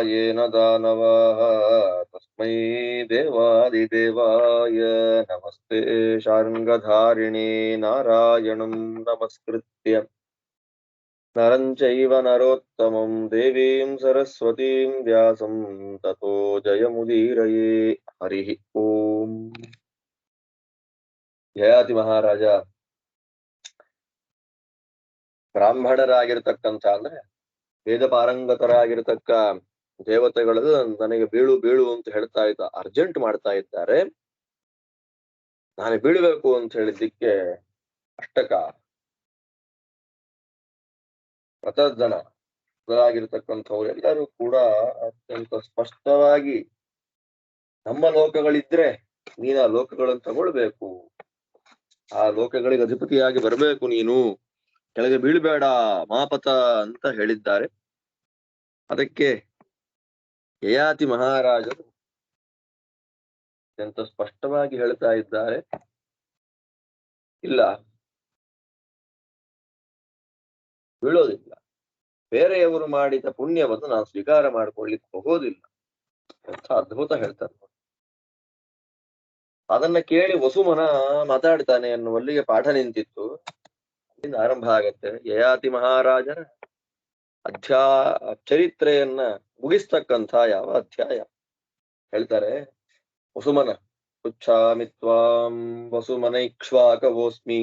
येन दानवाः तस्मै देवादिदेवाय नमस्ते शार्ङ्गधारिणे नारायणं नमस्कृत्य नरं चैव नरोत्तमं देवीं सरस्वतीं व्यासं ततो जयमुदीरये हरिः ओम् ಯಯಾತಿ ಮಹಾರಾಜ ಬ್ರಾಹ್ಮಣರಾಗಿರ್ತಕ್ಕಂಥ ಅಂದ್ರೆ ವೇದ ಪಾರಂಗತರಾಗಿರ್ತಕ್ಕ ದೇವತೆಗಳು ನನಗೆ ಬೀಳು ಬೀಳು ಅಂತ ಹೇಳ್ತಾ ಇದ್ದ, ಅರ್ಜೆಂಟ್ ಮಾಡ್ತಾ ಇದ್ದಾರೆ. ನಾನು ಬೀಳ್ಬೇಕು ಅಂತ ಹೇಳಿದ್ದಕ್ಕೆ ಅಷ್ಟಕ ಪ್ರತರ್ಧನ ಮೊದಲಾಗಿರ್ತಕ್ಕಂಥವ್ರೆಲ್ಲರೂ ಕೂಡ ಅತ್ಯಂತ ಸ್ಪಷ್ಟವಾಗಿ ನಮ್ಮ ಲೋಕಗಳಿದ್ರೆ ನೀನು ಆ ಲೋಕಗಳನ್ನು ತಗೊಳ್ಬೇಕು, ಆ ಲೋಕಗಳಿಗೆ ಅಧಿಪತಿಯಾಗಿ ಬರಬೇಕು, ನೀನು ಕೆಳಗೆ ಬೀಳ್ಬೇಡ ಮಾಪತ ಅಂತ ಹೇಳಿದ್ದಾರೆ. ಅದಕ್ಕೆ ಯಯಾತಿ ಮಹಾರಾಜರು ಅತ್ಯಂತ ಸ್ಪಷ್ಟವಾಗಿ ಹೇಳ್ತಾ ಇದ್ದಾರೆ, ಇಲ್ಲ ಬೀಳೋದಿಲ್ಲ, ಬೇರೆಯವರು ಮಾಡಿದ ಪುಣ್ಯವನ್ನು ನಾನು ಸ್ವೀಕಾರ ಮಾಡ್ಕೊಳ್ಳಿಕ್ಕೆ ಹೋಗೋದಿಲ್ಲ ಅಂತ ಅದ್ಭುತ ಹೇಳ್ತಾರೆ. ಅದನ್ನ ಕೇಳಿ ವಸುಮನ ಮಾತಾಡ್ತಾನೆ ಅನ್ನುವಲ್ಲಿಗೆ ಪಾಠ ನಿಂತಿತ್ತು. ಅಲ್ಲಿಂದ ಆರಂಭ ಆಗತ್ತೆ ಯಯಾತಿ ಮಹಾರಾಜರ ಚರಿತ್ರೆಯನ್ನ ಮುಗಿಸ್ತಕ್ಕಂಥ ಯಾವ ಅಧ್ಯಾಯ ಹೇಳ್ತಾರೆ. ವಸುಮನ ಪುಚ್ಛಾಮಿ ತ್ವಾಂ ವಸುಮನೈಕ್ಷ್ವಾಕವೋಸ್ಮಿ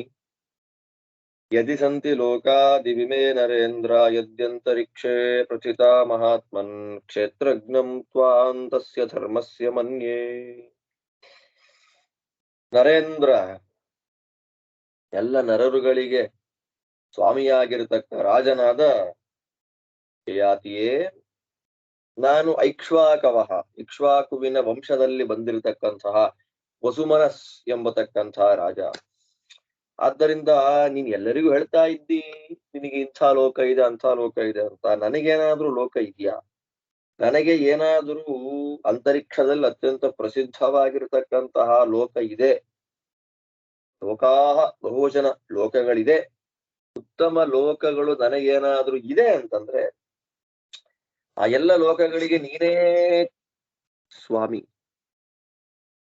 ಯದಿ ಸಂತಿ ಲೋಕಾದಿವಿಮೇ ನರೇಂದ್ರ ಯದ್ಯಂತರಿಕ್ಷೇ ಪ್ರಥಿತಾ ಮಹಾತ್ಮನ್ ಕ್ಷೇತ್ರಜ್ಞಂ ತ್ವಾಂ ತಸ್ಯ ಧರ್ಮಸ್ಯ ಮನ್ಯೇ. ನರೇಂದ್ರ ಎಲ್ಲ ನರರುಗಳಿಗೆ ಸ್ವಾಮಿಯಾಗಿರತಕ್ಕ ರಾಜನಾದ ಯಯಾತಿಯೇ, ನಾನು ಐಕ್ಷ್ವಾಕವಹ, ಇಕ್ಷ್ವಾಕುವಿನ ವಂಶದಲ್ಲಿ ಬಂದಿರತಕ್ಕಂತಹ ವಸುಮನಸ್ ಎಂಬತಕ್ಕಂತಹ ರಾಜ. ಆದ್ದರಿಂದ ನೀನ್ ಎಲ್ಲರಿಗೂ ಹೇಳ್ತಾ ಇದ್ದಿ ನಿನಗೆ ಇಂಥ ಲೋಕ ಇದೆ ಅಂಥ ಲೋಕ ಇದೆ ಅಂತ. ನನಗೇನಾದ್ರೂ ಲೋಕ ಇದೆಯಾ? ನನಗೆ ಏನಾದ್ರೂ ಅಂತರಿಕ್ಷದಲ್ಲಿ ಅತ್ಯಂತ ಪ್ರಸಿದ್ಧವಾಗಿರತಕ್ಕಂತಹ ಲೋಕ ಇದೆ. ಲೋಕಾಹ ಬಹುವಚನ ಲೋಕಗಳಿದೆ. ಉತ್ತಮ ಲೋಕಗಳು ನನಗೇನಾದ್ರೂ ಇದೆ ಅಂತಂದ್ರೆ ಆ ಎಲ್ಲ ಲೋಕಗಳಿಗೆ ನೀನೇ ಸ್ವಾಮಿ,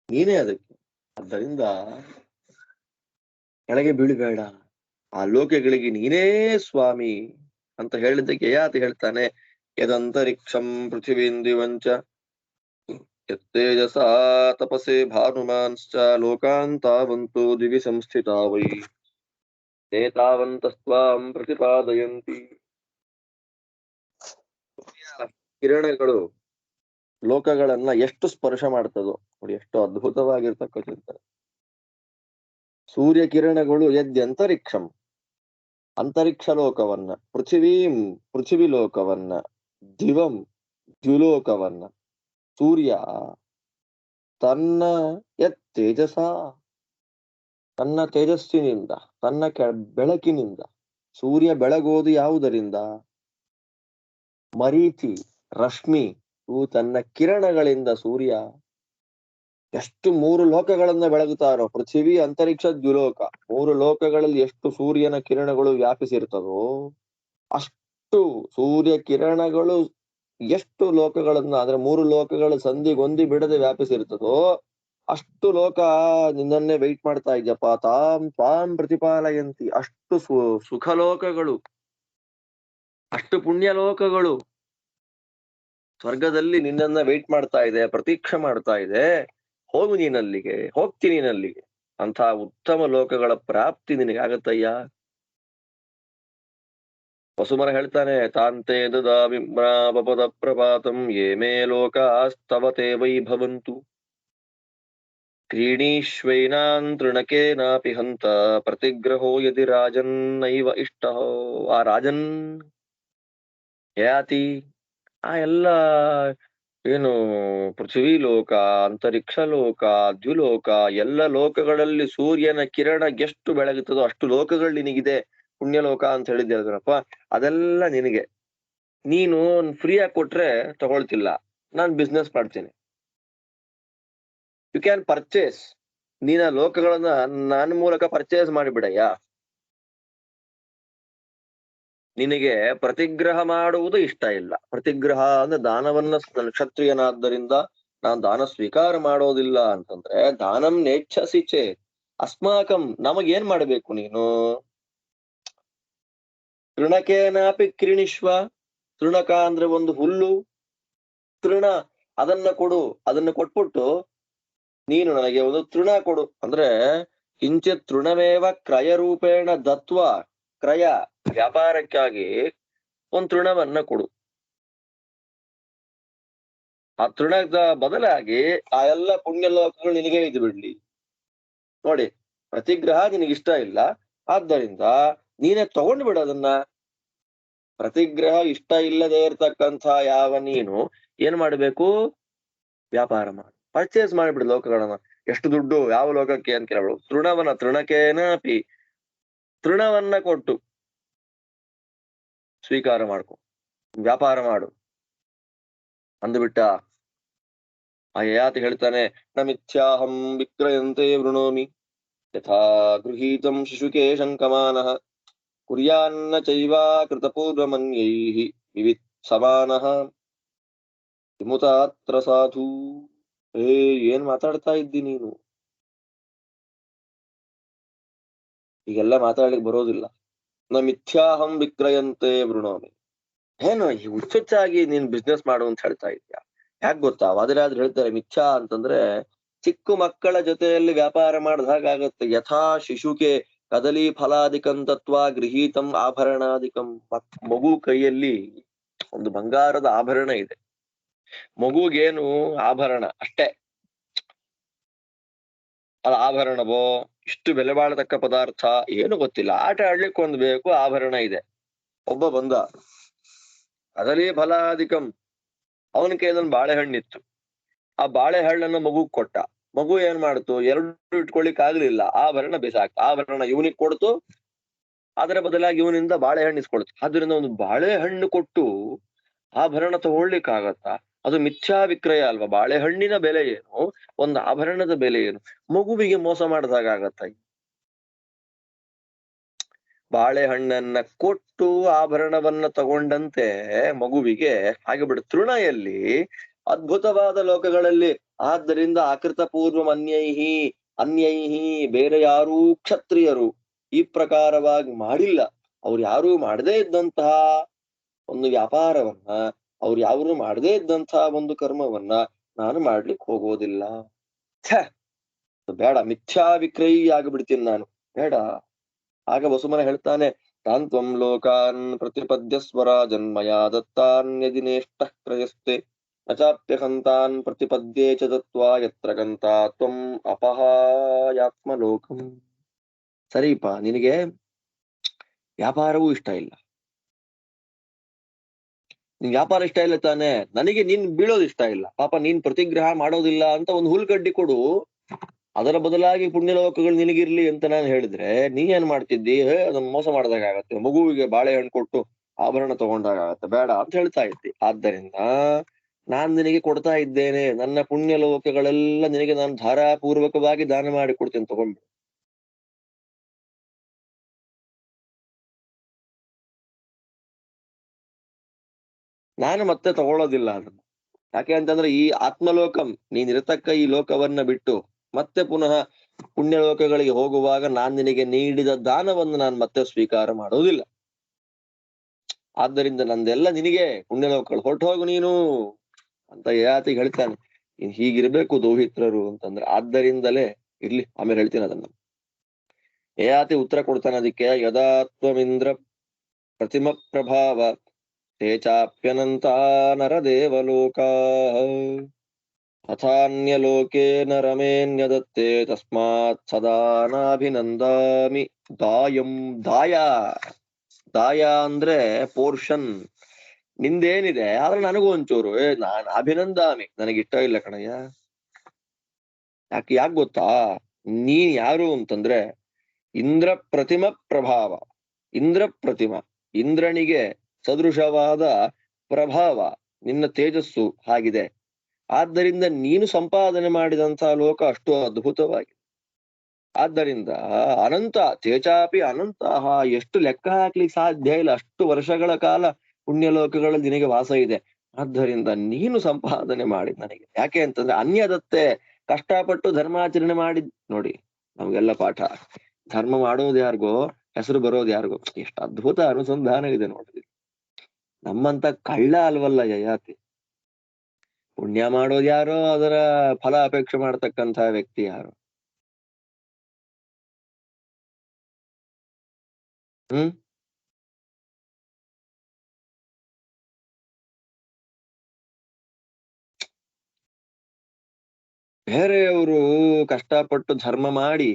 ನೀನೇ ಅದಕ್ಕೆ. ಆದ್ದರಿಂದ ಕೆಳಗೆ ಬೀಳಬೇಡ, ಆ ಲೋಕಗಳಿಗೆ ನೀನೇ ಸ್ವಾಮಿ ಅಂತ ಹೇಳಿದ್ದಕ್ಕೆ ಯಯಾತಿ ಹೇಳ್ತಾನೆ, ಯದಂತರಿಕ್ಷಂ ಪೃಥಿವೀಂದಿವಂಚ ಯತ್ತೇಜಸಾ ತಪಸೆ ಭಾನುಮಾಂಶ್ಚ ಲೋಕಾನ್ ತಾವಂತು ದಿವಿ ಸಂಸ್ಥಿತಾ ವೈ ತೇ ತಾವಂತಸ್ತ್ವಾಂ ಪ್ರತಿಪಾದಯಂತಿ. ಕಿರಣಗಳು ಲೋಕಗಳನ್ನ ಎಷ್ಟು ಸ್ಪರ್ಶ ಮಾಡ್ತದೋ ನೋಡಿ, ಎಷ್ಟು ಅದ್ಭುತವಾಗಿರ್ತಕ್ಕಂಥ ಸೂರ್ಯ ಕಿರಣಗಳು ಯದ್ಯಂತರಿಕ್ಷಂ, ಅಂತರಿಕ್ಷ ಲೋಕವನ್ನ, ಪೃಥಿವಿ ಲೋಕವನ್ನ, ದಿವಂ ದ್ಯುಲೋಕವನ್ನ, ಸೂರ್ಯ ತನ್ನ ತೇಜಸ, ತನ್ನ ತೇಜಸ್ಸಿನಿಂದ, ತನ್ನ ಬೆಳಕಿನಿಂದ. ಸೂರ್ಯ ಬೆಳಗೋದು ಯಾವುದರಿಂದ? ಮರೀಚಿ ರಶ್ಮಿ ಇವು ತನ್ನ ಕಿರಣಗಳಿಂದ ಸೂರ್ಯ ಎಷ್ಟು 3 ಲೋಕಗಳನ್ನ ಬೆಳಗುತ್ತಾರೋ, ಪೃಥ್ವಿ ಅಂತರಿಕ್ಷ ದ್ಯುಲೋಕ, 3 ಲೋಕಗಳಲ್ಲಿ ಎಷ್ಟು ಸೂರ್ಯನ ಕಿರಣಗಳು ವ್ಯಾಪಿಸಿರ್ತದೋ ಅಷ್ಟು ಸೂರ್ಯ ಕಿರಣಗಳು ಎಷ್ಟು ಲೋಕಗಳನ್ನ, ಅಂದ್ರೆ 3 ಲೋಕಗಳ ಸಂಧಿಗೊಂದಿ ಬಿಡದೆ ವ್ಯಾಪಿಸಿರ್ತದೋ ಅಷ್ಟು ಲೋಕ ನಿನ್ನನ್ನೇ ವೆಯ್ಟ್ ಮಾಡ್ತಾ ಇದ್ಯಪ್ಪ. ತಾಂ ಪ್ರತಿಪಾಲಯಂತಿ, ಅಷ್ಟು ಸುಖ ಲೋಕಗಳು, ಅಷ್ಟು ಪುಣ್ಯ ಲೋಕಗಳು ಸ್ವರ್ಗದಲ್ಲಿ ನಿನ್ನನ್ನ ವೆಯ್ಟ್ ಮಾಡ್ತಾ ಇದೆ, ಪ್ರತೀಕ್ಷೆ ಮಾಡ್ತಾ ಇದೆ. ಹೋಗು ನೀನಲ್ಲಿಗೆ, ಹೋಗ್ತೀನಿ ನೀನಲ್ಲಿಗೆ. ಅಂತ ಉತ್ತಮ ಲೋಕಗಳ ಪ್ರಾಪ್ತಿ ನಿನಗಾಗತ್ತಯ್ಯ. ವಸುಮನ ಹೇಳ್ತಾನೆ, ತಾಂತೆ ದದಾಮಿಮ್ರಾಪದ ಪ್ರಪಾತಂ ಯೇ ಮೇ ಲೋಕಾಸ್ತವತೆ ವೈಭವಂತು ಕ್ರೀಣೀಶ್ವೈನಾನ್ ತೃಣಕೇನಾಪಿ ಹಂತ ಪ್ರತಿಗ್ರಹೋ ಯದಿ ರಾಜನ್ನೈವ ಇಷ್ಟ. ಆ ರಾಜನ್ ಯಯಾತಿ ಆ ಎಲ್ಲ ಏನು ಪೃಥ್ವಿ ಲೋಕ, ಅಂತರಿಕ್ಷ ಲೋಕ, ದ್ಯುಲೋಕ, ಎಲ್ಲ ಲೋಕಗಳಲ್ಲಿ ಸೂರ್ಯನ ಕಿರಣ ಎಷ್ಟು ಬೆಳಗುತ್ತದೋ ಅಷ್ಟು ಲೋಕಗಳು ನಿನಗಿದೆ. ಪುಣ್ಯಲೋಕ ಅಂತ ಹೇಳಿದ್ದೆ ಅದರಪ್ಪ, ಅದೆಲ್ಲ ನಿನಗೆ. ನೀನು ಫ್ರೀಯಾಗಿ ಕೊಟ್ರೆ ತಗೊಳ್ತಿಲ್ಲ, ನಾನ್ ಬಿಸ್ನೆಸ್ ಮಾಡ್ತೀನಿ. ಯು ಕ್ಯಾನ್ ಪರ್ಚೇಸ್, ನೀನ ಲೋಕಗಳನ್ನ ನನ್ನ ಮೂಲಕ ಪರ್ಚೇಸ್ ಮಾಡಿಬಿಡಯ್ಯ. ನಿನಗೆ ಪ್ರತಿಗ್ರಹ ಮಾಡುವುದು ಇಷ್ಟ ಇಲ್ಲ. ಪ್ರತಿಗ್ರಹ ಅಂದ್ರೆ ದಾನವನ್ನ ಕ್ಷತ್ರಿಯನಾದ್ದರಿಂದ ನಾನು ದಾನ ಸ್ವೀಕಾರ ಮಾಡೋದಿಲ್ಲ ಅಂತಂದ್ರೆ ದಾನಂ ನೇಚ್ಛಸಿ ಚೇತ್ ಅಸ್ಮಾಕಂ ನಮಗೇನ್ ಮಾಡ್ಬೇಕು ನೀನು? ತೃಣಕೇನಾಪಿ ಕ್ರೀಣಿಶ್ವ. ತೃಣಕ ಅಂದ್ರೆ ಒಂದು ಹುಲ್ಲು, ತೃಣ ಅದನ್ನ ಕೊಡು. ಅದನ್ನ ಕೊಟ್ಬಿಟ್ಟು ನೀನು ನನಗೆ ಒಂದು ತೃಣ ಕೊಡು ಅಂದ್ರೆ ಕಿಂಚಿತ್ ತೃಣಮೇವ ಕ್ರಯ ರೂಪೇಣ ದತ್ವ. ಕ್ರಯ ವ್ಯಾಪಾರಕ್ಕಾಗಿ ಒಂದು ತೃಣವನ್ನ ಕೊಡು. ಆ ತೃಣದ ಬದಲಾಗಿ ಆ ಎಲ್ಲ ಪುಣ್ಯ ಲೋಕಗಳು ನಿನಗೆ ಇದು ಬಿಡ್ಲಿ. ನೋಡಿ, ಪ್ರತಿಗ್ರಹ ನಿನಗಿಷ್ಟ ಇಲ್ಲ, ಆದ್ದರಿಂದ ನೀನೇ ತಗೊಂಡು ಬಿಡು ಅದನ್ನ. ಪ್ರತಿಗ್ರಹ ಇಷ್ಟ ಇಲ್ಲದೆ ಇರ್ತಕ್ಕಂಥ ಯಾವ ನೀನು ಏನ್ ಮಾಡ್ಬೇಕು? ವ್ಯಾಪಾರ ಮಾಡು, ಪರ್ಚೇಸ್ ಮಾಡಿಬಿಡು ಲೋಕಗಳನ್ನ. ಎಷ್ಟು ದುಡ್ಡು, ಯಾವ ಲೋಕಕ್ಕೆ ಅಂತ ಕೇಳಬೇಡು. ತೃಣಕೇನಾಪಿ ತೃಣವನ್ನ ಕೊಟ್ಟು ಸ್ವೀಕಾರ ಮಾಡ್ಕೊ, ವ್ಯಾಪಾರ ಮಾಡು ಅಂದ್ಬಿಟ್ಟ. ಆ ಯಯಾತಿ ಹೇಳ್ತಾನೆ, ನ ಮಿಥ್ಯಾಹಂ ವಿಕ್ರಯಂತೆ ವೃಣೋಮಿ ಯಥಾ ಗೃಹೀತಂ ಶಿಶುಕೆ ಶಂಕಮಾನಃ ಕುರ್ಯಾನ್ನ ಚೈವಾ ಕೃತಪೂರ್ವಮನ್ಯೈಃ ವಿವಿತ್ ಸಮಾನಃ ವಿಮುತಾತ್ರ ಸಾಧು. ಏನ್ ಮಾತಾಡ್ತಾ ಇದ್ದಿ ನೀನು? ಈಗೆಲ್ಲ ಮಾತಾಡ್ಲಿಕ್ಕೆ ಬರೋದಿಲ್ಲ. ನ ಮಿಥ್ಯಾಹಂ ವಿಕ್ರಯಂತೆ ವೃಣೋಮಿ. ಏನು ಈ ಹುಚ್ಚುಚ್ಚಾಗಿ ನೀನ್ ಬಿಸ್ನೆಸ್ ಮಾಡು ಅಂತ ಹೇಳ್ತಾ ಇದ್ಯಾ? ಯಾಕೆ ಗೊತ್ತಾ? ವಾದಿರಾದ್ರು ಹೇಳ್ತಾರೆ ಮಿಥ್ಯಾ ಅಂತಂದ್ರೆ ಚಿಕ್ಕ ಮಕ್ಕಳ ಜೊತೆಯಲ್ಲಿ ವ್ಯಾಪಾರ ಮಾಡಿದ ಹಾಗಾಗತ್ತೆ. ಯಥಾ ಶಿಶುಕೆ ಕದಲಿ ಫಲಾದಿಕಂ ತತ್ವ ಗೃಹೀತಂ ಆಭರಣಾದಿಕಂ. ಮಗು ಕೈಯಲ್ಲಿ ಒಂದು ಬಂಗಾರದ ಆಭರಣ ಇದೆ. ಮಗುಗೇನು ಆಭರಣ ಅಷ್ಟೇ, ಅದು ಆಭರಣವೋ ಇಷ್ಟು ಬೆಲೆ ಬಾಳತಕ್ಕ ಪದಾರ್ಥ ಏನು ಗೊತ್ತಿಲ್ಲ. ಆಟ ಆಡ್ಲಿಕ್ಕೆ ಒಂದು ಬೇಕು, ಆಭರಣ ಇದೆ. ಒಬ್ಬ ಬಂದ, ಕದಲಿ ಫಲಾದಿಕಂ, ಅವನ ಕೈಯಲ್ಲಿ ಬಾಳೆಹಣ್ಣಿತ್ತು. ಆ ಬಾಳೆಹಣ್ಣನ್ನು ಮಗು ಕೊಟ್ಟ. ಮಗು ಏನ್ ಮಾಡ್ತು? ಎರಡು ಇಟ್ಕೊಳ್ಳಿಕ್ ಆಗ್ಲಿಲ್ಲ, ಆಭರಣ ಬಿಸಾಕ್ತು. ಆಭರಣ ಇವನಿಗೆ ಕೊಡ್ತು, ಅದರ ಬದಲಾಗಿ ಇವನಿಂದ ಬಾಳೆಹಣ್ಣು ಇಸ್ಕೊಳ್ತು. ಆದ್ರಿಂದ ಒಂದು ಬಾಳೆಹಣ್ಣು ಕೊಟ್ಟು ಆಭರಣ ತಗೊಳ್ಲಿಕ್ಕಾಗತ್ತಾ? ಅದು ಮಿಥ್ಯಾ ವಿಕ್ರಯ ಅಲ್ವಾ? ಬಾಳೆಹಣ್ಣಿನ ಬೆಲೆ ಏನು, ಒಂದು ಆಭರಣದ ಬೆಲೆ ಏನು? ಮಗುವಿಗೆ ಮೋಸ ಮಾಡಿದಾಗತ್ತ. ಬಾಳೆಹಣ್ಣನ್ನ ಕೊಟ್ಟು ಆಭರಣವನ್ನ ತಗೊಂಡಂತೆ ಮಗುವಿಗೆ ಹಾಗೆ ಬಿಡು. ತೃಣಯಲ್ಲಿ ಅದ್ಭುತವಾದ ಲೋಕಗಳಲ್ಲಿ. ಆದ್ದರಿಂದ ಅಕೃತ ಪೂರ್ವಂ ಅನ್ಯೈಹಿ ಅನ್ಯೈಹಿ, ಬೇರೆ ಯಾರೂ ಕ್ಷತ್ರಿಯರು ಈ ಪ್ರಕಾರವಾಗಿ ಮಾಡಿಲ್ಲ. ಅವ್ರು ಯಾರೂ ಮಾಡದೇ ಇದ್ದಂತಹ ಒಂದು ವ್ಯಾಪಾರವನ್ನ, ಅವ್ರು ಯಾರು ಮಾಡದೇ ಇದ್ದಂತಹ ಒಂದು ಕರ್ಮವನ್ನ ನಾನು ಮಾಡ್ಲಿಕ್ಕೆ ಹೋಗೋದಿಲ್ಲ. ಬೇಡ, ಮಿಥ್ಯಾ ವಿಕ್ರಯಿ ಆಗಿಬಿಡ್ತೀನಿ ನಾನು, ಬೇಡ. ಆಗ ವಸುಮನ ಹೇಳ್ತಾನೆ, ತಾನ್ ತ್ವಂ ಲೋಕಾನ್ ಪ್ರತಿಪದ್ಯ ಸ್ವರಾಜನ್ಮಯಾ ದತ್ತಾನ್ಯದಿ ನೇಷ್ಟ ಕ್ರಯಸ್ತೆ ಅಚಾಪ್ಯ ಹಂತಾನ್ ಪ್ರತಿಪದ್ಯೇ ಚ ದತ್ವಾ ಯತ್ರ ಗಂತಾ ತ್ವಂ ಅಪಹಾಯಾತ್ಮ ಲೋಕಂ. ಸರಿಪಾ, ನಿನಗೆ ವ್ಯಾಪಾರವೂ ಇಷ್ಟ ಇಲ್ಲ, ನಿನ್ ವ್ಯಾಪಾರ ಇಷ್ಟ ಇಲ್ಲ ತಾನೆ, ನನಗೆ ನೀನ್ ಬೀಳೋದು ಇಷ್ಟ ಇಲ್ಲ. ಪಾಪ ನೀನ್ ಪ್ರತಿಗ್ರಹ ಮಾಡೋದಿಲ್ಲ ಅಂತ ಒಂದು ಹುಲ್ಗಡ್ಡಿ ಕೊಡು, ಅದರ ಬದಲಾಗಿ ಪುಣ್ಯಲೋಕಗಳು ನಿನಗಿರ್ಲಿ ಅಂತ ನಾನು ಹೇಳಿದ್ರೆ ನೀ ಏನ್ ಮಾಡ್ತಿದ್ದಿ? ಅದನ್ನ ಮೋಸ ಮಾಡಿದಾಗತ್ತೆ, ಮಗುವಿಗೆ ಬಾಳೆಹಣ್ಣು ಕೊಟ್ಟು ಆಭರಣ ತಗೊಂಡಾಗತ್ತೆ, ಬೇಡ ಅಂತ ಹೇಳ್ತಾ ಇದ್ದಿ. ಆದ್ದರಿಂದ ನಾನ್ ನಿನಗೆ ಕೊಡ್ತಾ ಇದ್ದೇನೆ, ನನ್ನ ಪುಣ್ಯ ಲೋಕಗಳೆಲ್ಲ ನಿನಗೆ ನಾನು ಧಾರಾಪೂರ್ವಕವಾಗಿ ದಾನ ಮಾಡಿ ಕೊಡ್ತೇನೆ, ತಗೊಂಡು. ನಾನು ಮತ್ತೆ ತಗೊಳ್ಳೋದಿಲ್ಲ ಅದನ್ನ. ಯಾಕೆ ಅಂತಂದ್ರೆ ಈ ಆತ್ಮಲೋಕಂ, ನೀನಿರತಕ್ಕ ಈ ಲೋಕವನ್ನ ಬಿಟ್ಟು ಮತ್ತೆ ಪುನಃ ಪುಣ್ಯ ಲೋಕಗಳಿಗೆ ಹೋಗುವಾಗ ನಾನ್ ನಿನಗೆ ನೀಡಿದ ದಾನವನ್ನು ನಾನು ಮತ್ತೆ ಸ್ವೀಕಾರ ಮಾಡೋದಿಲ್ಲ. ಆದ್ದರಿಂದ ನಂದೆಲ್ಲ ನಿನಗೆ, ಪುಣ್ಯ ಲೋಕಗಳು ಹೊರಟು ಹೋಗು ನೀನು ಅಂತ ಯಯಾತಿಗೆ ಹೇಳ್ತಾನೆ. ಹೀಗಿರ್ಬೇಕು ದೌಹಿತ್ರರು ಅಂತಂದ್ರೆ. ಆದ್ದರಿಂದಲೇ ಇರ್ಲಿ, ಆಮೇಲೆ ಹೇಳ್ತೀನಿ ಅದನ್ನ. ಯಯಾತಿ ಉತ್ತರ ಕೊಡ್ತಾನೆ ಅದಕ್ಕೆ, ಯದಾತ್ವಮಿಂದ್ರ ಪ್ರತಿಮ ಪ್ರಭಾವ ತೇ ಚಾಪ್ಯನಂತ ನರದೇವಲೋಕಾ ಅಥಾನ್ಯಲೋಕೆ ನರಮೇನ್ಯದತ್ತೆ ತಸ್ಮಾತ್ ಸದಾ ನಾಭಿನಂದಾಮಿ ದಾಯಂ. ದಾಯ, ದಾಯ ಅಂದ್ರೆ ಪೋರ್ಷನ್, ನಿಂದೇನಿದೆ ಆದ್ರೆ ನನಗೂ ಒಂಚೂರು. ನಾನ್ ಅಭಿನಂದಾಮಿ, ನನಗಿಷ್ಟ ಇಲ್ಲ ಕಣಯ್ಯ. ಯಾಕೆ ಗೊತ್ತಾ? ನೀನ್ ಯಾರು ಅಂತಂದ್ರೆ ಇಂದ್ರ ಪ್ರತಿಮ ಪ್ರಭಾವ. ಇಂದ್ರ ಪ್ರತಿಮ, ಇಂದ್ರನಿಗೆ ಸದೃಶವಾದ ಪ್ರಭಾವ, ನಿನ್ನ ತೇಜಸ್ಸು ಹಾಗಿದೆ. ಆದ್ದರಿಂದ ನೀನು ಸಂಪಾದನೆ ಮಾಡಿದಂತಹ ಲೋಕ ಅಷ್ಟು ಅದ್ಭುತವಾಗಿದೆ. ಆದ್ದರಿಂದ ಅನಂತ ತೇಚಾಪಿ ಅನಂತಹ, ಎಷ್ಟು ಲೆಕ್ಕ ಹಾಕ್ಲಿಕ್ಕೆ ಸಾಧ್ಯ ಇಲ್ಲ, ಅಷ್ಟು ವರ್ಷಗಳ ಕಾಲ ಪುಣ್ಯಲೋಕಗಳಲ್ಲಿ ನಿನಗೆ ವಾಸ ಇದೆ. ಆದ್ದರಿಂದ ನೀನು ಸಂಪಾದನೆ ಮಾಡಿದ್ ನನಗೆ ಯಾಕೆ ಅಂತಂದ್ರೆ ಅನ್ಯದತ್ತೆ, ಕಷ್ಟಪಟ್ಟು ಧರ್ಮಾಚರಣೆ ಮಾಡಿದ್ ನೋಡಿ. ನಮ್ಗೆಲ್ಲ ಪಾಠ, ಧರ್ಮ ಮಾಡೋದು ಯಾರಿಗೋ, ಹೆಸರು ಬರೋದು ಯಾರಿಗೋ. ಎಷ್ಟು ಅದ್ಭುತ ಅನುಸಂಧಾನ ಇದೆ ನೋಡ್ರಿ. ನಮ್ಮಂತ ಕಳ್ಳ ಅಲ್ವಲ್ಲ ಯಯಾತಿ. ಪುಣ್ಯ ಮಾಡೋದು ಯಾರೋ, ಅದರ ಫಲ ಅಪೇಕ್ಷೆ ಮಾಡ್ತಕ್ಕಂತ ವ್ಯಕ್ತಿ ಯಾರು? ಹ್ಮ್ ಬೇರೆಯವರು ಕಷ್ಟಪಟ್ಟು ಧರ್ಮ ಮಾಡಿ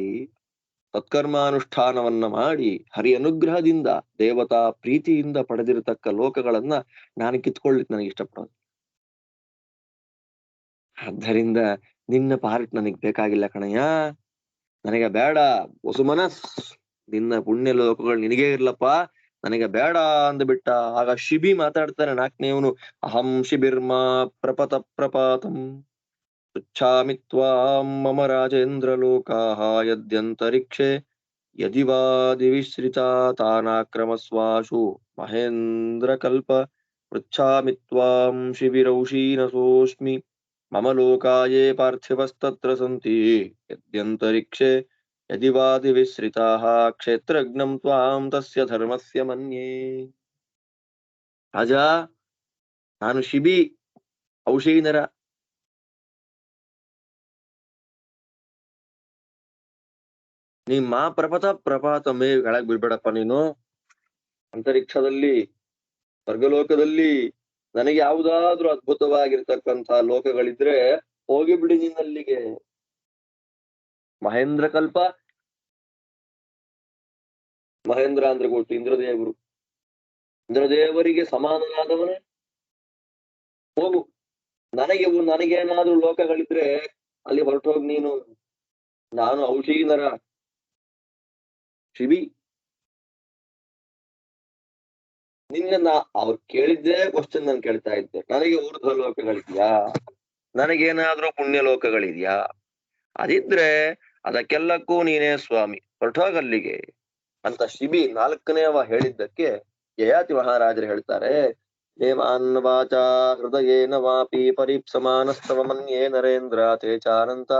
ಸತ್ಕರ್ಮಾನುಷ್ಠಾನವನ್ನ ಮಾಡಿ ಹರಿ ಅನುಗ್ರಹದಿಂದ ದೇವತಾ ಪ್ರೀತಿಯಿಂದ ಪಡೆದಿರತಕ್ಕ ಲೋಕಗಳನ್ನ ನಾನು ಕಿತ್ಕೊಳ್ಳಿಕ್ ನನಗೆ ಇಷ್ಟಪಡೋದು. ಆದ್ದರಿಂದ ನಿನ್ನ ಪಾರ್ಟ್ ನನಗ್ ಬೇಕಾಗಿಲ್ಲ ಕಣಯ್ಯ, ನನಗೆ ಬೇಡ ವಸುಮನಸ್. ನಿನ್ನ ಪುಣ್ಯ ಲೋಕಗಳು ನಿನಗೇ ಇರ್ಲಪ್ಪ, ನನಗೆ ಬೇಡ ಅಂದ್ಬಿಟ್ಟ. ಆಗ ಶಿಬಿ ಮಾತಾಡ್ತಾನೆ, ನಾಲ್ಕನೇವನು. ಅಹಂ ಶಿಬಿರ್ಮಾ ಪ್ರಪತ ಪ್ರಪಾತಂ ಪೃಚ್ಛಾಮಿ ತ್ವಾಂ ಮಮ ರಾಜೇಂದ್ರ ಲೋಕಾಃ ಯದ್ಯಂತರಿಕ್ಷೆ ಯದಿ ವಾ ದಿವಿಶ್ರಿತಾ ತಾನಾಕ್ರಮಸ್ವಾಶು ಮಹೇಂದ್ರ ಕಲ್ಪ ಪೃಚ್ಛಾಮಿ ತ್ವಾಂ ಶಿಬಿರೌಷೀನಸೋಸ್ಮಿ ಮಮ ಲೋಕಾಯೇ ಪಾರ್ಥಿವಸ್ತತ್ರ ಸಂತಿ ಯದ್ಯಂತರಿಕ್ಷೆ ಯದಿ ವಾ ದಿವಿಶ್ರಿತಾಃ ಕ್ಷೇತ್ರಜ್ಞಂ ತ್ವಾಂ ತಸ್ಯ ಧರ್ಮಸ್ಯ ಮನ್ಯೇ. ರಾಜ, ನಾನು ಶಿಬಿ, ಔಷೀನರ. ನಿಮ್ಮ ಪ್ರಪಥ ಪ್ರಪಾತ ಮೇ ಕೆಳಗ್ ಬಿಡ್ಬೇಡಪ್ಪ ನೀನು. ಅಂತರಿಕ್ಷದಲ್ಲಿ, ಸ್ವರ್ಗಲೋಕದಲ್ಲಿ ನನಗೆ ಯಾವುದಾದ್ರೂ ಅದ್ಭುತವಾಗಿರ್ತಕ್ಕಂಥ ಲೋಕಗಳಿದ್ರೆ ಹೋಗಿಬಿಡಿ ನಿನ್ನಲ್ಲಿಗೆ. ಮಹೇಂದ್ರ ಕಲ್ಪ, ಮಹೇಂದ್ರ ಅಂದ್ರೆ ಗೊತ್ತು, ಇಂದ್ರದೇವರು. ಇಂದ್ರದೇವರಿಗೆ ಸಮಾನನಾದವನೇ ಹೋಗು. ನನಗೇನಾದ್ರೂ ಲೋಕಗಳಿದ್ರೆ ಅಲ್ಲಿ ಹೊರಟೋಗಿ ನೀನು. ನಾನು ಔಷೀನರ ಶಿಬಿ. ನಿನ್ನ ಅವ್ರು ಕೇಳಿದ್ದೇ ಕ್ವಶನ್ ನಾನು ಕೇಳ್ತಾ ಇದ್ದೆ, ನನಗೆ ಊರ್ಧ್ವ ಲೋಕಗಳಿದ್ಯಾ, ನನಗೇನಾದ್ರೂ ಪುಣ್ಯ ಲೋಕಗಳಿದ್ಯಾ? ಅದಿದ್ರೆ ಅದಕ್ಕೆಲ್ಲಕ್ಕೂ ನೀನೇ ಸ್ವಾಮಿ, ಹೊರಟೋಗಲ್ಲಿಗೆ ಅಂತ ಶಿಬಿ ನಾಲ್ಕನೇವ ಹೇಳಿದ್ದಕ್ಕೆ ಯಯಾತಿ ಮಹಾರಾಜರು ಹೇಳ್ತಾರೆ, ದೇವಾನ್ ವಾಚಾ ಹೃದಯೇನ ವಾಪಿ ಪರೀಪ್ಸಮಾನಸ್ತವ ಮನ್ಯೇ ನರೇಂದ್ರ ತೇಚಾನಂತ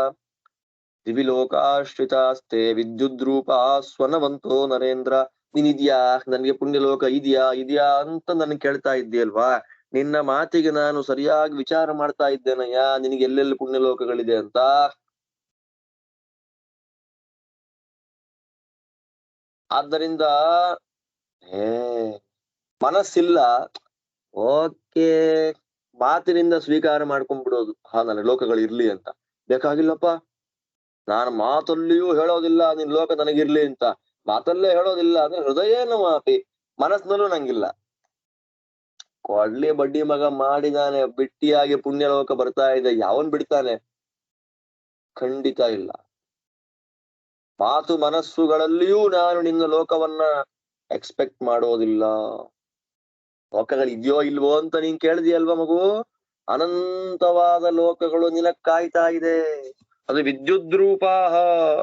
ದಿವಿ ಲೋಕಾಶ್ರಿತಾಸ್ತೆ ವಿದ್ಯುದ್ರೂಪಾ ಸ್ವನವಂತೋ ನರೇಂದ್ರ. ನೀನಿದ್ಯಾ, ನನ್ಗೆ ಪುಣ್ಯಲೋಕ ಇದೆಯಾ ಅಂತ ನನ್ ಕೇಳ್ತಾ ಇದ್ದೀಯಲ್ವಾ? ನಿನ್ನ ಮಾತಿಗೆ ನಾನು ಸರಿಯಾಗಿ ವಿಚಾರ ಮಾಡ್ತಾ ಇದ್ದೇನಯ್ಯ, ನಿನಗೆ ಎಲ್ಲೆಲ್ಲಿ ಪುಣ್ಯಲೋಕಗಳಿದೆ ಅಂತ. ಆದ್ದರಿಂದ ಏ ಮನಸ್ಸಿಲ್ಲ, ಓಕೆ, ಮಾತಿನಿಂದ ಸ್ವೀಕಾರ ಮಾಡ್ಕೊಂಡ್ಬಿಡೋದು, ಹಾ ನನ್ನ ಲೋಕಗಳು ಇರ್ಲಿ ಅಂತ. ಬೇಕಾಗಿಲ್ಲಪ್ಪ, ನಾನು ಮಾತಲ್ಲಿಯೂ ಹೇಳೋದಿಲ್ಲ ನಿನ್ ಲೋಕ ನನಗಿರ್ಲಿ ಅಂತ, ಮಾತಲ್ಲೇ ಹೇಳೋದಿಲ್ಲ ಅಂದ್ರೆ ಹೃದಯೇನ ಮಾಪಿ, ಮನಸ್ಸಿನಲ್ಲೂ ನಂಗಿಲ್ಲ. ಕೊಡ್ಲಿ ಬಡ್ಡಿ ಮಗ ಮಾಡಿದಾನೆ, ಬಿಟ್ಟಿಯಾಗಿ ಪುಣ್ಯಲೋಕ ಬರ್ತಾ ಇದೆ, ಯಾವನ್ ಬಿಡ್ತಾನೆ? ಖಂಡಿತ ಇಲ್ಲ. ಮಾತು ಮನಸ್ಸುಗಳಲ್ಲಿಯೂ ನಾನು ನಿನ್ನ ಲೋಕವನ್ನ ಎಕ್ಸ್ಪೆಕ್ಟ್ ಮಾಡೋದಿಲ್ಲ. ಲೋಕಗಳಿದ್ಯೋ ಇಲ್ವೋ ಅಂತ ನೀನ್ ಕೇಳಿದ್ಯಲ್ವ ಮಗು? ಅನಂತವಾದ ಲೋಕಗಳು ನಿನಗ್ ಕಾಯ್ತಾ ಇದೆ. ಅದು ವಿದ್ಯುದ್ರೂಪಾಹ,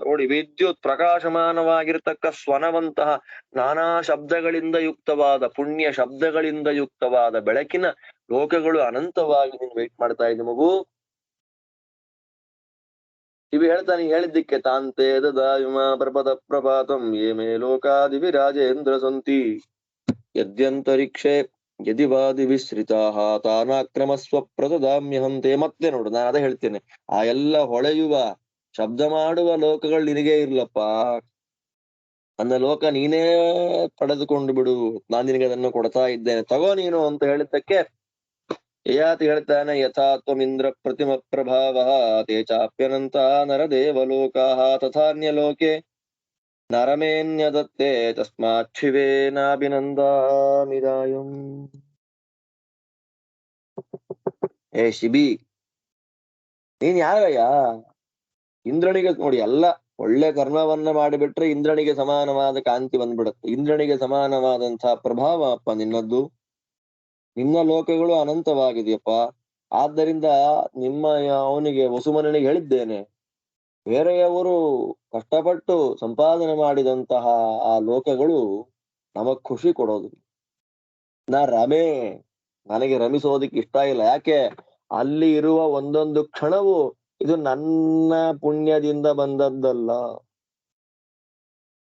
ನೋಡಿ, ವಿದ್ಯುತ್ ಪ್ರಕಾಶಮಾನವಾಗಿರ್ತಕ್ಕ ಸ್ವನವಂತಹ ನಾನಾ ಶಬ್ದಗಳಿಂದ ಯುಕ್ತವಾದ, ಪುಣ್ಯ ಶಬ್ದಗಳಿಂದ ಯುಕ್ತವಾದ ಬೆಳಕಿನ ಲೋಕಗಳು ಅನಂತವಾಗಿ ನೀನ್ ವೆಯ್ಟ್ ಮಾಡ್ತಾ ಇದ್ದೆ ಮಗು. ಇವು ಹೇಳ್ತಾನೆ, ಹೇಳಿದ್ದಕ್ಕೆ ತಾಂತೆ ದದಾಯುಮ ಪ್ರಪದ ಪ್ರಪಾತಂ ಯೇ ಮೇ ಲೋಕಾದಿವಿ ರಾಜೇಂದ್ರ ಸಂತಿ ಯದ್ಯಂತರಿಕ್ಷೆ ಯದಿ ವಾದಿ ವಿಶ್ರಿತಾಹ ತಾನಾಕ್ರಮಸ್ವ ಪ್ರತದಾಮ್ಯಹಂತೆ. ಮತ್ತೆ ನೋಡು, ನಾನು ಅದೇ ಹೇಳ್ತೇನೆ, ಆ ಎಲ್ಲ ಹೊಳೆಯುವ ಶಬ್ದ ಮಾಡುವ ಲೋಕಗಳು ನಿನಗೇ ಇರ್ಲಪ್ಪ, ನನ್ನ ಲೋಕ ನೀನೇ ಪಡೆದುಕೊಂಡು ಬಿಡು, ನಾನ್ ನಿನಗೆ ಅದನ್ನು ಕೊಡ್ತಾ ಇದ್ದೇನೆ, ತಗೋ ನೀನು ಅಂತ ಹೇಳಿದ್ದಕ್ಕೆ ಯಯಾತಿ ಹೇಳ್ತಾನೆ, ಯಥಾತ್ವಮಿಂದ್ರ ಪ್ರತಿಮ ಪ್ರಭಾವ ತೇ ಚಾಪ್ಯನಂತ ನರದೇವಲೋಕಾಃ ತಥಾನ್ಯಲೋಕೆ ನರಮೇನ್ಯದತ್ತೆ ತಸ್ಮಾಚ್ಛಿವೇನಾಭಿನಂದಾಮಿದಾಯಂ. ಏ ಶಿಬಿ, ನೀನ್ ಯಾರಯ್ಯ? ಇಂದ್ರನಿಗೆ ನೋಡಿ, ಎಲ್ಲ ಒಳ್ಳೆ ಕರ್ಮವನ್ನ ಮಾಡಿಬಿಟ್ರೆ ಇಂದ್ರನಿಗೆ ಸಮಾನವಾದ ಕಾಂತಿ ಬಂದ್ಬಿಡುತ್ತೆ, ಇಂದ್ರನಿಗೆ ಸಮಾನವಾದಂತಹ ಪ್ರಭಾವ ಅಪ್ಪ ನಿನ್ನದ್ದು. ನಿನ್ನ ಲೋಕಗಳು ಅನಂತವಾಗಿದೆಯಪ್ಪ. ಆದ್ದರಿಂದ ನಿಮ್ಮ ಅವನಿಗೆ ವಸುಮನಿಗೆ ಹೇಳಿದ್ದೇನೆ, ಬೇರೆಯವರು ಕಷ್ಟಪಟ್ಟು ಸಂಪಾದನೆ ಮಾಡಿದಂತಹ ಆ ಲೋಕಗಳು ನಮಗ್ ಖುಷಿ ಕೊಡೋದು. ನಾ ರಮೆ ನನಗೆ ರಮಿಸೋದಕ್ಕೆ ಇಷ್ಟ ಇಲ್ಲ. ಯಾಕೆ? ಅಲ್ಲಿ ಇರುವ ಒಂದೊಂದು ಕ್ಷಣವು ಇದು ನನ್ನ ಪುಣ್ಯದಿಂದ ಬಂದದ್ದಲ್ಲ,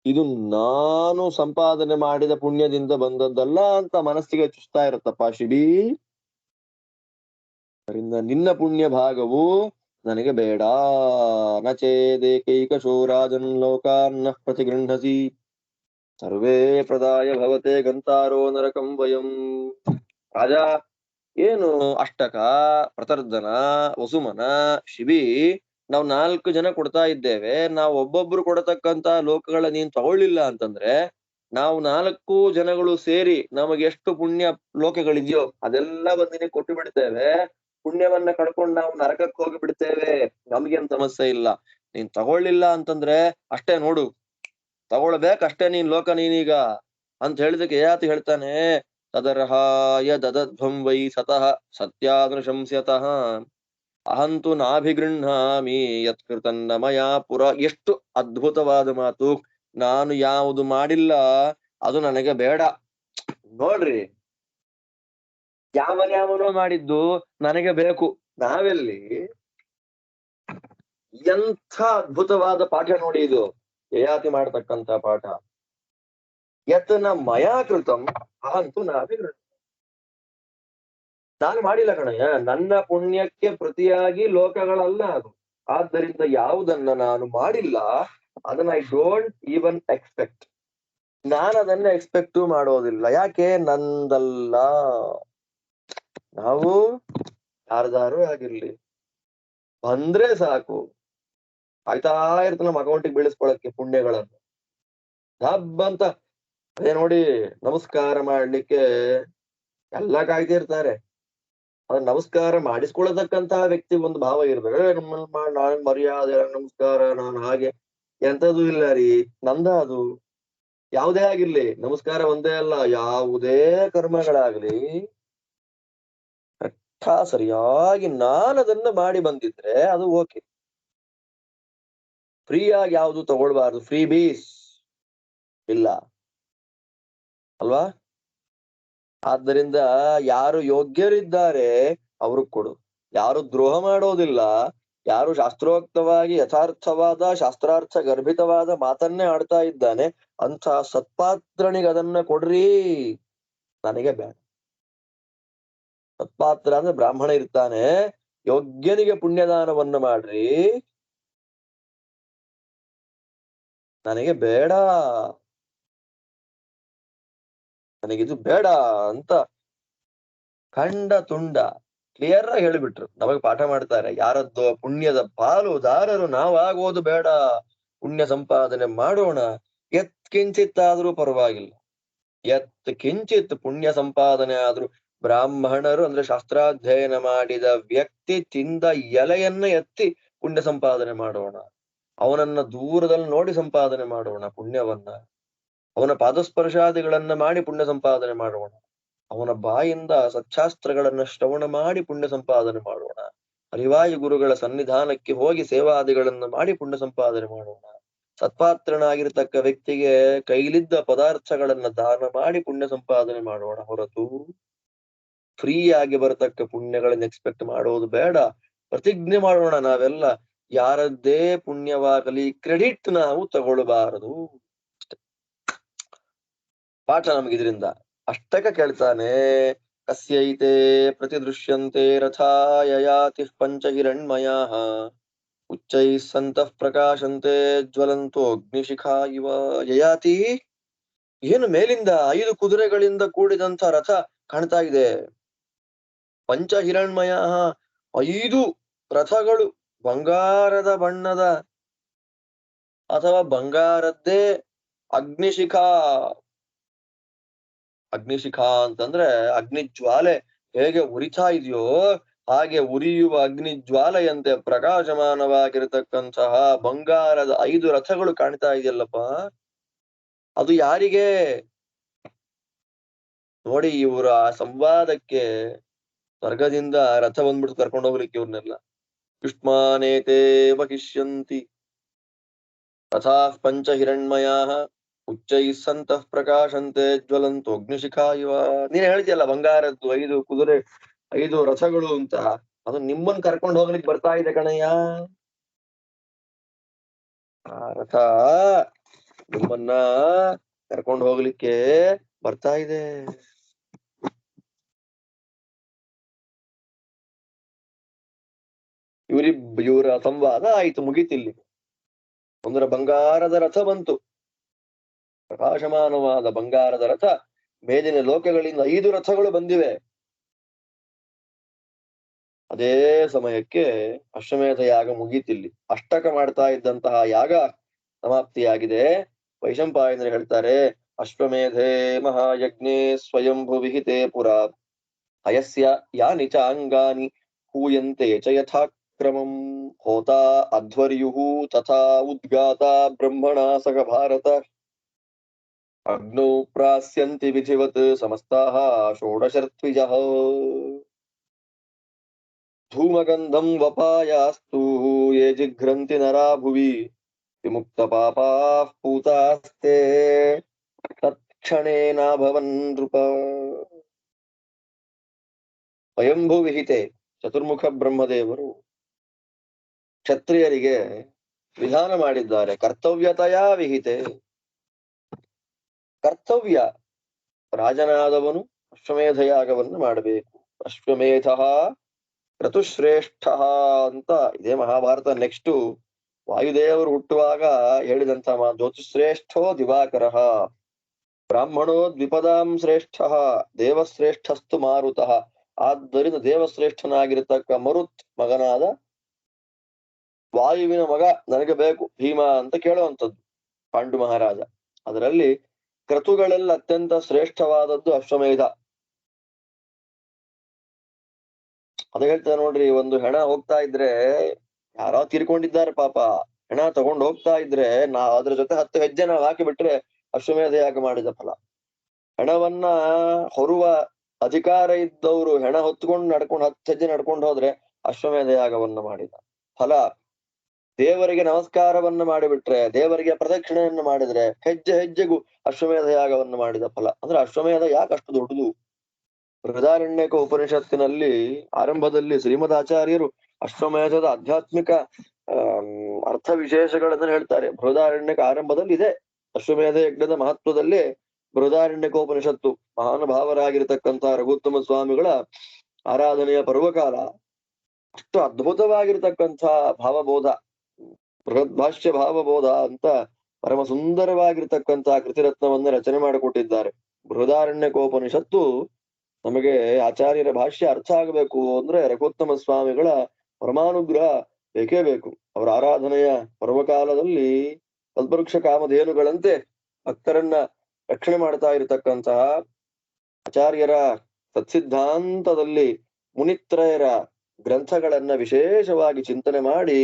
ಇದು ನಾನು ಸಂಪಾದನೆ ಮಾಡಿದ ಪುಣ್ಯದಿಂದ ಬಂದದ್ದಲ್ಲ ಅಂತ ಮನಸ್ಸಿಗೆ ಚುಸ್ತಾ ಇರುತ್ತಪ್ಪ ಶಿಬಿ. ಅದರಿಂದ ನಿನ್ನ ಪುಣ್ಯ ಭಾಗವು ನನಗೆ ಬೇಡ. ನ ಚೇದೇಕೈಕಶೋ ರಾಜನ್ ಲೋಕಾನ್ನ ಪ್ರತಿಗೃಹಸಿ ಸರ್ವೇ ಪ್ರದಾಯ ಭವತೆ ಗಂತಾರೋ ನರಕಂ ವಯಂ. ರಾಜ, ಏನು ಅಷ್ಟಕ, ಪ್ರತರ್ಧನ, ವಸುಮನ, ಶಿಬಿ, ನಾವು 4 ಜನ ಕೊಡ್ತಾ ಇದ್ದೇವೆ. ನಾವು ಒಬ್ಬೊಬ್ರು ಕೊಡತಕ್ಕಂತ ಲೋಕಗಳ ನೀನ್ ತಗೊಳ್ಳಿಲ್ಲ ಅಂತಂದ್ರೆ ನಾವು 4 ಜನಗಳು ಸೇರಿ ನಮಗೆ ಎಷ್ಟು ಪುಣ್ಯ ಲೋಕಗಳಿದೆಯೋ ಅದೆಲ್ಲ ಬಂದಿನಿ ಕೊಟ್ಟು ಬಿಡ್ತೇವೆ. ಪುಣ್ಯವನ್ನ ಕಡ್ಕೊಂಡು ನಾವು ನರಕಕ್ಕೆ ಹೋಗಿ ಬಿಡ್ತೇವೆ. ನಮ್ಗೇನ್ ಸಮಸ್ಯೆ ಇಲ್ಲ. ನೀನ್ ತಗೊಳ್ಳಿಲ್ಲ ಅಂತಂದ್ರೆ ಅಷ್ಟೇ ನೋಡು, ತಗೊಳ್ಬೇಕಷ್ಟೇ ನೀನ್ ಲೋಕ ನೀನೀಗ ಅಂತ ಹೇಳಿದಕ್ಕೆ ಯಯಾತಿ ಹೇಳ್ತಾನೆ, ತದರ್ಹಾಯ ದದಧ್ವಂ ವೈ ಸತಃ ಸತ್ಯಾದೃಶಂಸ್ಯತಃ ಅಹಂತು ನಾಭಿಗೃಹಾಮಿ ಯತ್ಕೃತನ್ನ ಮಯಾ ಪುರ. ಎಷ್ಟು ಅದ್ಭುತವಾದ ಮಾತು. ನಾನು ಯಾವುದು ಮಾಡಿಲ್ಲ ಅದು ನನಗೆ ಬೇಡ. ನೋಡ್ರಿ, ಯಾವನ್ಯಾವನೋ ಮಾಡಿದ್ದು ನನಗೆ ಬೇಕು. ನಾವೆಲ್ಲಿ? ಎಂಥ ಅದ್ಭುತವಾದ ಪಾಠ ನೋಡಿ ಇದು, ಯಯಾತಿ ಮಾಡ್ತಕ್ಕಂತ ಪಾಠ. ಯತ್ನ ಮಯಾ ಕೃತಂ ಅಹಂತು ನಾಭಿಗೃಹ. ನಾನು ಮಾಡಿಲ್ಲ ಕಣಯ್ಯ, ನನ್ನ ಪುಣ್ಯಕ್ಕೆ ಪ್ರತಿಯಾಗಿ ಲೋಕಗಳಲ್ಲ ಅದು. ಆದ್ದರಿಂದ ಯಾವುದನ್ನ ನಾನು ಮಾಡಿಲ್ಲ ಅದನ್ನ ಐ ಡೋಂಟ್ ಈವನ್ ಎಕ್ಸ್ಪೆಕ್ಟ್. ನಾನು ಅದನ್ನ ಎಕ್ಸ್ಪೆಕ್ಟ್ ಮಾಡೋದಿಲ್ಲ. ಯಾಕೆ? ನಂದಲ್ಲ. ನಾವು ಯಾರ್ದಾರು ಆಗಿರ್ಲಿ, ಬಂದ್ರೆ ಸಾಕು, ಆಯ್ತಾ ಇರ್ತ ನಮ್ಮ ಅಕೌಂಟಿಗೆ ಬೀಳಿಸ್ಕೊಳಕ್ಕೆ ಪುಣ್ಯಗಳನ್ನು. ಹಬ್ಬ ಅಂತ ಅದೇ ನೋಡಿ, ನಮಸ್ಕಾರ ಮಾಡ್ಲಿಕ್ಕೆ ಎಲ್ಲ ಕಾಯ್ತಿರ್ತಾರೆ. ಅದ್ ನಮಸ್ಕಾರ ಮಾಡಿಸ್ಕೊಳತಕ್ಕಂತಹ ವ್ಯಕ್ತಿ ಒಂದು ಭಾವ ಇರ್ಬೇಕು. ನಾನ್ ಮರ್ಯಾದೆ, ನಮಸ್ಕಾರ, ನಾನು ಹಾಗೆ ಎಂತದೂ ಇಲ್ಲ ರೀ, ನಂದ ಅದು. ಯಾವುದೇ ಆಗಿರ್ಲಿ, ನಮಸ್ಕಾರ ಒಂದೇ ಅಲ್ಲ, ಯಾವುದೇ ಕರ್ಮಗಳಾಗ್ಲಿ ಸರಿಯಾಗಿ ನಾನು ಅದನ್ನ ಮಾಡಿ ಬಂದಿದ್ರೆ ಅದು ಓಕೆ. ಫ್ರೀಯಾಗಿ ಯಾವುದು ತಗೊಳ್ಬಾರ್ದು. ಫ್ರೀ ಬೀಸ್ ಇಲ್ಲ ಅಲ್ವಾ? ಆದ್ದರಿಂದ ಯಾರು ಯೋಗ್ಯರಿದ್ದಾರೆ ಅವ್ರಿಗೆ ಕೊಡು. ಯಾರು ದ್ರೋಹ ಮಾಡೋದಿಲ್ಲ, ಯಾರು ಶಾಸ್ತ್ರೋಕ್ತವಾಗಿ ಯಥಾರ್ಥವಾದ ಶಾಸ್ತ್ರಾರ್ಥ ಗರ್ಭಿತವಾದ ಮಾತನ್ನೇ ಆಡ್ತಾ ಇದ್ದಾನೆ ಅಂತ ಸತ್ಪಾತ್ರನಿಗೆ ಅದನ್ನ ಕೊಡ್ರಿ. ನನಗೆ ಬೇಡ. ಸತ್ಪಾತ್ರ ಅಂದ್ರೆ ಬ್ರಾಹ್ಮಣ ಇರ್ತಾನೆ, ಯೋಗ್ಯನಿಗೆ ಪುಣ್ಯದಾನವನ್ನ ಮಾಡ್ರಿ, ನನಗೆ ಬೇಡ, ನನಗಿದು ಬೇಡ ಅಂತ ಖಂಡ ತುಂಡ ಕ್ಲಿಯರ್ ಆಗಿ ಹೇಳಿಬಿಟ್ರು. ನಮಗ್ ಪಾಠ ಮಾಡ್ತಾರೆ, ಯಾರದ್ದೋ ಪುಣ್ಯದ ಪಾಲುದಾರರು ನಾವಾಗೋದು ಬೇಡ, ಪುಣ್ಯ ಸಂಪಾದನೆ ಮಾಡೋಣ. ಎತ್ ಕಿಂಚಿತ್ತಾದ್ರೂ ಪರವಾಗಿಲ್ಲ, ಎತ್ ಕಿಂಚಿತ್ ಪುಣ್ಯ ಸಂಪಾದನೆ ಆದ್ರೂ. ಬ್ರಾಹ್ಮಣರು ಅಂದ್ರೆ ಶಾಸ್ತ್ರಾಧ್ಯಯನ ಮಾಡಿದ ವ್ಯಕ್ತಿ ತಿಂದ ಎಲೆಯನ್ನ ಎತ್ತಿ ಪುಣ್ಯ ಸಂಪಾದನೆ ಮಾಡೋಣ. ಅವನನ್ನ ದೂರದಲ್ಲಿ ನೋಡಿ ಸಂಪಾದನೆ ಮಾಡೋಣ ಪುಣ್ಯವನ್ನ. ಅವನ ಪಾದಸ್ಪರ್ಶಾದಿಗಳನ್ನ ಮಾಡಿ ಪುಣ್ಯ ಸಂಪಾದನೆ ಮಾಡೋಣ. ಅವನ ಬಾಯಿಂದ ಸಚ್ಚಾಸ್ತ್ರಗಳನ್ನ ಶ್ರವಣ ಮಾಡಿ ಪುಣ್ಯ ಸಂಪಾದನೆ ಮಾಡೋಣ. ಹರಿವಾಯು ಗುರುಗಳ ಸನ್ನಿಧಾನಕ್ಕೆ ಹೋಗಿ ಸೇವಾದಿಗಳನ್ನ ಮಾಡಿ ಪುಣ್ಯ ಸಂಪಾದನೆ ಮಾಡೋಣ. ಸತ್ಪಾತ್ರನಾಗಿರ್ತಕ್ಕ ವ್ಯಕ್ತಿಗೆ ಕೈಲಿದ್ದ ಪದಾರ್ಥಗಳನ್ನ ದಾನ ಮಾಡಿ ಪುಣ್ಯ ಸಂಪಾದನೆ ಮಾಡೋಣ. ಹೊರತು ಫ್ರೀ ಆಗಿ ಬರತಕ್ಕ ಪುಣ್ಯಗಳನ್ನ ಎಕ್ಸ್ಪೆಕ್ಟ್ ಮಾಡೋದು ಬೇಡ. ಪ್ರತಿಜ್ಞೆ ಮಾಡೋಣ ನಾವೆಲ್ಲ, ಯಾರದ್ದೇ ಪುಣ್ಯವಾಗಲಿ ಕ್ರೆಡಿಟ್ ನಾವು ತಗೊಳ್ಬಾರದು. ಪಾಠ ನಮಗಿದ್ರಿಂದ ಅಷ್ಟಕ ಕೇಳ್ತಾನೆ. ಕಸ್ಯೈತೆ ಪ್ರತಿದೃಶ್ಯಂತೆ ರಥಾಯ ಯಾತಿ ಪಂಚ ಹಿರಣ್ಮಯಾಃ ಉಚ್ಚೈ ಸಂತಃ ಪ್ರಕಾಶಂತೆ ಜ್ವಲಂತೋ ಅಗ್ನಿಶಿಖಾ ಇವ. ಯಯಾತಿ, ಏನು ಮೇಲಿಂದ 5 ಕುದುರೆಗಳಿಂದ ಕೂಡಿದಂತ ರಥ ಕಾಣ್ತಾ ಇದೆ. ಪಂಚ ಹಿರಣ್ಮಯ, 5 ರಥಗಳು ಬಂಗಾರದ ಬಣ್ಣದ ಅಥವಾ ಬಂಗಾರದ್ದೇ ಅಗ್ನಿಶಿಖಾ. ಅಗ್ನಿಶಿಖಾ ಅಂತಂದ್ರೆ ಅಗ್ನಿ ಜ್ವಾಲೆ ಹೇಗೆ ಉರಿತಾ ಇದೆಯೋ ಹಾಗೆ ಉರಿಯುವ ಅಗ್ನಿ ಜ್ವಾಲೆಯಂತೆ ಪ್ರಕಾಶಮಾನವಾಗಿರತಕ್ಕಂತಹ ಬಂಗಾರದ 5 ರಥಗಳು ಕಾಣ್ತಾ ಇದೆಯಲ್ಲಪ್ಪ. ಅದು ಯಾರಿಗೆ? ನೋಡಿ, ಇವರ ಆ ಸಂವಾದಕ್ಕೆ ಸ್ವರ್ಗದಿಂದ ರಥ ಬಂದ್ಬಿಟ್ಟು ಕರ್ಕೊಂಡು ಹೋಗ್ಲಿಕ್ಕೆ ಇವ್ರನ್ನೆಲ್ಲ. ಯುಷ್ಮಾನೇತೆ ವಹಿಷ್ಯಂತಿ ರಥಾಃ ಪಂಚ ಹಿರಣ್ಮಯಾಃ ಉಚ್ಚೈಃ ಸಂತಃ ಪ್ರಕಾಶಂತೆ ಜ್ವಲಂತು ಅಗ್ನಿಶಿಖಾ ಇವ. ನೀನ್ ಹೇಳ್ತಿಯಲ್ಲ ಬಂಗಾರದ್ದು 5 ಕುದುರೆ 5 ರಥಗಳು ಅಂತ, ಅದು ನಿಮ್ಮನ್ ಕರ್ಕೊಂಡು ಹೋಗ್ಲಿಕ್ಕೆ ಬರ್ತಾ ಇದೆ ಕಣಯ್ಯ. ಆ ರಥ ನಿಮ್ಮನ್ನ ಕರ್ಕೊಂಡು ಹೋಗ್ಲಿಕ್ಕೆ ಬರ್ತಾ ಇದೆ. ಇವರ ಸಂವಾದ ಆಯ್ತು, ಮುಗೀತಿಲ್ಲಿ. ಒಂದರ ಬಂಗಾರದ ರಥ ಬಂತು, ಪ್ರಕಾಶಮಾನವಾದ ಬಂಗಾರದ ರಥ. ಮೇಲಿನ ಲೋಕಗಳಿಂದ 5 ರಥಗಳು ಬಂದಿವೆ. ಅದೇ ಸಮಯಕ್ಕೆ ಅಶ್ವಮೇಧ ಯಾಗ ಮುಗೀತಿಲ್ಲಿ. ಅಷ್ಟಕ ಮಾಡ್ತಾ ಇದ್ದಂತಹ ಯಾಗ ಸಮಾಪ್ತಿಯಾಗಿದೆ. ವೈಶಂಪಾಯನರು ಹೇಳ್ತಾರೆ, ಅಶ್ವಮೇಧೆ ಮಹಾಯಜ್ಞೆ ಸ್ವಯಂಭು ವಿಹಿತೆ ಪುರಾ ಅಯಸ್ಯ ಯಾನಿ ಚ ಅಂಗಾನಿ ಹೂಯಂತೆ ಚ ಯಥಾಕ್ರಮಂ ಹೋತಾ ಅಧ್ವರ್ಯುಃ ತಥಾ ಉದ್ಗಾತ ಬ್ರಹ್ಮಣ ಸಖ ಭಾರತ ಅಗ್ನೌ ಪ್ರಾಸ್ಯಂತಿ ವಿಧಿವತ್ ಸಮಸ್ತಾಃ ಷೋಡಶರ್ತ್ವಿಜಃ ಧೂಮಗಂಧಂ ವಪಾಯಾಸ್ತು ಯೇ ಜಿಘ್ರಂತಿ ನರಾ ಭುವಿ ವಿಮುಕ್ತ ಪಾಪಾಃ ಪೂತಾಸ್ತೆ ತತ್ಕ್ಷಣೇನಾಭವನ್ ನೃಪ. ಸ್ವಯಂಭೂ ವಿಹಿತೆ, ಚತುರ್ಮುಖ ಬ್ರಹ್ಮದೇವರು ಕ್ಷತ್ರಿಯರಿಗೆ ವಿಧಾನ ಮಾಡಿದ್ದಾರೆ. ಕರ್ತವ್ಯತೆಯ ವಿಹಿತೆ, ಕರ್ತವ್ಯ, ರಾಜನಾದವನು ಅಶ್ವಮೇಧ ಯಾಗವನ್ನು ಮಾಡಬೇಕು. ಅಶ್ವಮೇಧ ಕ್ರತುಶ್ರೇಷ್ಠ ಅಂತ ಇದೇ ಮಹಾಭಾರತ. ನೆಕ್ಸ್ಟ್ ವಾಯುದೇವರು ಹುಟ್ಟುವಾಗ ಹೇಳಿದಂತ ಜ್ಯೋತಿಶ್ರೇಷ್ಠೋ ದಿವಾಕರ ಬ್ರಾಹ್ಮಣೋ ದ್ವಿಪದಾಂ ಶ್ರೇಷ್ಠ ದೇವಶ್ರೇಷ್ಠಸ್ತು ಮಾರುತಃ. ಆದ್ದರಿಂದ ದೇವಶ್ರೇಷ್ಠನಾಗಿರತಕ್ಕ ಮರುತ್ ಮಗನಾದ ವಾಯುವಿನ ಮಗ ನನಗೆ ಬೇಕು ಭೀಮ ಅಂತ ಕೇಳುವಂಥದ್ದು ಪಾಂಡು ಮಹಾರಾಜ. ಅದರಲ್ಲಿ ಕ್ರತುಗಳೆಲ್ಲ ಅತ್ಯಂತ ಶ್ರೇಷ್ಠವಾದದ್ದು ಅಶ್ವಮೇಧ. ಅದ ಹೇಳ್ತಾರೆ ನೋಡ್ರಿ, ಒಂದು ಹೆಣ ಹೋಗ್ತಾ ಇದ್ರೆ, ಯಾರೋ ತೀರ್ಕೊಂಡಿದ್ದಾರೆ ಪಾಪ, ಹೆಣ ತಗೊಂಡು ಹೋಗ್ತಾ ಇದ್ರೆ ಅದ್ರ ಜೊತೆ 10 ಹೆಜ್ಜೆ ನಾವು ಹಾಕಿ ಬಿಟ್ರೆ ಅಶ್ವಮೇಧ ಯಾಗ ಮಾಡಿದ ಫಲ. ಹೆಣವನ್ನ ಹೊರುವ ಅಧಿಕಾರ ಇದ್ದವರು ಹೆಣ ಹೊತ್ಕೊಂಡು ನಡ್ಕೊಂಡು 10 ಹೆಜ್ಜೆ ನಡ್ಕೊಂಡು ಹೋದ್ರೆ ಅಶ್ವಮೇಧ ಯಾಗವನ್ನ ಮಾಡಿದ ಫಲ. ದೇವರಿಗೆ ನಮಸ್ಕಾರವನ್ನ ಮಾಡಿಬಿಟ್ರೆ, ದೇವರಿಗೆ ಪ್ರದಕ್ಷಿಣೆಯನ್ನು ಮಾಡಿದ್ರೆ ಹೆಜ್ಜೆ ಹೆಜ್ಜೆಗೂ ಅಶ್ವಮೇಧ ಯಾಗವನ್ನು ಮಾಡಿದ ಫಲ. ಅಂದ್ರೆ ಅಶ್ವಮೇಧ ಯಾಕೆ ಅಷ್ಟು ದೊಡ್ಡದು? ಬೃಹದಾರಣ್ಯಕ ಉಪನಿಷತ್ತಿನಲ್ಲಿ ಆರಂಭದಲ್ಲಿ ಶ್ರೀಮದಾಚಾರ್ಯರು ಅಶ್ವಮೇಧದ ಆಧ್ಯಾತ್ಮಿಕ ಅರ್ಥ ವಿಶೇಷಗಳನ್ನು ಹೇಳ್ತಾರೆ. ಬೃಹದಾರಣ್ಯಕ ಆರಂಭದಲ್ಲಿ ಇದೆ ಅಶ್ವಮೇಧ ಯಜ್ಞದ ಮಹತ್ವದಲ್ಲಿ. ಬೃಹದಾರಣ್ಯಕೋಪನಿಷತ್ತು ಮಹಾನುಭಾವರಾಗಿರ್ತಕ್ಕಂಥ ರಘುತ್ತಮ ಸ್ವಾಮಿಗಳ ಆರಾಧನೆಯ ಪರ್ವಕಾಲ. ಅಷ್ಟು ಅದ್ಭುತವಾಗಿರ್ತಕ್ಕಂಥ ಭಾವಬೋಧ, ಬೃಹದ್ಭಾಷ್ಯ ಭಾವಬೋಧ ಅಂತ ಪರಮ ಸುಂದರವಾಗಿರ್ತಕ್ಕಂಥ ಕೃತಿರತ್ನವನ್ನ ರಚನೆ ಮಾಡಿಕೊಟ್ಟಿದ್ದಾರೆ. ಬೃಹದಾರಣ್ಯಕೋಪನಿಷತ್ತು ನಮಗೆ ಆಚಾರ್ಯರ ಭಾಷ್ಯ ಅರ್ಥ ಆಗಬೇಕು ಅಂದ್ರೆ ರಘುತ್ತಮ ಸ್ವಾಮಿಗಳ ಪರಮಾನುಗ್ರಹ ಬೇಕೇ ಬೇಕು. ಅವರ ಆರಾಧನೆಯ ಪರ್ವಕಾಲದಲ್ಲಿ ಕಲ್ಪವೃಕ್ಷ ಕಾಮಧೇನುಗಳಂತೆ ಭಕ್ತರನ್ನ ರಕ್ಷಣೆ ಮಾಡ್ತಾ ಇರತಕ್ಕಂತಹ ಆಚಾರ್ಯರ ಸತ್ಸಿದ್ಧಾಂತದಲ್ಲಿ ಮುನಿತ್ರಯರ ಗ್ರಂಥಗಳನ್ನ ವಿಶೇಷವಾಗಿ ಚಿಂತನೆ ಮಾಡಿ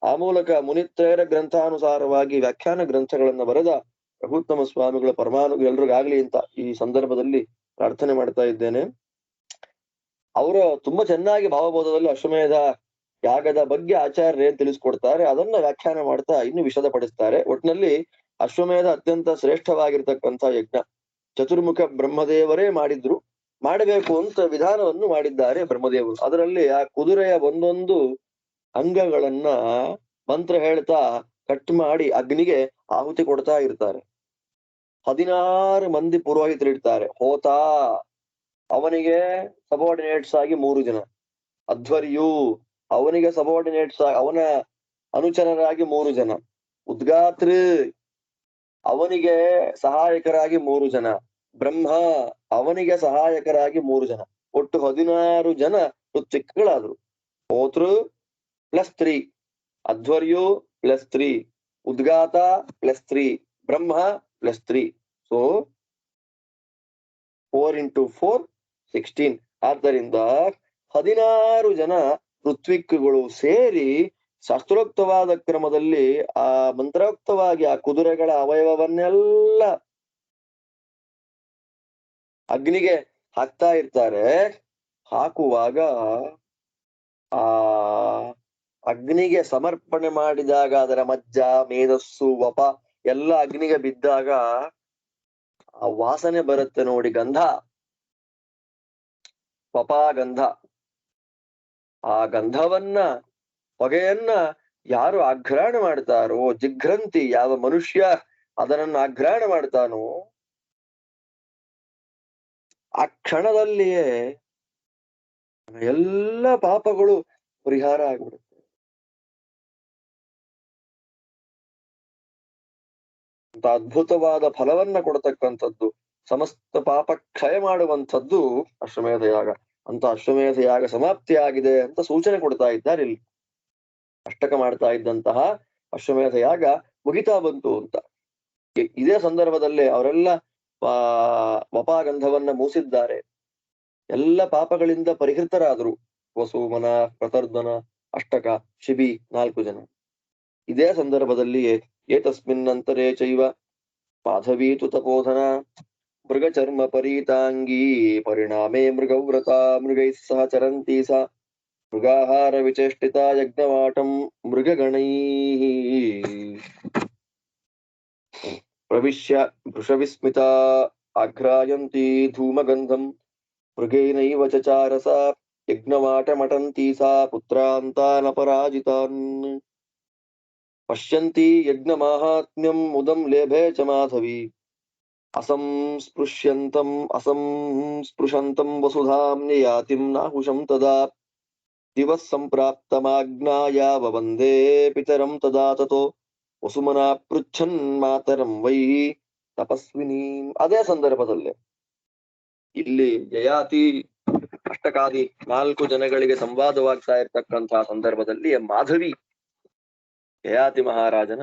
ಆ ಮೂಲಕ ಮುನಿತ್ರಯರ ಗ್ರಂಥಾನುಸಾರವಾಗಿ ವ್ಯಾಖ್ಯಾನ ಗ್ರಂಥಗಳನ್ನ ಬರೆದ ರಘುತ್ತಮ ಸ್ವಾಮಿಗಳ ಪರಮಾನುಗ್ರಹ ಎಲ್ರಿಗಾಗ್ಲಿ ಅಂತ ಈ ಸಂದರ್ಭದಲ್ಲಿ ಪ್ರಾರ್ಥನೆ ಮಾಡ್ತಾ ಇದ್ದೇನೆ. ಅವರು ತುಂಬಾ ಚೆನ್ನಾಗಿ ಭಾವಬೋಧದಲ್ಲಿ ಅಶ್ವಮೇಧ ಯಾಗದ ಬಗ್ಗೆ ಆಚಾರ್ಯ ಏನ್ ತಿಳಿಸ್ಕೊಡ್ತಾರೆ ಅದನ್ನ ವ್ಯಾಖ್ಯಾನ ಮಾಡ್ತಾ ಇನ್ನು ವಿಶದಪಡಿಸ್ತಾರೆ. ಒಟ್ನಲ್ಲಿ ಅಶ್ವಮೇಧ ಅತ್ಯಂತ ಶ್ರೇಷ್ಠವಾಗಿರ್ತಕ್ಕಂಥ ಯಜ್ಞ. ಚತುರ್ಮುಖ ಬ್ರಹ್ಮದೇವರೇ ಮಾಡಿದ್ರು, ಮಾಡಬೇಕು ಅಂತ ವಿಧಾನವನ್ನು ಮಾಡಿದ್ದಾರೆ ಬ್ರಹ್ಮದೇವರು. ಅದರಲ್ಲಿ ಆ ಕುದುರೆಯ ಒಂದೊಂದು ಅಂಗಗಳನ್ನ ಮಂತ್ರ ಹೇಳ್ತಾ ಕಟ್ ಮಾಡಿ ಅಗ್ನಿಗೆ ಆಹುತಿ ಕೊಡ್ತಾ ಇರ್ತಾರೆ. 16 ಮಂದಿ ಪುರೋಹಿತರಿರ್ತಾರೆ. ಹೋತಾ ಅವನಿಗೆ ಸಬಾರ್ಡಿನೇಟ್ಸ್ ಆಗಿ 3 ಜನ, ಅಧ್ವರ್ಯು ಅವನಿಗೆ ಸಬಾರ್ಡಿನೇಟ್ಸ್ ಆಗಿ ಅವನ ಅನುಚರರಾಗಿ 3 ಜನ, ಉದ್ಗಾತೃ ಅವನಿಗೆ ಸಹಾಯಕರಾಗಿ 3 ಜನ, ಬ್ರಹ್ಮ ಅವನಿಗೆ ಸಹಾಯಕರಾಗಿ 3 ಜನ, ಒಟ್ಟು 16 ಜನ ಋತ್ವಿಕ್ಗಳಾದ್ರು. ಹೋತೃ +3, ಅಧ್ವರ್ಯು +3, ಉದ್ಗಾತ +3, ಬ್ರಹ್ಮ +3. ಸೊ 4 × 4 16. ಆದ್ದರಿಂದ 16 ಜನ ಋತ್ವಿಕ್ಗಳು ಸೇರಿ ಶಾಸ್ತ್ರೋಕ್ತವಾದ ಕ್ರಮದಲ್ಲಿ ಆ ಮಂತ್ರೋಕ್ತವಾಗಿ ಆ ಕುದುರೆಗಳ ಅವಯವವನ್ನೆಲ್ಲ ಅಗ್ನಿಗೆ ಹಾಕ್ತಾ ಇರ್ತಾರೆ. ಹಾಕುವಾಗ ಆ ಅಗ್ನಿಗೆ ಸಮರ್ಪಣೆ ಮಾಡಿದಾಗ ಅದರ ಮಜ್ಜ ಮೇಧಸ್ಸು ವಪ ಎಲ್ಲ ಅಗ್ನಿಗೆ ಬಿದ್ದಾಗ ಆ ವಾಸನೆ ಬರುತ್ತೆ ನೋಡಿ, ಗಂಧ, ವಪಾಗಂಧ. ಆ ಗಂಧವನ್ನ, ಹೊಗೆಯನ್ನ ಯಾರು ಆಘ್ರಾಣ ಮಾಡ್ತಾರೋ, ಜಿಘ್ರಂತಿ, ಯಾವ ಮನುಷ್ಯ ಅದನ್ನು ಆಘ್ರಾಣ ಮಾಡ್ತಾನೋ ಆ ಕ್ಷಣದಲ್ಲಿಯೇ ಎಲ್ಲ ಪಾಪಗಳು ಪರಿಹಾರ ಆಗ್ಬಿಡುತ್ತೆ. ಅಂತ ಅದ್ಭುತವಾದ ಫಲವನ್ನ ಕೊಡತಕ್ಕಂಥದ್ದು, ಸಮಸ್ತ ಪಾಪ ಕ್ಷಯ ಮಾಡುವಂಥದ್ದು ಅಶ್ವಮೇಧ ಯಾಗ. ಅಂತ ಅಶ್ವಮೇಧ ಯಾಗ ಸಮಾಪ್ತಿಯಾಗಿದೆ ಅಂತ ಸೂಚನೆ ಕೊಡ್ತಾ ಇದ್ದಾರೆ ಇಲ್ಲಿ. ಅಷ್ಟಕ ಮಾಡ್ತಾ ಇದ್ದಂತಹ ಅಶ್ವಮೇಧ ಯಾಗ ಮುಗಿತಾ ಬಂತು ಅಂತ. ಇದೇ ಸಂದರ್ಭದಲ್ಲೇ ಅವರೆಲ್ಲ ವಪಾಗಂಧವನ್ನ ಮೂಸಿದ್ದಾರೆ. ಎಲ್ಲ ಪಾಪಗಳಿಂದ ಪರಿಹೃತರಾದ್ರು. ವಸು, ಮನ, ಪ್ರತರ್ಧನ, ಅಷ್ಟಕ, ಶಿಬಿ 4 ಜನ. ಇದೇ ಸಂದರ್ಭದಲ್ಲಿಯೇ ಏತಸ್ಮಿನ್ನಂತರೇ ಚೈವ ಮಾಧವೀತು ತಪೋಧನ ಮೃಗಚರ್ಮ ಪರೀತಾಂಗೀ ಪರಿಣಾಮೇ ಮೃಗವ್ರತ ಮೃಗೈಃ ಸಹ ಚರಂತಿ ಸ ಮೃಗಾಹಾರ ವಿಚೇಷ್ಟಿತ ಯಜ್ಞವಾಟಂ ಮೃಗಗಣೈಃ ಪ್ರವಿಶ್ಯ ವೃಷವಿಸ್ಮಿತ ಆಘ್ರಾಯಂತಿ ಧೂಮಗಂಧಂ ಮೃಗೈನೈವ ಚಚಾರಸ ಯಜ್ಞವಾಟಮಟಂತಿ ಸಾ ಪುತ್ರಾಂತಾನಪರಾಜಿತಾನ್ ಪಶ್ಯಂತಿ ಯಜ್ಞಮಾಹಾತ್ಮ್ಯಂ ಮುದಂ ಲೇಭೆ ಚ ಮಾಧವಿ ಅಸಂಸ್ಪೃಶಂತಂ ವಸುಧಾಂ ಯಯಾತಿಂ ನಾಹುಷಂ ತದಾ ದಿವಃ ಸಂಪ್ರಾಪ್ತಮಾಜ್ಞಾಯ ವವಂದೇ ಪಿತರಂ ತದಾ ತತೋ ವಸುಮನಾ ಪೃಚ್ಛನ್ ಮಾತರಂ ವೈ ತಪಸ್ವಿನೀಂ. ಅದೇ ಸಂದರ್ಭದಲ್ಲೇ ಇಲ್ಲಿ ಯಯಾತಿ ಅಷ್ಟಕಾದಿ 4 ಜನಗಳಿಗೆ ಸಂವಾದವಾಗ್ತಾ ಇರ್ತಕ್ಕಂತಹ ಸಂದರ್ಭದಲ್ಲಿ ಮಾಧವಿ, ಯಯಾತಿ ಮಹಾರಾಜನ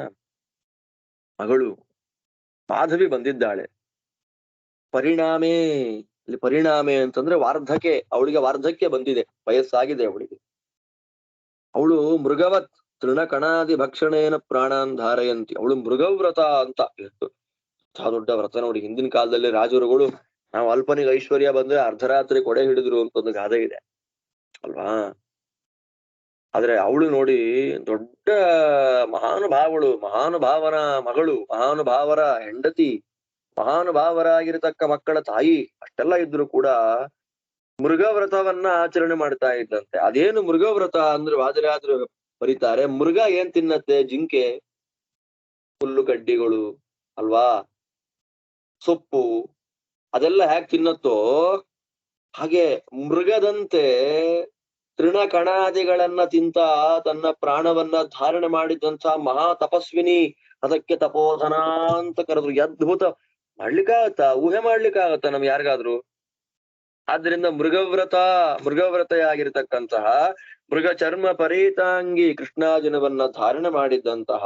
ಮಗಳು ಮಾಧವಿ ಬಂದಿದ್ದಾಳೆ. ಪರಿಣಾಮೇ, ಇಲ್ಲಿ ಪರಿಣಾಮೆ ಅಂತಂದ್ರೆ ವಾರ್ಧಕ್ಕೆ, ಅವಳಿಗೆ ವಾರ್ಧಕ್ಕೆ ಬಂದಿದೆ, ವಯಸ್ಸಾಗಿದೆ ಅವಳಿಗೆ. ಅವಳು ಮೃಗವತ್ ತೃಣಕಣಾದಿ ಭಕ್ಷಣೇನ ಪ್ರಾಣಾನ್ ಧಾರಯಂತಿ. ಅವಳು ಮೃಗವ್ರತ ಅಂತ. ಎಷ್ಟು ದೊಡ್ಡ ವ್ರತ ನೋಡಿ. ಹಿಂದಿನ ಕಾಲದಲ್ಲಿ ರಾಜರುಗಳು, ನಾವು ಅಲ್ಪನಿಗೆ ಐಶ್ವರ್ಯ ಬಂದ್ರೆ ಅರ್ಧರಾತ್ರಿ ಕೊಡೆ ಹಿಡಿದ್ರು ಅಂತ ಒಂದು ಗಾದೆ ಇದೆ ಅಲ್ವಾ. ಆದ್ರೆ ಅವಳು ನೋಡಿ ದೊಡ್ಡ ಮಹಾನುಭಾವಳು, ಮಹಾನುಭಾವನ ಮಗಳು, ಮಹಾನುಭಾವರ ಹೆಂಡತಿ, ಮಹಾನುಭಾವರಾಗಿರತಕ್ಕ ಮಕ್ಕಳ ತಾಯಿ. ಅಷ್ಟೆಲ್ಲ ಇದ್ರು ಕೂಡ ಮೃಗವ್ರತವನ್ನ ಆಚರಣೆ ಮಾಡ್ತಾ ಇದ್ದಂತೆ. ಅದೇನು ಮೃಗವ್ರತ ಅಂದ್ರೆ ವಾದಿರಾದ್ರು ಬರೀತಾರೆ, ಮೃಗ ಏನ್ ತಿನ್ನತ್ತೆ? ಜಿಂಕೆ, ಹುಲ್ಲು ಕಡ್ಡಿಗಳು ಅಲ್ವಾ, ಸೊಪ್ಪು, ಅದೆಲ್ಲ ಹೇಗ್ ತಿನ್ನತ್ತೋ ಹಾಗೆ ಮೃಗದಂತೆ ತೃಣಕಣಾದಿಗಳನ್ನ ತಿಂತ ತನ್ನ ಪ್ರಾಣವನ್ನ ಧಾರಣೆ ಮಾಡಿದಂತ ಮಹಾ ತಪಸ್ವಿನಿ. ಅದಕ್ಕೆ ತಪೋಧನ ಅಂತ ಕರೆದ್ರು. ಅದ್ಭುತ. ಮಾಡ್ಲಿಕ್ಕಾಗತ್ತಾ? ಊಹೆ ಮಾಡ್ಲಿಕ್ಕಾಗತ್ತಾ ನಮ್ಗೆ ಯಾರಿಗಾದ್ರು? ಆದ್ರಿಂದ ಮೃಗವ್ರತೆಯಾಗಿರ್ತಕ್ಕಂತಹ ಮೃಗ ಚರ್ಮ ಪರೀತಾಂಗಿ ಕೃಷ್ಣಾರ್ಜುನವನ್ನ ಧಾರಣೆ ಮಾಡಿದ್ದಂತಹ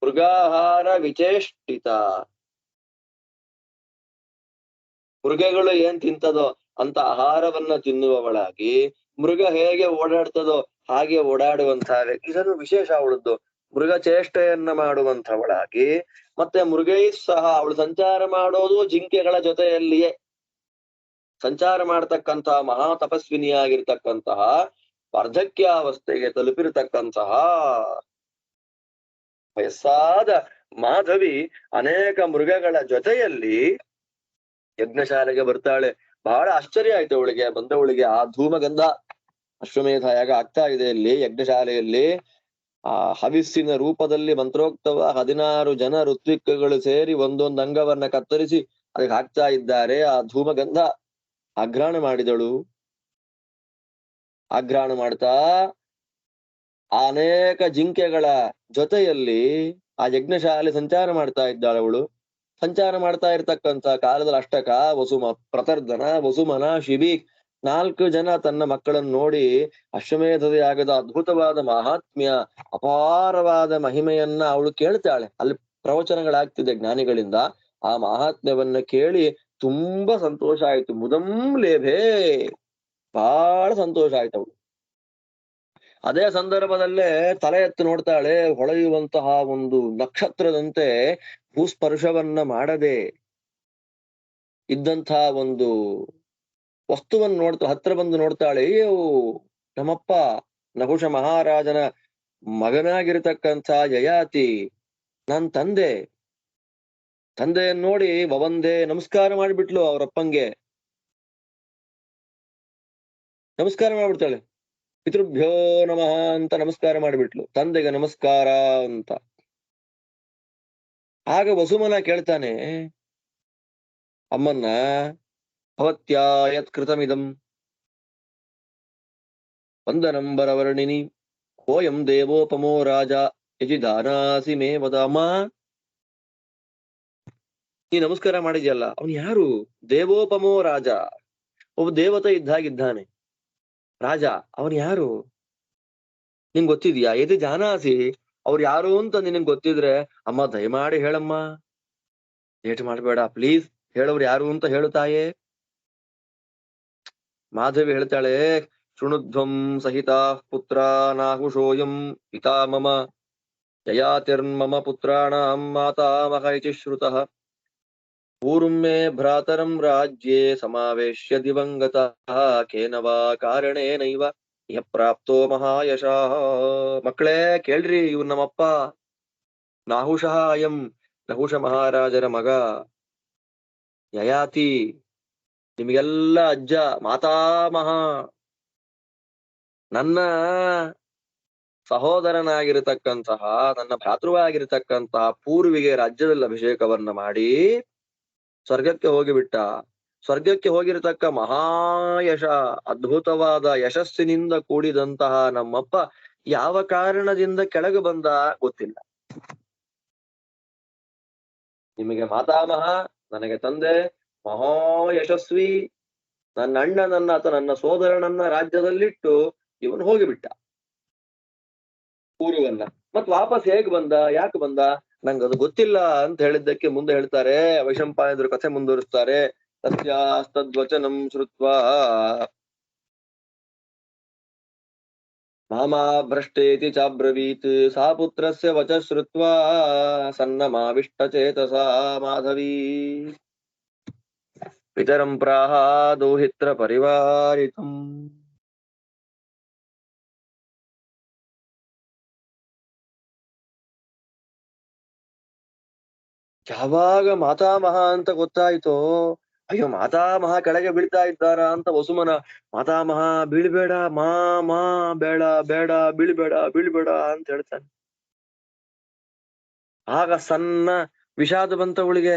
ಮೃಗಾಹಾರ ವಿಚೇಷ್ಟಿತ, ಮೃಗಗಳು ಏನ್ ತಿಂತದೋ ಅಂತ ಆಹಾರವನ್ನ ತಿನ್ನುವವಳಾಗಿ, ಮೃಗ ಹೇಗೆ ಓಡಾಡ್ತದೋ ಹಾಗೆ ಓಡಾಡುವಂತಹ, ಇದನ್ನು ವಿಶೇಷ ಅವಳದ್ದು. ಮೃಗ ಚೇಷ್ಟೆಯನ್ನ ಮಾಡುವಂಥವಳಾಗಿ, ಮತ್ತೆ ಮೃಗೈ ಸಹ ಅವಳು ಸಂಚಾರ ಮಾಡೋದು ಜಿಂಕೆಗಳ ಜೊತೆಯಲ್ಲಿಯೇ ಸಂಚಾರ ಮಾಡತಕ್ಕಂತಹ ಮಹಾ ತಪಸ್ವಿನಿಯಾಗಿರ್ತಕ್ಕಂತಹ ವಾರ್ಧಕ್ಯಾವಸ್ಥೆಗೆ ತಲುಪಿರತಕ್ಕಂತಹ ವಯಸ್ಸಾದ ಮಾಧವಿ ಅನೇಕ ಮೃಗಗಳ ಜೊತೆಯಲ್ಲಿ ಯಜ್ಞಶಾಲೆಗೆ ಬರ್ತಾಳೆ. ಬಹಳ ಆಶ್ಚರ್ಯ ಆಯ್ತು ಅವಳಿಗೆ. ಬಂದವಳಿಗೆ ಆ ಧೂಮಗಂಧ, ಅಶ್ವಮೇಧ ಯಾಗ ಆಗ್ತಾ ಇದೆ ಇಲ್ಲಿ ಯಜ್ಞಶಾಲೆಯಲ್ಲಿ. ಆ ಹವಿಸ್ಸಿನ ರೂಪದಲ್ಲಿ ಮಂತ್ರೋಕ್ತವ 16 ಜನ ಋತ್ವಿಕ್ಗಳು ಸೇರಿ ಒಂದೊಂದು ಅಂಗವನ್ನ ಕತ್ತರಿಸಿ ಅದಕ್ಕೆ ಹಾಕ್ತಾ ಇದ್ದಾರೆ. ಆ ಧೂಮಗಂಧ ಆಘ್ರಾಣ ಮಾಡಿದಳು. ಆಘ್ರಾಣ ಮಾಡ್ತಾ ಅನೇಕ ಜಿಂಕೆಗಳ ಜೊತೆಯಲ್ಲಿ ಆ ಯಜ್ಞಶಾಲೆ ಸಂಚಾರ ಮಾಡ್ತಾ ಇದ್ದಾಳೆ ಅವಳು. ಸಂಚಾರ ಮಾಡ್ತಾ ಇರ್ತಕ್ಕಂತ ಕಾಲದಲ್ಲಿ ಅಷ್ಟಕ, ಪ್ರತರ್ಧನ, ವಸುಮನ, ಶಿಬಿ 4 ಜನ ತನ್ನ ಮಕ್ಕಳನ್ನು ನೋಡಿ ಅಶ್ವಮೇಧದ ಯಾಗದ ಅದ್ಭುತವಾದ ಮಹಾತ್ಮ್ಯ, ಅಪಾರವಾದ ಮಹಿಮೆಯನ್ನ ಅವಳು ಕೇಳ್ತಾಳೆ. ಅಲ್ಲಿ ಪ್ರವಚನಗಳಾಗ್ತಿದೆ ಜ್ಞಾನಿಗಳಿಂದ. ಆ ಮಹಾತ್ಮ್ಯವನ್ನ ಕೇಳಿ ತುಂಬಾ ಸಂತೋಷ ಆಯ್ತು. ಮುದಂ ಲೇಭೆ, ಬಹಳ ಸಂತೋಷ ಆಯ್ತು ಅವಳು. ಅದೇ ಸಂದರ್ಭದಲ್ಲೇ ತಲೆ ಎತ್ತು ನೋಡ್ತಾಳೆ. ಹೊಳೆಯುವಂತಹ ಒಂದು ನಕ್ಷತ್ರದಂತೆ ಭೂಸ್ಪರ್ಶವನ್ನ ಮಾಡದೆ ಇದ್ದಂತಹ ಒಂದು ವಸ್ತುವನ್ನು ಹತ್ರ ಬಂದು ನೋಡ್ತಾಳೆ. ನಮ್ಮಪ್ಪ ನಹುಷ ಮಹಾರಾಜನ ಮಗನಾಗಿರ್ತಕ್ಕಂಥ ಯಯಾತಿ ನನ್ ತಂದೆಯನ್ನು ನೋಡಿ ವವಂದೆ ನಮಸ್ಕಾರ ಮಾಡಿಬಿಟ್ಲು. ಅವರಪ್ಪಂಗೆ ನಮಸ್ಕಾರ ಮಾಡ್ಬಿಡ್ತಾಳೆ. ಪಿತೃಭ್ಯೋ ನಮಃ ಅಂತ ನಮಸ್ಕಾರ ಮಾಡಿಬಿಟ್ಲು, ತಂದೆಗೆ ನಮಸ್ಕಾರ ಅಂತ. ಆಗ ವಸುಮನ ಕೇಳ್ತಾನೆ ಅಮ್ಮನ್ನ, ಭವತ್ಯಾ ಯತ್ ಕೃತಮಿದಂ ವಂದನಂಬರವರ್ಣಿನಿ ಕೋಯಂ ದೇವೋಪಮೋ ರಾಜ ಯಜಿದಾನಾಸಿ ಮೇ ವದ. ಅಮ್ಮ, ನೀ ನಮಸ್ಕಾರ ಮಾಡಿದ್ಯಲ್ಲ, ಅವನು ಯಾರು? ದೇವೋಪಮೋ ರಾಜ, ಒಬ್ಬ ದೇವತೆ ಇದ್ದಾಗಿದ್ದಾನೆ ರಾಜ. ಅವನು ಯಾರು ನಿಂಗ್ ಗೊತ್ತಿದ್ಯಾ? ಯದಿ ಜಾನಾಸಿ, ಅವ್ರು ಯಾರು ಅಂತ ನಿನಗ್ ಗೊತ್ತಿದ್ರೆ ಅಮ್ಮ ದಯಮಾಡಿ ಹೇಳಮ್ಮ, ಲೇಟ್ ಮಾಡ್ಬೇಡ ಪ್ಲೀಸ್, ಹೇಳವ್ರು ಯಾರು ಅಂತ ಹೇಳು ತಾಯೇ. ಮಾಧವಿ ಹೇಳ್ತಾಳೆ, ಶೃಣುಧ್ವಂ ಸಹಿತ ಪುತ್ರ ನಾಹುಷೋಯಂ ಪಿತಾ ಮಮ ಯಯಾತಿರ್ಮಮ ಪುತ್ರಾಣಾಂ ಮಾತಾಮಹ ಇತಿ ಶ್ರುತಃ ಪೂರ್ವಂ ಮೇ ಭ್ರಾತರಂ ರಾಜ್ಯೇ ಸಮಾವೇಶ್ಯ ದಿವಂಗತಃ ಕೇನ ವಾ ಕಾರಣೇನೈವ ಇಹ ಪ್ರಾಪ್ತೋ ಮಹಾಯಶಃ. ಮಕ್ಕಳೇ ಕೇಳ್ರಿ, ಇವ್ ನಮ್ಮಪ್ಪ ನಾಹುಷಃ ಅಯಂ, ನಹುಷ ಮಹಾರಾಜರ ಮಗ ಯಯಾತಿ, ನಿಮಗೆಲ್ಲ ಅಜ್ಜ, ಮಾತಾಮಹ, ನನ್ನ ಸಹೋದರನಾಗಿರತಕ್ಕಂತಹ, ನನ್ನ ಭ್ರಾತೃವಾಗಿರತಕ್ಕಂತಹ ಪೂರ್ವಿಗೆ ರಾಜ್ಯದಲ್ಲಿ ಅಭಿಷೇಕವನ್ನ ಮಾಡಿ ಸ್ವರ್ಗಕ್ಕೆ ಹೋಗಿಬಿಟ್ಟ. ಸ್ವರ್ಗಕ್ಕೆ ಹೋಗಿರತಕ್ಕ ಮಹಾಯಶ, ಅದ್ಭುತವಾದ ಯಶಸ್ಸಿನಿಂದ ಕೂಡಿದಂತಹ ನಮ್ಮಪ್ಪ ಯಾವ ಕಾರಣದಿಂದ ಕೆಳಗೆ ಬಂದ ಗೊತ್ತಿಲ್ಲ. ನಿಮಗೆ ಮಾತಾಮಹ, ನನಗೆ ತಂದೆ, ಮಹಾಯಶಸ್ವಿ, ನನ್ನ ಅಣ್ಣನನ್ನ ಅಥವಾ ನನ್ನ ಸೋದರನನ್ನ ರಾಜ್ಯದಲ್ಲಿಟ್ಟು ಇವನು ಹೋಗಿಬಿಟ್ಟ ಪೂರ್ವವನ್ನ. ಮತ್ ವಾಪಸ್ ಹೇಗ್ ಬಂದ, ಯಾಕೆ ಬಂದ, ನಂಗದು ಗೊತ್ತಿಲ್ಲ ಅಂತ ಹೇಳಿದ್ದಕ್ಕೆ ಮುಂದೆ ಹೇಳ್ತಾರೆ, ವೈಶಂಪಾಯನರು ಕಥೆ ಮುಂದುವರಿಸ್ತಾರೆ. ತಸ್ಯಾಸ್ತದ್ವಚನಂ ಶ್ರುತ್ವಾ ಮಾಮಾ ಭ್ರಷ್ಟೇತಿ ಚಾಬ್ರವೀತ್ ಸಾ ಪುತ್ರಸ್ಯ ವಚ ಶ್ರುತ್ವಾ ಸನ್ನಮಾವಿಷ್ಟಚೇತಸಾ ಮಾಧವೀ ಪಿತರಂ ಪ್ರಾಹ ದೌಹಿತ್ರ ಪರಿವಾರಿತಂ. ಯಾವಾಗ ಮಾತಾಮಹ ಅಂತ ಗೊತ್ತಾಯ್ತೋ, ಅಯ್ಯೋ ಮಾತಾಮಹ ಕೆಳಗೆ ಬೀಳ್ತಾ ಇದ್ದಾರ ಅಂತ ವಸುಮನ, ಮಾತಾಮಹ ಬೀಳ್ಬೇಡ, ಮಾ ಬೇಡ ಬೇಡ, ಬೀಳ್ಬೇಡ ಅಂತ ಹೇಳ್ತಾನೆ. ಆಗ ಸಣ್ಣ ವಿಷಾದ ಬಂತವಳಿಗೆ,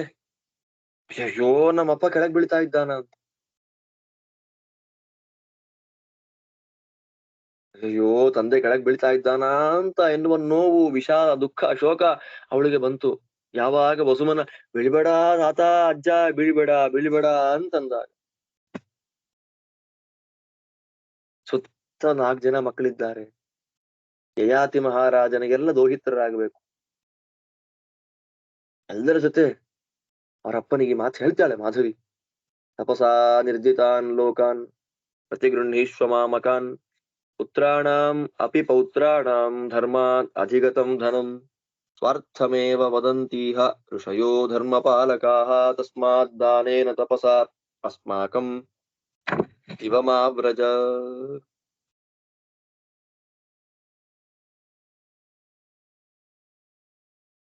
ಅಯ್ಯೋ ನಮ್ಮಪ್ಪ ಕೆಳಗೆ ಬೀಳ್ತಾ ಇದ್ದಾನ ಅಂತ. ಅಯ್ಯೋ ತಂದೆ ಕೆಳಗೆ ಬೀಳ್ತಾ ಇದ್ದಾನ ಅಂತ ಎನ್ನುವ ನೋವು, ವಿಷಾದ, ದುಃಖ, ಶೋಕ ಅವಳಿಗೆ ಬಂತು. ಯಾವಾಗ ವಸುಮನ ಬೀಳ್ಬೇಡ ತಾತ, ಅಜ್ಜ ಬೀಳ್ಬೇಡ ಅಂತಂದಾಗ, ಸುತ್ತ 4 ಜನ ಮಕ್ಕಳಿದ್ದಾರೆ. ಯಯಾತಿ ಮಹಾರಾಜನಿಗೆಲ್ಲ ದೋಹಿತ್ರರಾಗಬೇಕು. ಎಲ್ಲರ ಜೊತೆ ಅವರಪ್ಪನಿಗೆ ಮಾತು ಹೇಳ್ತಾಳೆ ಮಾಧವಿ, ತಪಸಾ ನಿರ್ಜಿತಾನ್ ಲೋಕಾನ್ ಪ್ರತಿಗೃಹೀಶ್ವ ಮಾಮಕಾನ್ ಪುತ್ರಾಣಾಂ ಅಪಿ ಪೌತ್ರಾಣಾಂ ಧರ್ಮಾನ್ ಅಧಿಗತಂ ಧನಂ ಸ್ವಾರ್ಥಮೇವ ವದಂತೀಹ ಋಷಯೋ ಧರ್ಮಪಾಲಕಾಃ ತಸ್ಮಾತ್ ದಾನೇನ ತಪಸಾ ಅಸ್ಮಾಕಂ ಇವ ಮಾವ್ರಜ.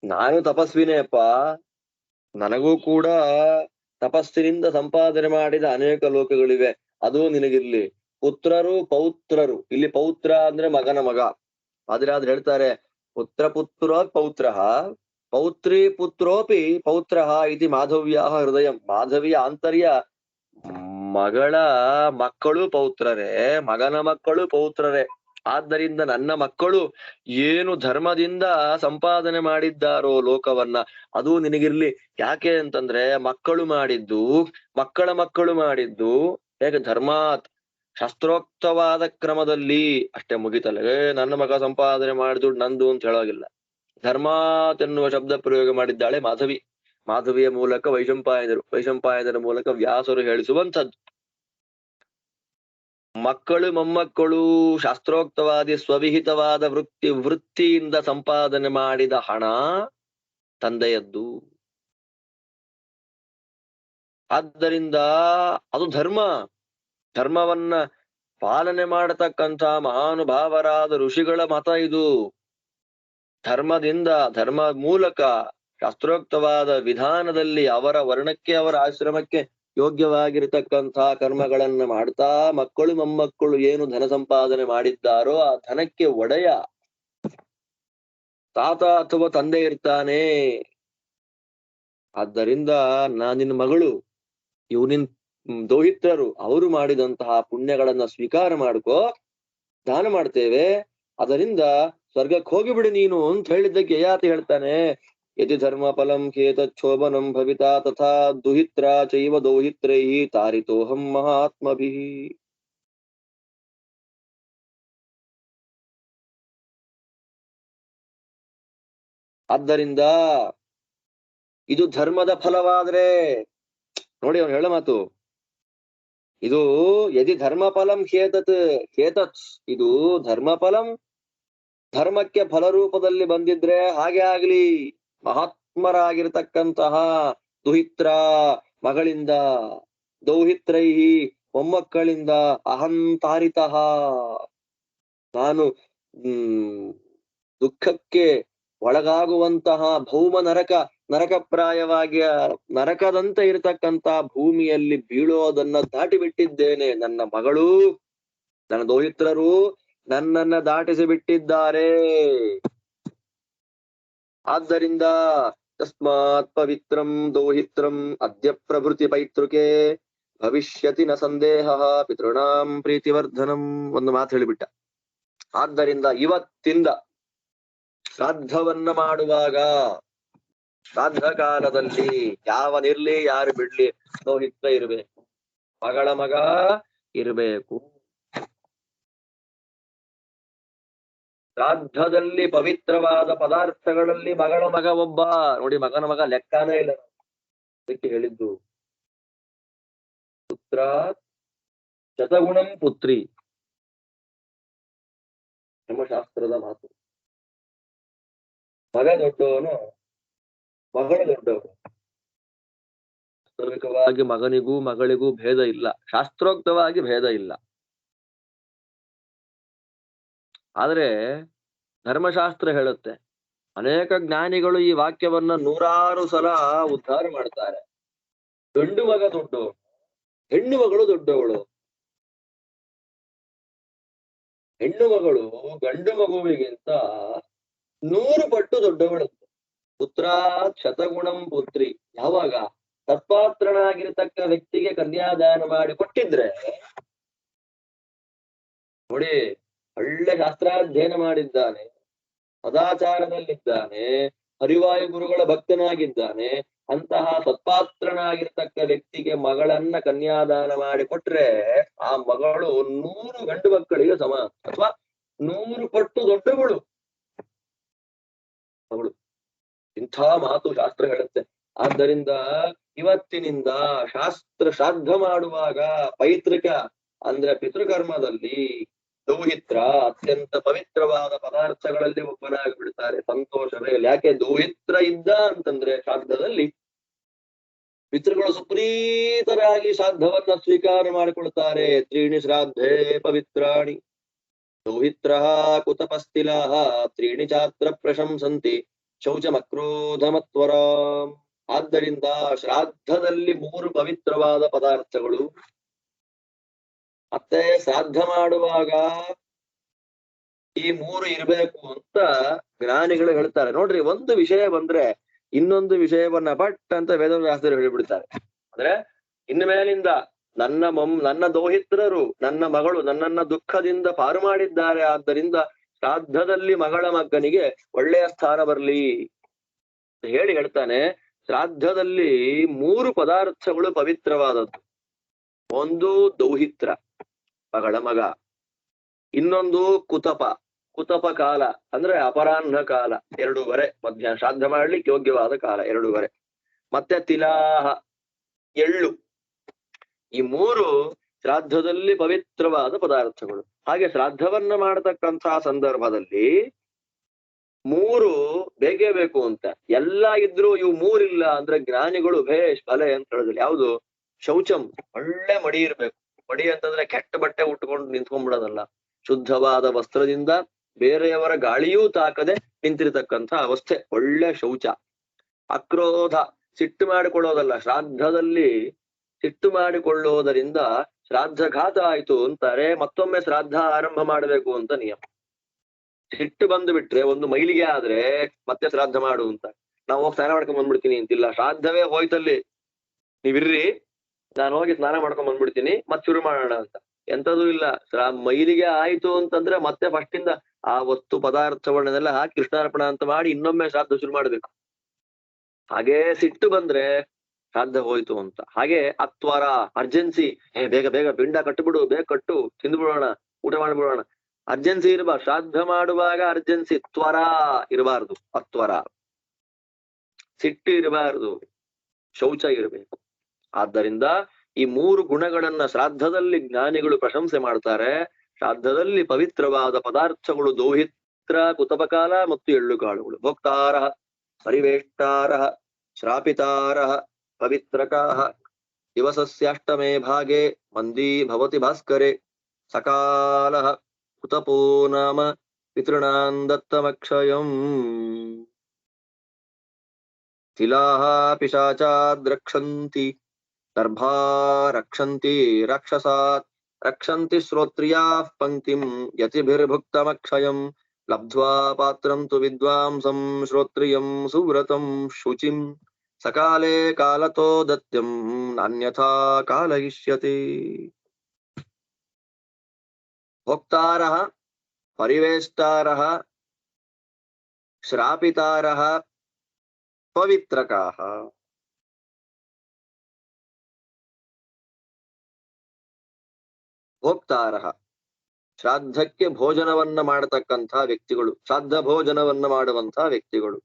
ನಾನು ತಪಸ್ವಿನೇ ಅಪ್ಪ, ನನಗೂ ಕೂಡ ತಪಸ್ಸಿನಿಂದ ಸಂಪಾದನೆ ಮಾಡಿದ ಅನೇಕ ಲೋಕಗಳಿವೆ, ಅದು ನಿನಗಿರ್ಲಿ. ಪುತ್ರರು ಪೌತ್ರರು, ಇಲ್ಲಿ ಪೌತ್ರ ಅಂದ್ರೆ ಮಗನ ಮಗ, ಆದ್ರೆ ಹೇಳ್ತಾರೆ ಪುತ್ರ ಪೌತ್ರ ಪೌತ್ರಿ ಪುತ್ರೋಪಿ ಪೌತ್ರ ಇತಿ ಮಾಧವ್ಯ ಹೃದಯ. ಮಾಧವಿಯ ಆಂತರ್ಯ, ಮಗಳ ಮಕ್ಕಳು ಪೌತ್ರರೇ, ಮಗನ ಮಕ್ಕಳು ಪೌತ್ರರೇ. ಆದ್ದರಿಂದ ನನ್ನ ಮಕ್ಕಳು ಏನು ಧರ್ಮದಿಂದ ಸಂಪಾದನೆ ಮಾಡಿದ್ದಾರೋ ಲೋಕವನ್ನ, ಅದು ನಿನಗಿರ್ಲಿ. ಯಾಕೆ ಅಂತಂದ್ರೆ ಮಕ್ಕಳು ಮಕ್ಕಳು ಮಾಡಿದ್ದು ಹೇಗೆ ಧರ್ಮಾತ್, ಶಾಸ್ತ್ರೋಕ್ತವಾದ ಕ್ರಮದಲ್ಲಿ ಅಷ್ಟೇ ಮುಗಿತಲ್ಲ. ನನ್ನ ಮಗ ಸಂಪಾದನೆ ಮಾಡಿದ್ದು ನಂದು ಅಂತ ಹೇಳೋಗಿಲ್ಲ. ಧರ್ಮಾತ್ ಎನ್ನುವ ಶಬ್ದ ಪ್ರಯೋಗ ಮಾಡಿದ್ದಾಳೆ ಮಾಧವಿ. ಮಾಧವಿಯ ಮೂಲಕ ವೈಶಂಪಾಯನರ ಮೂಲಕ ವ್ಯಾಸರು ಹೇಳಿಸುವಂಥದ್ದು. ಮಕ್ಕಳು ಮೊಮ್ಮಕ್ಕಳು ಶಾಸ್ತ್ರೋಕ್ತವಾದಿ ಸ್ವವಿಹಿತವಾದ ವೃತ್ತಿಯಿಂದ ಸಂಪಾದನೆ ಮಾಡಿದ ಹಣ ತಂದೆಯದ್ದು. ಆದ್ದರಿಂದ ಅದು ಧರ್ಮವನ್ನ ಪಾಲನೆ ಮಾಡತಕ್ಕಂಥ ಮಹಾನುಭಾವರಾದ ಋಷಿಗಳ ಮತ ಇದು. ಧರ್ಮ ಮೂಲಕ ಶಾಸ್ತ್ರೋಕ್ತವಾದ ವಿಧಾನದಲ್ಲಿ ಅವರ ವರ್ಣಕ್ಕೆ ಅವರ ಆಶ್ರಮಕ್ಕೆ ಯೋಗ್ಯವಾಗಿರತಕ್ಕಂಥ ಕರ್ಮಗಳನ್ನ ಮಾಡ್ತಾ ಮಕ್ಕಳು ಮೊಮ್ಮಕ್ಕಳು ಏನು ಧನ ಸಂಪಾದನೆ ಮಾಡಿದ್ದಾರೋ ಆ ಧನಕ್ಕೆ ಒಡೆಯ ತಾತ ಅಥವಾ ತಂದೆ ಇರ್ತಾನೆ. ಆದ್ದರಿಂದ ನಿನ್ನ ಮಗಳು ನಿನ್ ದೌಹಿತ್ರರು ಅವರು ಮಾಡಿದಂತಹ ಪುಣ್ಯಗಳನ್ನ ಸ್ವೀಕಾರ ಮಾಡ್ಕೋ, ದಾನ ಮಾಡ್ತೇವೆ, ಅದರಿಂದ ಸ್ವರ್ಗಕ್ಕೆ ಹೋಗಿಬಿಡು ನೀನು ಅಂತ ಹೇಳಿದ್ದಕ್ಕೆ ಯಯಾತಿ ಹೇಳ್ತಾನೆ, ಯದಿ ಧರ್ಮ ಫಲಂ ಕೇತಚ್ಛೋಭನಂ ಭವಿತಾ ತಥಾ ದುಹಿತ್ರ ಚೈವ ದೌಹಿತ್ರೈ ತಾರಿತೋಹಂ ಮಹಾತ್ಮಭಿ. ಆದ್ದರಿಂದ ಇದು ಧರ್ಮದ ಫಲವಾದ್ರೆ ನೋಡಿ ಅವನು ಹೇಳೋ ಮಾತು, ಇದು ಯದಿ ಧರ್ಮಫಲಂ ಹೇತತ್ ಇದು ಧರ್ಮಫಲಂ ಧರ್ಮಕ್ಕೆ ಫಲರೂಪದಲ್ಲಿ ಬಂದಿದ್ರೆ ಹಾಗೆ ಆಗ್ಲಿ. ಮಹಾತ್ಮರಾಗಿರ್ತಕ್ಕಂತಹ ದುಹಿತ್ರ ಮಗಳಿಂದ, ದೌಹಿತ್ರೈಹಿ ಮೊಮ್ಮಕ್ಕಳಿಂದ, ಅಹಂತಾರಿತಃ ನಾನು ದುಃಖಕ್ಕೆ ಒಳಗಾಗುವಂತಹ ಭೌಮ ನರಕಪ್ರಾಯವಾಗಿ ನರಕದಂತೆ ಇರತಕ್ಕಂತ ಭೂಮಿಯಲ್ಲಿ ಬೀಳೋದನ್ನ ದಾಟಿ ಬಿಟ್ಟಿದ್ದೇನೆ. ನನ್ನ ಮಗಳು ನನ್ನ ದೌಹಿತ್ರರು ನನ್ನನ್ನ ದಾಟಿಸಿ ಬಿಟ್ಟಿದ್ದಾರೆ. ಆದ್ದರಿಂದ ತಸ್ಮಾತ್ ಪವಿತ್ರಂ ದೌಹಿತ್ರಂ ಅದ್ಯ ಪ್ರಭೃತಿ ಪೈತೃಕೆ ಭವಿಷ್ಯತಿ ನ ಸಂದೇಹ ಪಿತೃಣಾಂ ಪ್ರೀತಿವರ್ಧನಂ. ಒಂದು ಮಾತು ಹೇಳಿಬಿಟ್ಟ. ಆದ್ದರಿಂದ ಇವತ್ತಿಂದ ಶ್ರಾದ್ದವನ್ನ ಮಾಡುವಾಗ, ಶ್ರಾದ್ದ ಕಾಲದಲ್ಲಿ ಯಾವನಿರ್ಲಿ ಯಾರು ಬಿಡ್ಲಿ ದೌಹಿತ್ರ ಇರಬೇಕು, ಮಗಳ ಮಗ ಇರಬೇಕು. ಶ್ರಾದ್ದದಲ್ಲಿ ಪವಿತ್ರವಾದ ಪದಾರ್ಥಗಳಲ್ಲಿ ಮಗಳ ಮಗ ಒಬ್ಬ. ನೋಡಿ, ಮಗನ ಮಗ ಲೆಕ್ಕನೇ ಇಲ್ಲ. ಅದಕ್ಕೆ ಹೇಳಿದ್ದು ಪುತ್ರ ಶತಗುಣಂ ಪುತ್ರಿ ನಮ್ಮ ಶಾಸ್ತ್ರದ ಮಾತು. ಮಗ ದೊಡ್ಡವನು, ಮಗಳು ದೊಡ್ಡವನು. ವಾಸ್ತವಿಕವಾಗಿ ಮಗನಿಗೂ ಮಗಳಿಗೂ ಭೇದ ಇಲ್ಲ, ಶಾಸ್ತ್ರೋಕ್ತವಾಗಿ ಭೇದ ಇಲ್ಲ. ಆದ್ರೆ ಧರ್ಮಶಾಸ್ತ್ರ ಹೇಳುತ್ತೆ, ಅನೇಕ ಜ್ಞಾನಿಗಳು ಈ ವಾಕ್ಯವನ್ನ 100 ಸಲ ಉದ್ಧಾರ ಮಾಡ್ತಾರೆ. ಗಂಡು ಮಗ ದೊಡ್ಡವಳು, ಹೆಣ್ಣು ಮಗಳು ದೊಡ್ಡವಳು. ಹೆಣ್ಣು ಮಗಳು ಗಂಡು ಮಗುವಿಗಿಂತ 100 ಪಟ್ಟು ದೊಡ್ಡವಳು. ಪುತ್ರ ಶತಗುಣಂ ಪುತ್ರಿ. ಯಾವಾಗ ತತ್ಪಾತ್ರನಾಗಿರ್ತಕ್ಕ ವ್ಯಕ್ತಿಗೆ ಕನ್ಯಾದಾನ ಮಾಡಿ ಕೊಟ್ಟಿದ್ರೆ, ನೋಡಿ, ಒಳ್ಳೆ ಶಾಸ್ತ್ರಾಧ್ಯಯನ ಮಾಡಿದ್ದಾನೆ, ಸದಾಚಾರದಲ್ಲಿದ್ದಾನೆ, ಹರಿವಾಯು ಗುರುಗಳ ಭಕ್ತನಾಗಿದ್ದಾನೆ, ಅಂತಹ ಸತ್ಪಾತ್ರನಾಗಿರ್ತಕ್ಕ ವ್ಯಕ್ತಿಗೆ ಮಗಳನ್ನ ಕನ್ಯಾದಾನ ಮಾಡಿ ಕೊಟ್ರೆ ಆ ಮಗಳು 100 ಗಂಡು ಮಕ್ಕಳಿಗೆ ಸಮ, ಅಥವಾ 100 ಪಟ್ಟು ದೊಡ್ಡವಳು ಮಗಳು. ಇಂಥ ಮಾತು ಶಾಸ್ತ್ರ ಹೇಳುತ್ತೆ. ಆದ್ದರಿಂದ ಇವತ್ತಿನಿಂದ ಶ್ರಾದ್ದ ಮಾಡುವಾಗ ಪೈತೃಕ ಅಂದ್ರೆ ಪಿತೃಕರ್ಮದಲ್ಲಿ ದೌಹಿತ್ರ ಅತ್ಯಂತ ಪವಿತ್ರವಾದ ಪದಾರ್ಥಗಳಲ್ಲಿ ಒಬ್ಬನಾಗಿ ಬಿಡ್ತಾರೆ. ಸಂತೋಷವೇ. ಯಾಕೆ ದೌಹಿತ್ರ ಇದ್ದ ಅಂತಂದ್ರೆ ಶ್ರಾದ್ದದಲ್ಲಿ ಪಿತೃಗಳು ಸುಪ್ರೀತರಾಗಿ ಶ್ರಾದ್ದವನ್ನ ಸ್ವೀಕಾರ ಮಾಡಿಕೊಳ್ತಾರೆ. ತ್ರೀಣಿ ಶ್ರಾದ್ಧೇ ಪವಿತ್ರಾಣಿ ದೌಹಿತ್ರ ಕುತಪಸ್ಥಿಲಾ ತ್ರೀಣಿ ಚಾತ್ರ ಪ್ರಶಂಸಂತಿ ಶೌಚಮಕ್ರೋಧಮತ್ವರ. ಆದ್ದರಿಂದ ಶ್ರಾದ್ದದಲ್ಲಿ 3 ಪವಿತ್ರವಾದ ಪದಾರ್ಥಗಳು. ಮತ್ತೆ ಶ್ರಾದ್ದ ಮಾಡುವಾಗ ಈ 3 ಇರ್ಬೇಕು ಅಂತ ಜ್ಞಾನಿಗಳು ಹೇಳ್ತಾರೆ. ನೋಡ್ರಿ, ಒಂದು ವಿಷಯ ಬಂದ್ರೆ ಇನ್ನೊಂದು ವಿಷಯವನ್ನ ಪಟ್ ಅಂತ ವೇದವ್ಯಾಸರು ಹೇಳಿಬಿಡ್ತಾರೆ. ಅಂದ್ರೆ ಇನ್ನು ಮೇಲಿಂದ ನನ್ನ ದೌಹಿತ್ರರು, ನನ್ನ ಮಗಳು ನನ್ನನ್ನ ದುಃಖದಿಂದ ಪಾರು ಮಾಡಿದ್ದಾರೆ, ಆದ್ದರಿಂದ ಶ್ರಾದ್ದದಲ್ಲಿ ಮಗಳ ಮಗನಿಗೆ ಒಳ್ಳೆಯ ಸ್ಥಾನ ಬರ್ಲಿ ಹೇಳಿ ಹೇಳ್ತಾನೆ. ಶ್ರಾದ್ದದಲ್ಲಿ 3 ಪದಾರ್ಥಗಳು ಪವಿತ್ರವಾದದ್ದು. ಒಂದು ದೌಹಿತ್ರ, ಮಗಳ ಮಗ. ಇನ್ನೊಂದು ಕುತಪ ಕಾಲ ಅಂದ್ರೆ ಅಪರಾಹ್ನ ಕಾಲ, 2:30 ಮಧ್ಯಾಹ್ನ ಶ್ರಾದ್ದ ಮಾಡ್ಲಿಕ್ಕೆ ಯೋಗ್ಯವಾದ ಕಾಲ 2:30. ಮತ್ತೆ ತಿಲಾಹ, ಎಳ್ಳು. ಈ 3 ಶ್ರಾದ್ದದಲ್ಲಿ ಪವಿತ್ರವಾದ ಪದಾರ್ಥಗಳು. ಹಾಗೆ ಶ್ರಾದ್ದವನ್ನ ಮಾಡತಕ್ಕಂತಹ ಸಂದರ್ಭದಲ್ಲಿ 3 ಬೇಕೇ ಬೇಕು ಅಂತ. ಎಲ್ಲ ಇದ್ರು ಇವು 3 ಇಲ್ಲ ಅಂದ್ರೆ ಜ್ಞಾನಿಗಳು ಭೇಷ್ ಭಲೆ ಅಂತ ಹೇಳಿದ್ರು. ಯಾವುದು? ಶೌಚಂ, ಒಳ್ಳೆ ಮಡಿ ಇರ್ಬೇಕು. ಮಡಿ ಅಂತಂದ್ರೆ ಕೆಟ್ಟ ಬಟ್ಟೆ ಉಟ್ಕೊಂಡು ನಿಂತ್ಕೊಂಡ್ಬಿಡೋದಲ್ಲ, ಶುದ್ಧವಾದ ವಸ್ತ್ರದಿಂದ ಬೇರೆಯವರ ಗಾಳಿಯೂ ತಾಕದೆ ನಿಂತಿರ್ತಕ್ಕಂಥ ಅವಸ್ಥೆ, ಒಳ್ಳೆ ಶೌಚ. ಅಕ್ರೋಧ, ಸಿಟ್ಟು ಮಾಡಿಕೊಳ್ಳೋದಲ್ಲ, ಶ್ರಾದ್ದದಲ್ಲಿ ಸಿಟ್ಟು ಮಾಡಿಕೊಳ್ಳುವುದರಿಂದ ಶ್ರಾದ್ದಘಾತ ಆಯ್ತು ಅಂತಾರೆ, ಮತ್ತೊಮ್ಮೆ ಶ್ರಾದ್ದ ಆರಂಭ ಮಾಡಬೇಕು ಅಂತ ನಿಯಮ. ಸಿಟ್ಟು ಬಂದು ಬಿಟ್ರೆ ಒಂದು ಮೈಲಿಗೆ ಆದ್ರೆ ಮತ್ತೆ ಶ್ರಾದ್ದ ಮಾಡು ಅಂತ. ನಾವು ಹೋಗಿ ಸ್ನಾನ ಮಾಡ್ಕೊಂಡ್ ಬಂದ್ಬಿಡ್ತೀನಿ ಅಂತಿಲ್ಲ, ಶ್ರಾದ್ದವೇ ಹೋಯ್ತಲ್ಲಿ, ನೀವಿರ್ರಿ ನಾನು ಹೋಗಿ ಸ್ನಾನ ಮಾಡ್ಕೊಂಡ್ ಬಂದ್ಬಿಡ್ತೀನಿ ಮತ್ ಶುರು ಮಾಡೋಣ ಅಂತ. ಎಂತದೂ ಇಲ್ಲ, ಮೈಲಿಗೆ ಆಯ್ತು ಅಂತಂದ್ರೆ ಮತ್ತೆ ಫಸ್ಟ್ ಇಂದ ಆ ವಸ್ತು ಪದಾರ್ಥವನ್ನೆಲ್ಲ ಹಾಕಿ ಕೃಷ್ಣಾರ್ಪಣ ಅಂತ ಮಾಡಿ ಇನ್ನೊಮ್ಮೆ ಶ್ರಾದ್ದ ಶುರು ಮಾಡ್ಬೇಕು. ಹಾಗೇ ಸಿಟ್ಟು ಬಂದ್ರೆ ಶ್ರಾದ್ದ ಹೋಯ್ತು ಅಂತ. ಹಾಗೆ ಅತ್ವರ, ಅರ್ಜೆನ್ಸಿ, ಬೇಗ ಬೇಗ ಪಿಂಡ ಕಟ್ಟುಬಿಡು, ಬೇಗ ಕಟ್ಟು, ತಿಂದ್ಬಿಡೋಣ, ಊಟ ಮಾಡ್ಬಿಡೋಣ, ಅರ್ಜೆನ್ಸಿ ಇರಬಾರ್ದು. ಶ್ರಾದ್ದ ಮಾಡುವಾಗ ಅರ್ಜೆನ್ಸಿ, ತ್ವರ ಇರಬಾರ್ದು, ಅತ್ವರ. ಸಿಟ್ಟು ಇರಬಾರ್ದು, ಶೌಚ ಇರಬೇಕು. ಆದ್ದರಿಂದ ಈ ಮೂರು ಗುಣಗಳನ್ನ ಶ್ರಾದ್ದದಲ್ಲಿ ಜ್ಞಾನಿಗಳು ಪ್ರಶಂಸೆ ಮಾಡ್ತಾರೆ. ಶ್ರಾದ್ದದಲ್ಲಿ ಪವಿತ್ರವಾದ ಪದಾರ್ಥಗಳು ದೌಹಿತ್ರ, ಕುತಪಕಾಲ ಮತ್ತು ಎಳ್ಳುಕಾಳುಗಳು. ಭೋಕ್ತಾರ, ಪರಿವೇಷ್ಟಾರ, ಶ್ರಾಪಿತಾರ, ಪವಿತ್ರಕಾಹ. ದಿವಸಸ್ಯಾಷ್ಟಮೇ ಭಾಗೆ ಮಂದಿ ಭವತಿ ಭಾಸ್ಕರೆ. ಸಕಾಲ ಕುತಪೋ ನಾಮ ಪಿತೃಣಾಂ ದತ್ತಮಕ್ಷಯಂ. ತಿಲಾಹ ಪಿಶಾಚಾದ್ ದರ್ಭಾ ರಕ್ಷಂತಿ ರಾಕ್ಷಸಾತ್. ರಕ್ಷಂತಿ ಶ್ರೋತ್ರಿಯಾಃ ಪಂಕ್ತಿಂ ಯತಿಭಿರ್ಭುಕ್ತಮಕ್ಷಯಂ. ಲಬ್ಧ್ವಾ ಪಾತ್ರಂ ತು ವಿದ್ವಾಂಸಂ ಶ್ರೋತ್ರಿಯಂ ಸುವ್ರತಂ ಶುಚಿಂ. ಸಕಾಲೇ ಕಾಲತೋ ದತ್ಯಂ ನಾನ್ಯಥಾ ಕಾಲಯಿಷ್ಯತಿ. ಭೋಕ್ತಾರಃ, ಪರಿವೇಷ್ಟಾರಃ, ಶ್ರಾಪಿತಾರಃ, ಪವಿತ್ರಕಾಃ. ಭೋಕ್ತಾರಃ, ಶ್ರಾದ್ದಕ್ಕೆ ಭೋಜನವನ್ನ ಮಾಡತಕ್ಕಂಥ ವ್ಯಕ್ತಿಗಳು, ಶ್ರಾದ್ದ ಭೋಜನವನ್ನ ಮಾಡುವಂತಹ ವ್ಯಕ್ತಿಗಳು.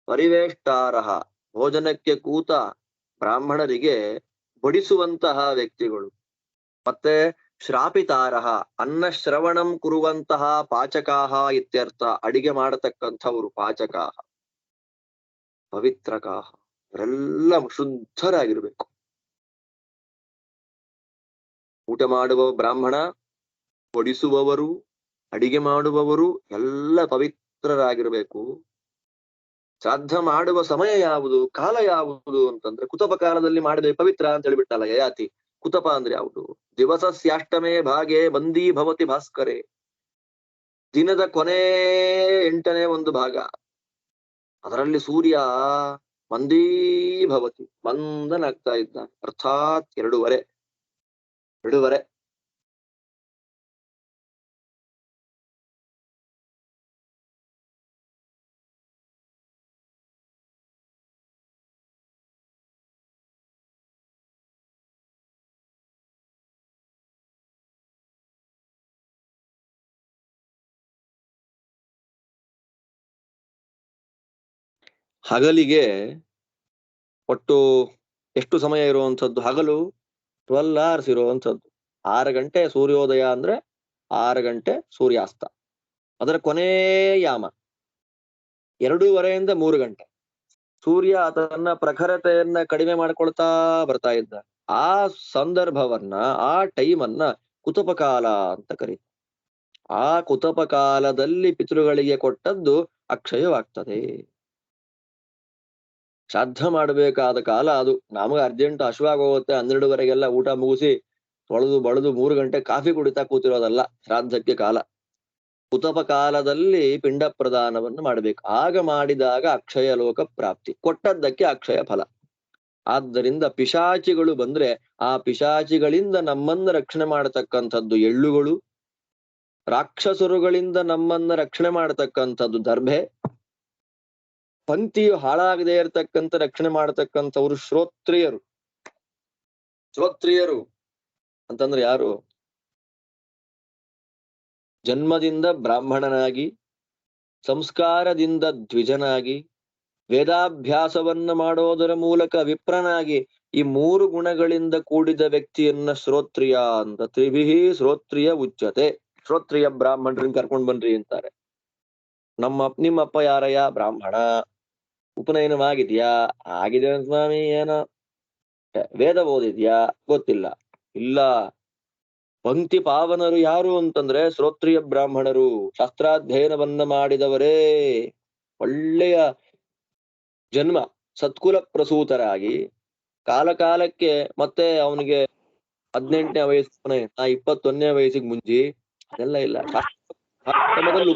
ಪರಿವೇಷ್ಟಾರಃ, ಭೋಜನಕ್ಕೆ ಕೂತ ಬ್ರಾಹ್ಮಣರಿಗೆ ಬಡಿಸುವಂತಹ ವ್ಯಕ್ತಿಗಳು. ಮತ್ತೆ ಶ್ರಾಪಿತಾರಃ, ಅನ್ನ ಶ್ರವಣಂ ಕುರುವಂತಹ ಪಾಚಕಾಹ ಇತ್ಯರ್ಥ, ಅಡಿಗೆ ಮಾಡತಕ್ಕಂಥವರು ಪಾಚಕಾಹ. ಪವಿತ್ರಕಾಹ, ಇವರೆಲ್ಲ ಶುದ್ಧರಾಗಿರ್ಬೇಕು. ಊಟ ಮಾಡುವ ಬ್ರಾಹ್ಮಣ, ಬಡಿಸುವವರು, ಅಡಿಗೆ ಮಾಡುವವರು ಎಲ್ಲ ಪವಿತ್ರರಾಗಿರ್ಬೇಕು. ಶ್ರಾದ್ದ ಮಾಡುವ ಸಮಯ ಯಾವುದು, ಕಾಲ ಯಾವುದು ಅಂತಂದ್ರೆ ಕುತಪ ಕಾಲದಲ್ಲಿ ಮಾಡಬೇಕು, ಪವಿತ್ರ ಅಂತ ಹೇಳಿಬಿಟ್ಟಲ್ಲ ಯಯಾತಿ. ಕುತಪ ಅಂದ್ರೆ ಯಾವುದು? ದಿವಸಸ್ಯಾಷ್ಟಮೇ ಭಾಗೆ ಮಂದಿ ಭವತಿ ಭಾಸ್ಕರೆ. ದಿನದ ಕೊನೆ 8ನೇ ಒಂದು ಭಾಗ, ಅದರಲ್ಲಿ ಸೂರ್ಯ ಮಂದೀ ಭವತಿ, ಮಂದನಾಗ್ತಾ ಇದ್ದಾನೆ, ಅರ್ಥಾತ್ 2:30. ಹಗಲಿಗೆ ಒಟ್ಟು ಎಷ್ಟು ಸಮಯ ಇರುವಂಥದ್ದು? ಹಗಲು 12 hours ಇರುವಂಥದ್ದು. 6 ಗಂಟೆ ಸೂರ್ಯೋದಯ ಅಂದ್ರೆ 6 ಗಂಟೆ ಸೂರ್ಯಾಸ್ತ. ಅದರ ಕೊನೇ ಯಾಮ 2:30 ಇಂದ 3 ಗಂಟೆ. ಸೂರ್ಯ ತನ್ನ ಪ್ರಖರತೆಯನ್ನ ಕಡಿಮೆ ಮಾಡ್ಕೊಳ್ತಾ ಬರ್ತಾ ಇದ್ದ. ಆ ಸಂದರ್ಭವನ್ನ, ಆ ಟೈಮನ್ನ ಕುತಪಕಾಲ ಅಂತ ಕರೀತಾರೆ. ಆ ಕುತಪಕಾಲದಲ್ಲಿ ಪಿತೃಗಳಿಗೆ ಕೊಟ್ಟದ್ದು ಅಕ್ಷಯವಾಗ್ತದೆ. ಶ್ರಾದ್ದ ಮಾಡಬೇಕಾದ ಕಾಲ ಅದು. ನಮಗೆ ಅರ್ಜೆಂಟ್ ಹಶ್ವಾಗಿ ಹೋಗುತ್ತೆ, 12:30ಗೆಲ್ಲ ಊಟ ಮುಗಿಸಿ ತೊಳೆದು ಬಳೆದು 3 ಗಂಟೆ ಕಾಫಿ ಕುಡಿತಾ ಕೂತಿರೋದಲ್ಲ ಶ್ರಾದ್ದಕ್ಕೆ ಕಾಲ. ಕುತಪ ಕಾಲದಲ್ಲಿ ಪಿಂಡ ಪ್ರದಾನವನ್ನು ಮಾಡಬೇಕು. ಆಗ ಮಾಡಿದಾಗ ಅಕ್ಷಯ ಲೋಕ ಪ್ರಾಪ್ತಿ, ಕೊಟ್ಟದ್ದಕ್ಕೆ ಅಕ್ಷಯ ಫಲ. ಆದ್ದರಿಂದ ಪಿಶಾಚಿಗಳು ಬಂದ್ರೆ ಆ ಪಿಶಾಚಿಗಳಿಂದ ನಮ್ಮನ್ನ ರಕ್ಷಣೆ ಮಾಡತಕ್ಕಂಥದ್ದು ಎಳ್ಳುಗಳು, ರಾಕ್ಷಸರುಗಳಿಂದ ನಮ್ಮನ್ನ ರಕ್ಷಣೆ ಮಾಡತಕ್ಕಂಥದ್ದು ದರ್ಭೆ, ಪಂಕ್ತಿಯು ಹಾಳಾಗದೆ ಇರತಕ್ಕಂಥ ರಕ್ಷಣೆ ಮಾಡತಕ್ಕಂಥವ್ರು ಶ್ರೋತ್ರಿಯರು. ಶ್ರೋತ್ರಿಯರು ಅಂತಂದ್ರೆ ಯಾರು? ಜನ್ಮದಿಂದ ಬ್ರಾಹ್ಮಣನಾಗಿ, ಸಂಸ್ಕಾರದಿಂದ ದ್ವಿಜನಾಗಿ, ವೇದಾಭ್ಯಾಸವನ್ನ ಮಾಡೋದರ ಮೂಲಕ ವಿಪ್ರನಾಗಿ, ಈ 3 ಗುಣಗಳಿಂದ ಕೂಡಿದ ವ್ಯಕ್ತಿಯನ್ನ ಶ್ರೋತ್ರಿಯ ಅಂತ. ತ್ರಿಭಿಹಿ ಶ್ರೋತ್ರಿಯ ಉಚ್ಯತೆ. ಶ್ರೋತ್ರಿಯ ಬ್ರಾಹ್ಮಣರನ್ನ ಕರ್ಕೊಂಡ್ ಬನ್ರಿ ಅಂತಾರೆ. ನಿಮ್ಮಪ್ಪ ಯಾರಯ್ಯ? ಬ್ರಾಹ್ಮಣ. ಉಪನಯನವಾಗಿದ್ಯಾ? ಆಗಿದೆ ಸ್ವಾಮಿ. ಏನೋ ವೇದ ಓದಿದ್ಯಾ? ಗೊತ್ತಿಲ್ಲ. ಇಲ್ಲ, ಪಂಕ್ತಿ ಪಾವನರು ಯಾರು ಅಂತಂದ್ರೆ ಶ್ರೋತ್ರಿಯ ಬ್ರಾಹ್ಮಣರು, ಶಾಸ್ತ್ರಾಧ್ಯಯನವನ್ನ ಮಾಡಿದವರೇ, ಒಳ್ಳೆಯ ಜನ್ಮ, ಸತ್ಕುಲ ಪ್ರಸೂತರಾಗಿ ಕಾಲ ಕಾಲಕ್ಕೆ ಮತ್ತೆ ಅವನಿಗೆ 18ನೇ ವಯಸ್ಸು 21ನೇ ವಯಸ್ಸಿಗೆ ಮುಂಚಿ ಅದೆಲ್ಲ ಇಲ್ಲ. ಶಾಸ್ತ್ರದಲ್ಲಿ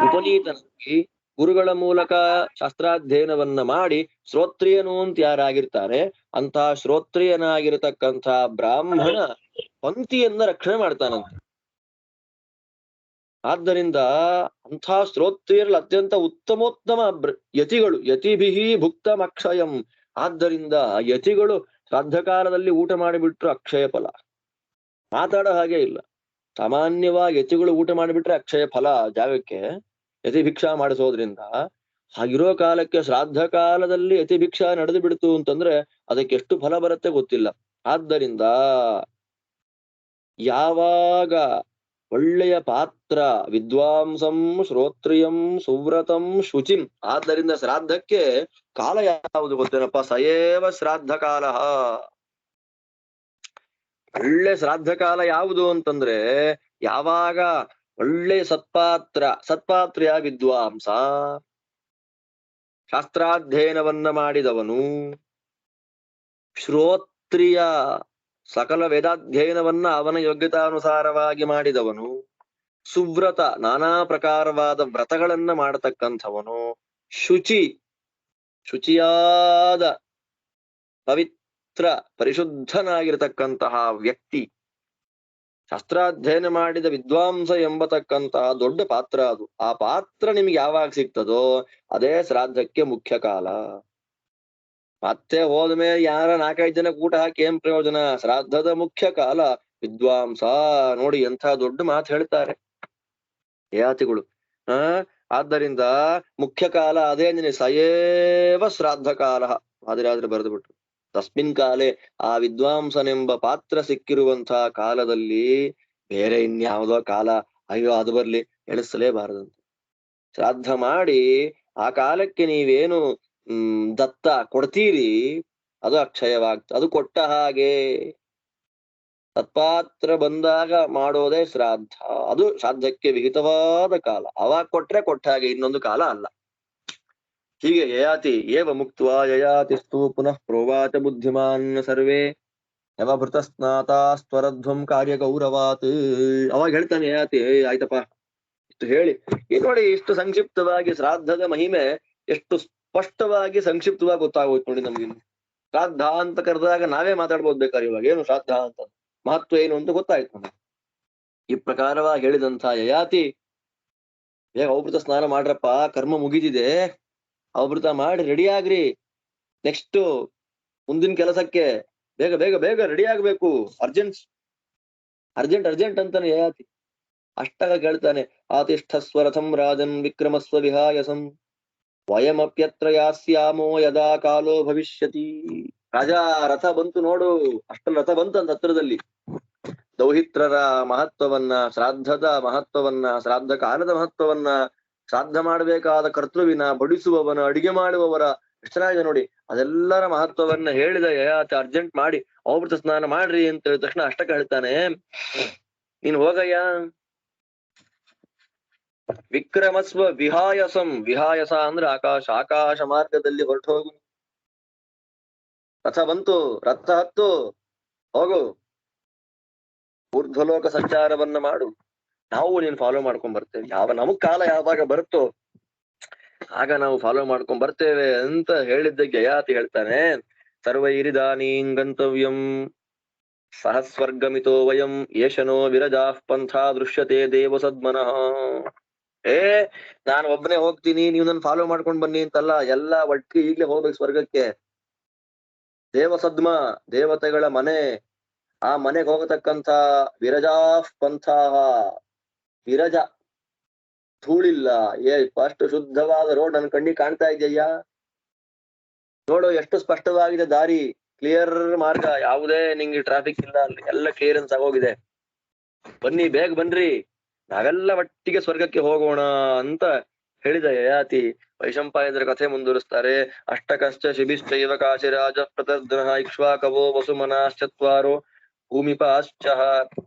ಉಪನೀತನಾಗಿ ಗುರುಗಳ ಮೂಲಕ ಶಾಸ್ತ್ರಾಧ್ಯಯನವನ್ನ ಮಾಡಿ ಶ್ರೋತ್ರಿಯನು ಅಂತ ಯಾರಾಗಿರ್ತಾರೆ ಅಂತಹ ಶ್ರೋತ್ರಿಯನಾಗಿರತಕ್ಕಂಥ ಬ್ರಾಹ್ಮಣ ಪಂಕ್ತಿಯನ್ನ ರಕ್ಷಣೆ ಮಾಡ್ತಾನಂತೆ. ಆದ್ದರಿಂದ ಅಂಥ ಶ್ರೋತ್ರಿಯರಲ್ಲಿ ಅತ್ಯಂತ ಉತ್ತಮೋತ್ತಮ ಯತಿಗಳು, ಯತಿಭಿಹಿ ಭುಕ್ತಮಕ್ಷಯಂ. ಆದ್ದರಿಂದ ಯತಿಗಳು ಶ್ರಾದ್ದ ಕಾಲದಲ್ಲಿ ಊಟ ಮಾಡಿಬಿಟ್ರು ಅಕ್ಷಯ ಫಲ, ಮಾತಾಡೋ ಹಾಗೆ ಇಲ್ಲ. ಸಾಮಾನ್ಯವಾಗಿ ಯತಿಗಳು ಊಟ ಮಾಡಿಬಿಟ್ರೆ ಅಕ್ಷಯ ಫಲ ಜಾಗಕ್ಕೆ ಯತಿ ಭಿಕ್ಷಾ ಮಾಡಿಸೋದ್ರಿಂದ, ಹಾಗಿರೋ ಕಾಲಕ್ಕೆ ಶ್ರಾದ್ದ ಕಾಲದಲ್ಲಿ ಯತಿ ಭಿಕ್ಷಾ ನಡೆದು ಬಿಡ್ತು ಅಂತಂದ್ರೆ ಅದಕ್ಕೆ ಎಷ್ಟು ಫಲ ಬರುತ್ತೆ ಗೊತ್ತಿಲ್ಲ. ಆದ್ದರಿಂದ ಯಾವಾಗ ಒಳ್ಳೆಯ ಪಾತ್ರ, ವಿದ್ವಾಂಸಂ ಶ್ರೋತ್ರಿಯಂ ಸುವ್ರತಂ ಶುಚಿಂ. ಆದ್ದರಿಂದ ಶ್ರಾದ್ದಕ್ಕೆ ಕಾಲ ಯಾವುದು ಗೊತ್ತೇನಪ್ಪ? ಸಯೇವ ಶ್ರಾದ್ದ ಕಾಲ. ಒಳ್ಳೆ ಶ್ರಾದ್ದ ಕಾಲ ಯಾವುದು ಅಂತಂದ್ರೆ ಯಾವಾಗ ಒಳ್ಳೆ ಸತ್ಪಾತ್ರೆಯ ವಿದ್ವಾಂಸ, ಶಾಸ್ತ್ರಾಧ್ಯಯನವನ್ನ ಮಾಡಿದವನು, ಶ್ರೋತ್ರಿಯ ಸಕಲ ವೇದಾಧ್ಯಯನವನ್ನ ಅವನ ಯೋಗ್ಯತಾನುಸಾರವಾಗಿ ಮಾಡಿದವನು, ಸುವ್ರತ ನಾನಾ ಪ್ರಕಾರವಾದ ವ್ರತಗಳನ್ನ ಮಾಡತಕ್ಕಂಥವನು, ಶುಚಿಯಾದ ಪವಿತ್ರ ಪರಿಶುದ್ಧನಾಗಿರತಕ್ಕಂತಹ ವ್ಯಕ್ತಿ, ಶಾಸ್ತ್ರಾಧ್ಯಯನ ಮಾಡಿದ ವಿದ್ವಾಂಸ ಎಂಬತಕ್ಕಂತಹ ದೊಡ್ಡ ಪಾತ್ರ ಅದು. ಆ ಪಾತ್ರ ನಿಮ್ಗೆ ಯಾವಾಗ ಸಿಗ್ತದೋ ಅದೇ ಶ್ರಾದ್ದಕ್ಕೆ ಮುಖ್ಯ ಕಾಲ. ಮತ್ತೆ ಹೋದ್ಮೇಲೆ ಯಾರ 4-5 ಜನ ಊಟ ಹಾಕಿ ಏನ್ ಪ್ರಯೋಜನ? ಶ್ರಾದ್ದದ ಮುಖ್ಯ ಕಾಲ ವಿದ್ವಾಂಸ. ನೋಡಿ ಎಂಥ ದೊಡ್ಡ ಮಾತು ಹೇಳ್ತಾರೆ ಯಾತಿಗಳು. ಆದ್ದರಿಂದ ಮುಖ್ಯ ಕಾಲ ಅದೇ ಸಯೇವ ಶ್ರಾದ್ದ ಕಾಲ. ಆದ್ರೆ ಬರೆದು ಬಿಟ್ರು, ತಸ್ಮಿನ್ ಕಾಲೇ, ಆ ವಿದ್ವಾಂಸನೆಂಬ ಪಾತ್ರ ಸಿಕ್ಕಿರುವಂತಹ ಕಾಲದಲ್ಲಿ ಬೇರೆ ಇನ್ಯಾವುದೋ ಕಾಲ ಅಯ್ಯೋ ಅದು ಬರ್ಲಿ ಎಳಿಸಲೇಬಾರದಂತೆ. ಶ್ರಾದ್ದ ಮಾಡಿ ಆ ಕಾಲಕ್ಕೆ ನೀವೇನು ದತ್ತ ಕೊಡ್ತೀರಿ ಅದು ಅಕ್ಷಯವಾಗ್ತದೆ. ಅದು ಕೊಟ್ಟ ಹಾಗೆ ತತ್ಪಾತ್ರ ಬಂದಾಗ ಮಾಡೋದೇ ಶ್ರಾದ್ದ. ಅದು ಶ್ರಾದ್ದಕ್ಕೆ ವಿಹಿತವಾದ ಕಾಲ. ಅವಾಗ ಕೊಟ್ರೆ ಕೊಟ್ಟ ಹಾಗೆ, ಇನ್ನೊಂದು ಕಾಲ ಅಲ್ಲ. ಹೀಗೆ ಯಯಾತಿ ಏವ ಮುಕ್ತ್ವಾ ಯಯಾತಿಸ್ತು ಪುನಃ ಪ್ರೋವಾಚ ಬುದ್ಧಿಮಾನ್ ಸರ್ವೇ ಯವಭೃತ ಸ್ನಾತಾಸ್ತ್ವರಧ್ವಂ ಕಾರ್ಯ ಗೌರವಾತ್. ಅವಾಗ ಹೇಳ್ತಾನೆ ಯಯಾತಿ, ಆಯ್ತಪ್ಪ ಇಷ್ಟು ಹೇಳಿ, ಈ ನೋಡಿ ಇಷ್ಟು ಸಂಕ್ಷಿಪ್ತವಾಗಿ ಶ್ರಾದ್ದದ ಮಹಿಮೆ ಎಷ್ಟು ಸ್ಪಷ್ಟವಾಗಿ ಸಂಕ್ಷಿಪ್ತವಾಗಿ ಗೊತ್ತಾಗೋಯ್ತು ನೋಡಿ ನಮ್ಗೆ. ಶ್ರಾದ್ದ ಅಂತ ಕರೆದಾಗ ನಾವೇ ಮಾತಾಡ್ಬೋದು ಬೇಕಾದ್ರೆ, ಇವಾಗ ಏನು ಶ್ರಾದ್ದ ಅಂತ ಮಹತ್ವ ಏನು ಅಂತ ಗೊತ್ತಾಯ್ತು ನಮ್ಗೆ. ಈ ಪ್ರಕಾರವಾಗಿ ಹೇಳಿದಂತ ಯಯಾತಿ, ಬೇಗ ಅವಭೃತ ಸ್ನಾನ ಮಾಡ್ರಪ್ಪ, ಕರ್ಮ ಮುಗಿದಿದೆ, ಅವಭೃತ ಮಾಡಿ ರೆಡಿ ಆಗ್ರಿ, ನೆಕ್ಸ್ಟ್ ಮುಂದಿನ ಕೆಲಸಕ್ಕೆ ಬೇಗ ಬೇಗ ಬೇಗ ರೆಡಿ ಆಗ್ಬೇಕು, ಅರ್ಜೆಂಟ್ ಅಂತಾನೆ ಯಯಾತಿ. ಅಷ್ಟಗ ಕೇಳ್ತಾನೆ, ಆತಿಷ್ಠಸ್ವರಥಂ ರಾಜನ್ ವಿಕ್ರಮಸ್ವ ವಿಹಾಯಸಂ ವಯಮಪ್ಯತ್ರ ಯಾಸ್ಯಾಮೋ ಯದಾ ಕಾಲೋ ಭವಿಷ್ಯತಿ. ರಾಜ ರಥ ಬಂತು ನೋಡು, ಅಷ್ಟಲ್ಲಿ ರಥ ಬಂತಂತ ಹತ್ರದಲ್ಲಿ. ದೌಹಿತ್ರರ ಮಹತ್ವವನ್ನ, ಶ್ರಾದ್ದದ ಮಹತ್ವವನ್ನ, ಶ್ರಾದ್ದ ಕಾಲದ ಮಹತ್ವವನ್ನ, ಶ್ರಾದ್ದ ಮಾಡಬೇಕಾದ ಕರ್ತೃವಿನ, ಬಡಿಸುವವನ, ಅಡಿಗೆ ಮಾಡುವವರ ಎಷ್ಟು ಚೆನ್ನಾಗಿದೆ ನೋಡಿ, ಅದೆಲ್ಲರ ಮಹತ್ವವನ್ನ ಹೇಳಿದ ಯಯಾತಿ ಅರ್ಜೆಂಟ್ ಮಾಡಿ ಅವಭೃತ ಸ್ನಾನ ಮಾಡ್ರಿ ಅಂತ ಹೇಳಿದ ತಕ್ಷಣ ಅಷ್ಟಕ್ಕೆ ಹೇಳ್ತಾನೆ, ನೀನ್ ಹೋಗಯ್ಯ ವಿಕ್ರಮಸ್ವ ವಿಹಾಯಸಂ. ವಿಹಾಯಸ ಅಂದ್ರೆ ಆಕಾಶ ಮಾರ್ಗದಲ್ಲಿ ಹೊರಟು ಹೋಗು. ರಥ ಬಂತು, ರಥ ಹತ್ತು ಹೋಗು, ಊರ್ಧ್ವಲೋಕ ಸಂಚಾರವನ್ನ ಮಾಡು, ನಾವು ನೀನ್ ಫಾಲೋ ಮಾಡ್ಕೊಂಡ್ ಬರ್ತೇವೆ. ನಮಗ್ ಕಾಲ ಯಾವಾಗ ಬರುತ್ತೋ ಆಗ ನಾವು ಫಾಲೋ ಮಾಡ್ಕೊಂಡ್ ಬರ್ತೇವೆ ಅಂತ ಹೇಳಿದ್ದಕ್ಕೆ ಯಯಾತಿ ಹೇಳ್ತಾನೆ, ಸರ್ವೈರಿದಾನೀಂ ಗಂತವ್ಯಂ ಸಹಸ್ವರ್ಗಮಿತೋ ವಯಂ ಯೇಷನೋ ವಿರಜಾಃ ಪಂಥಾ ದೃಶ್ಯತೆ ದೇವ ಸದ್ಮನಃ. ನಾನು ಒಬ್ಬನೇ ಹೋಗ್ತೀನಿ, ನೀವು ನನ್ ಫಾಲೋ ಮಾಡ್ಕೊಂಡ್ ಬನ್ನಿ ಅಂತಲ್ಲ, ಎಲ್ಲ ಒಟ್ಟಿಗೆ ಈಗ್ಲೇ ಹೋಗ್ಬೇಕು ಸ್ವರ್ಗಕ್ಕೆ. ದೇವಸದ್ಮ, ದೇವತೆಗಳ ಮನೆ, ಆ ಮನೆಗೆ ಹೋಗತಕ್ಕಂಥ ವಿರಜಾಃ ಪಂಥಾಹ, ವಿರಜ ಧೂಳಿಲ್ಲ, ಫಸ್ಟ್ ಶುದ್ಧವಾದ ರೋಡ್ ನನ್ ಕಣ್ಣಿಗೆ ಕಾಣ್ತಾ ಇದೆಯಯ್ಯ, ನೋಡು ಎಷ್ಟು ಸ್ಪಷ್ಟವಾಗಿದೆ ದಾರಿ, ಕ್ಲಿಯರ್ ಮಾರ್ಗ, ಯಾವುದೇ ನಿಂಗೆ ಟ್ರಾಫಿಕ್ ಇಲ್ಲ, ಎಲ್ಲ ಕ್ಲಿಯರೆನ್ಸ್ ಆಗೋಗಿದೆ, ಬನ್ನಿ ಬೇಗ ಬನ್ರಿ, ನಾವೆಲ್ಲ ಒಟ್ಟಿಗೆ ಸ್ವರ್ಗಕ್ಕೆ ಹೋಗೋಣ ಅಂತ ಹೇಳಿದ ಯಯಾತಿ. ವೈಶಂಪಾಯನರ ಕಥೆ ಮುಂದುವರಿಸ್ತಾರೆ. ಅಷ್ಟಕಶ್ಚ ಶಿಬಿಶ್ಚೈವ ಕಾಶಿರಾಜ ಪ್ರತರ್ಧನಃ ಇಕ್ಷ್ವಾಕವೋ ವಸುಮನಾಶ್ಚತ್ವಾರೋ ಭೂಮಿಪಾಶ್ಚ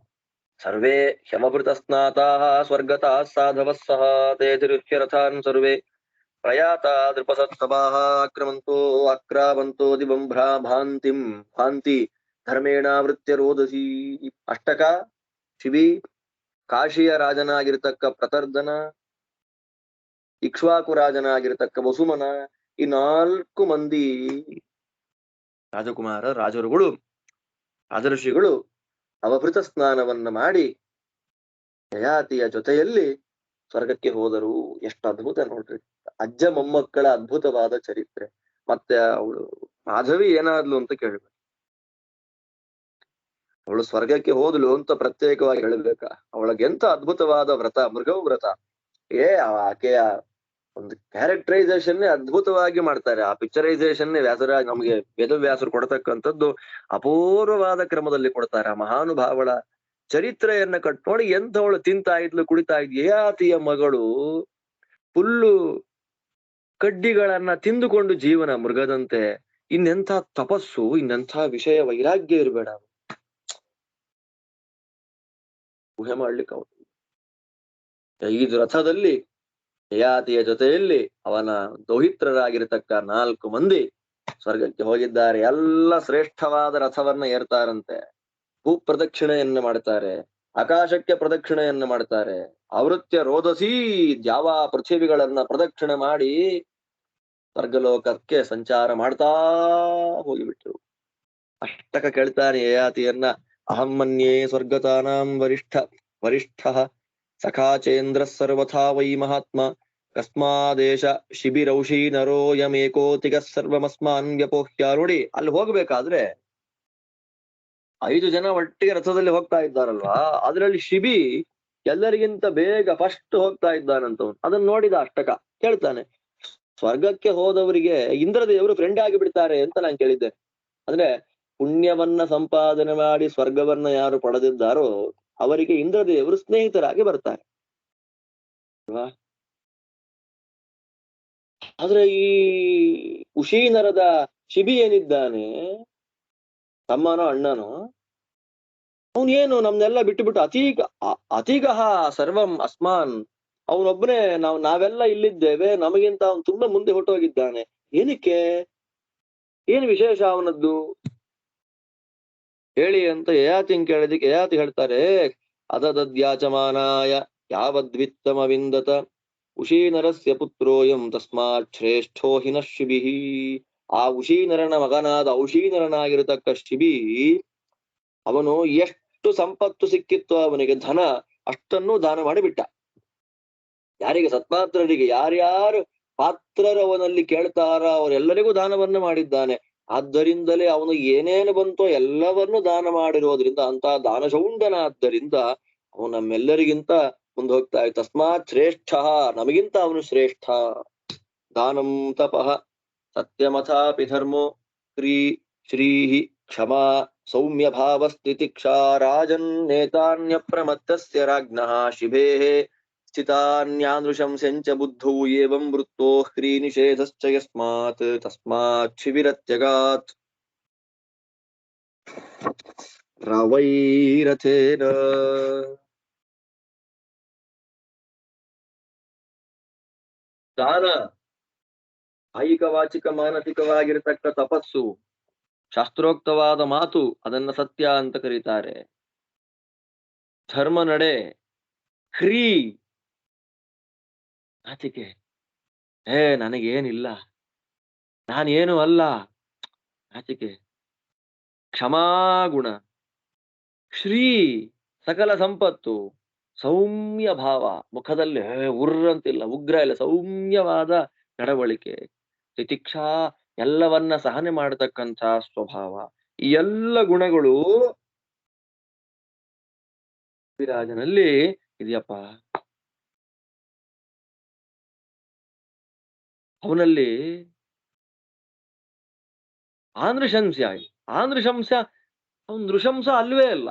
ಸರ್ವೇ ಹ್ಯಮಭೃತಸ್ನಾತಾಃ ಸ್ವರ್ಗತಃ ಸಾಧವಃ ಸಹ ತೇಜುರುಹ್ಯ ರಥಾನ್ ಸರ್ವೇ ಪ್ರಯಾತಾ ದೃಪಸತ್ಸಭಾಃ ಆಕ್ರಾಮಂತೋ ದಿವಂ ಭಾಂತಿ ಧರ್ಮೇಣಾವೃತ್ಯ ರೋದಸಿ. ಅಷ್ಟಕ, ಶಿಬಿ, ಕಾಶಿಯ ರಾಜನಾಗಿರ್ತಕ್ಕ ಪ್ರತರ್ಧನ, ಇಕ್ಷ್ವಾಕು ರಾಜನಾಗಿರ್ತಕ್ಕ ವಸುಮನ, ಈ 4 ಮಂದಿ ರಾಜಕುಮಾರ ರಾಜರುಗಳು ರಾಜಋಷಿಗಳು ಅವಭೃತ ಸ್ನಾನವನ್ನ ಮಾಡಿ ಯಯಾತಿಯ ಜೊತೆಯಲ್ಲಿ ಸ್ವರ್ಗಕ್ಕೆ ಹೋದರು. ಎಷ್ಟು ಅದ್ಭುತ ನೋಡ್ರಿ, ಅಜ್ಜ ಮೊಮ್ಮಕ್ಕಳ ಅದ್ಭುತವಾದ ಚರಿತ್ರೆ. ಮತ್ತೆ ಅವಳು ಮಾಧವಿ ಏನಾದ್ಲು ಅಂತ ಕೇಳ್ಬೇಕು. ಅವಳು ಸ್ವರ್ಗಕ್ಕೆ ಹೋದ್ಲು ಅಂತ ಪ್ರತ್ಯೇಕವಾಗಿ ಹೇಳ್ಬೇಕಾ? ಅವಳಿಗೆಂತ ಅದ್ಭುತವಾದ ವ್ರತ, ಮೃಗವು ವ್ರತ. ಆಕೆಯ ಒಂದು ಕ್ಯಾರೆಕ್ಟರೈಸೇಷನ್ ಅದ್ಭುತವಾಗಿ ಮಾಡ್ತಾರೆ. ಆ ಪಿಕ್ಚರೈಸೇಷನ್ ವ್ಯಾಸರಾಜ್ ನಮಗೆ ವೇದವ್ಯಾಸರು ಕೊಡ್ತಕ್ಕಂಥದ್ದು ಅಪೂರ್ವವಾದ ಕ್ರಮದಲ್ಲಿ ಕೊಡ್ತಾರೆ. ಆ ಮಹಾನುಭಾವಳ ಚರಿತ್ರೆಯನ್ನ ನೋಡಿ ಎಂಥವಳು ತಿಂತಾ ಇದ್ಲು, ಕುಡಿತಾ ಇದ್ಲು. ಯಯಾತಿಯ ಮಗಳು ಹುಲ್ಲು ಕಡ್ಡಿಗಳನ್ನ ತಿಂದುಕೊಂಡು ಜೀವನ ಮೃಗದಂತೆ. ಇನ್ನೆಂಥ ತಪಸ್ಸು, ಇನ್ನೆಂಥ ವಿಷಯ ವೈರಾಗ್ಯ ಇರಬೇಡ, ಊಹೆ ಮಾಡ್ಲಿಕ್ಕೆ ಅವನು. ಈ ರಥದಲ್ಲಿ ಯಯಾತಿಯ ಜೊತೆಯಲ್ಲಿ ಅವನ ದೌಹಿತ್ರರಾಗಿರ್ತಕ್ಕ 4 ಮಂದಿ ಸ್ವರ್ಗಕ್ಕೆ ಹೋಗಿದ್ದಾರೆ. ಎಲ್ಲ ಶ್ರೇಷ್ಠವಾದ ರಥವನ್ನ ಏರ್ತಾರಂತೆ. ಭೂ ಪ್ರದಕ್ಷಿಣೆಯನ್ನ ಮಾಡ್ತಾರೆ, ಆಕಾಶಕ್ಕೆ ಪ್ರದಕ್ಷಿಣೆಯನ್ನ ಮಾಡ್ತಾರೆ. ಆವೃತ್ಯ ರೋದಸಿ, ದ್ಯಾವ ಪೃಥ್ವಿಗಳನ್ನ ಪ್ರದಕ್ಷಿಣೆ ಮಾಡಿ ಸ್ವರ್ಗಲೋಕಕ್ಕೆ ಸಂಚಾರ ಮಾಡ್ತಾ ಹೋಗಿಬಿಟ್ರು. ಅಷ್ಟಕ ಕೇಳ್ತಾನೆ ಯಯಾತಿಯನ್ನ, ಅಹಂ ಮನ್ಯೇ ಸ್ವರ್ಗತಾನಾಂ ವರಿಷ್ಠ ಸಖಾಚೇಂದ್ರ ಸರ್ವಥಾ ವೈ ಮಹಾತ್ಮ ಕಸ್ಮಾದೇಶ ಶಿಬಿರೌಷಿ ನರೋಯಮೇಕೋತಿಗ ಸರ್ವಮಸ್ಮಾನ್ ವ್ಯಪೋಹ್ಯ. ನೋಡಿ, ಅಲ್ಲಿ ಹೋಗ್ಬೇಕಾದ್ರೆ 5 ಜನ ಒಟ್ಟಿಗೆ ರಥದಲ್ಲಿ ಹೋಗ್ತಾ ಇದ್ದಾರಲ್ವಾ, ಅದರಲ್ಲಿ ಶಿಬಿ ಎಲ್ಲರಿಗಿಂತ ಬೇಗ ಫಸ್ಟ್ ಹೋಗ್ತಾ ಇದ್ದಾನಂತವನು. ಅದನ್ನ ನೋಡಿದ ಅಷ್ಟಕ ಕೇಳ್ತಾನೆ, ಸ್ವರ್ಗಕ್ಕೆ ಹೋದವರಿಗೆ ಇಂದ್ರದೇವರು ಫ್ರೆಂಡ್ ಆಗಿ ಬಿಡ್ತಾರೆ ಅಂತ ನಾನು ಕೇಳಿದ್ದೆ. ಅಂದ್ರೆ ಪುಣ್ಯವನ್ನ ಸಂಪಾದನೆ ಮಾಡಿ ಸ್ವರ್ಗವನ್ನ ಯಾರು ಪಡೆದಿದ್ದಾರೋ ಅವರಿಗೆ ಇಂದ್ರದೇವರು ಸ್ನೇಹಿತರಾಗಿ ಬರ್ತಾರೆ ಅಲ್ವಾ? ಆದ್ರೆ ಈ ಉಶೀನರದ ಶಿಬಿ ಏನಿದ್ದಾನೆ, ತಮ್ಮನೋ ಅಣ್ಣನೋ, ಅವನೇನು ನಮ್ನೆಲ್ಲ ಬಿಟ್ಟು ಅತೀಗಹ ಸರ್ವಂ ಅಸ್ಮಾನ್, ಅವನೊಬ್ಬನೇ ನಾವೆಲ್ಲ ಇಲ್ಲಿದ್ದೇವೆ, ನಮಗಿಂತ ಅವನು ತುಂಬಾ ಮುಂದೆ ಹೊಟ್ಟೋಗಿದ್ದಾನೆ. ಏನಕ್ಕೆ, ಏನು ವಿಶೇಷ ಅವನದ್ದು ಹೇಳಿ ಅಂತ ಯಯಾತಿನ್ ಕೇಳಿದಕ್ಕೆ ಯಯಾತಿ ಹೇಳ್ತಾರೆ, ಅದದ್ಯಾಚಮಾನಾಯ ಯಾವದ್ವಿತ್ತಮವಿಂದತ ಉಶೀನರಸ್ಯ ಪುತ್ರೋಯಂ ತಸ್ಮಾತ್ ಶ್ರೇಷ್ಠೋ ಹಿನ ಶಿಬಿಃ. ಆ ಉಶೀನರನ ಮಗನಾದ ಔಶೀನರನಾಗಿರತಕ್ಕ ಶಿಬಿ, ಅವನು ಎಷ್ಟು ಸಂಪತ್ತು ಸಿಕ್ಕಿತ್ತು ಅವನಿಗೆ, ಧನ ಅಷ್ಟನ್ನು ದಾನ ಮಾಡಿಬಿಟ್ಟ. ಯಾರಿಗೆ? ಸತ್ಪಾತ್ರರಿಗೆ. ಯಾರ್ಯಾರು ಪಾತ್ರರವನಲ್ಲಿ ಕೇಳ್ತಾರ ಅವರೆಲ್ಲರಿಗೂ ದಾನವನ್ನ ಮಾಡಿದ್ದಾನೆ. ಆದ್ದರಿಂದಲೇ ಅವನು ಏನೇನು ಬಂತೋ ಎಲ್ಲವನ್ನೂ ದಾನ ಮಾಡಿರೋದ್ರಿಂದ, ಅಂತ ದಾನಶೌಂಡನಾದ್ದರಿಂದ ಅವನು ನಮ್ಮೆಲ್ಲರಿಗಿಂತ ಮುಂದೆ ಹೋಗ್ತಾ ಇದ್ದ. ತಸ್ಮಾತ್ ಶ್ರೇಷ್ಠ, ನಮಗಿಂತ ಅವನು ಶ್ರೇಷ್ಠ. ದಾನಂ ತಪಃ ಸತ್ಯಮಥಾಪಿ ಧರ್ಮೋ ಶ್ರೀಹಿ ಕ್ಷಮಾ ಸೌಮ್ಯ ಭಾವ ಸ್ಥಿತಿಕ್ಷಾ ರಾಜನ್ ನೇತಾನ್ಯ ಪ್ರಮತ್ತಸ್ಯ ರಾಜ್ಞಃ ಶಿಭೇಃ ಸ್ಥಿತಾನ್ಯಾದೃಶಂಸ್ಯಂಚ ಬುದ್ಧೌ ಏವಂ ವೃತ್ತೋ ಹ್ರೀ ನಿಷೇಧಶ್ಚ ಯಸ್ಮಾತ್ ತಸ್ಮಾತ್ ಶಿಬಿರತ್ಯಗಾತ್ ರವೈರಥೇನ. ದಾನ ಕಾಯಿಕವಾಚಿಕ ಮಾನಸಿಕವಾಗಿರತಕ್ಕ ತಪಸ್ಸು, ಶಾಸ್ತ್ರೋಕ್ತವಾದ ಮಾತು, ಅದನ್ನ ಸತ್ಯ ಅಂತ ಕರೀತಾರೆ. ಧರ್ಮ ನಡೆ, ಹ್ರೀ ನಾಚಿಕೆ, ನನಗೇನಿಲ್ಲ, ನಾನೇನು ಅಲ್ಲ, ನಾಚಿಕೆ. ಕ್ಷಮಾಗುಣ, ಶ್ರೀ ಸಕಲ ಸಂಪತ್ತು, ಸೌಮ್ಯ ಭಾವ, ಮುಖದಲ್ಲಿ ಉರ್ರಂತಿಲ್ಲ, ಉಗ್ರ ಇಲ್ಲ, ಸೌಮ್ಯವಾದ ನಡವಳಿಕೆ, ತಿತಿಕ್ಷಾ ಎಲ್ಲವನ್ನ ಸಹನೆ ಮಾಡತಕ್ಕಂಥ ಸ್ವಭಾವ. ಈ ಎಲ್ಲ ಗುಣಗಳು ವಿರಾಜನಲ್ಲಿ ಇದೆಯಪ್ಪ. ಅವನಲ್ಲಿ ಆಂಧ್ರಶಂಸ್ಯ ಅವನ್ ನೃಶಂಸ ಅಲ್ವೇ ಅಲ್ಲ.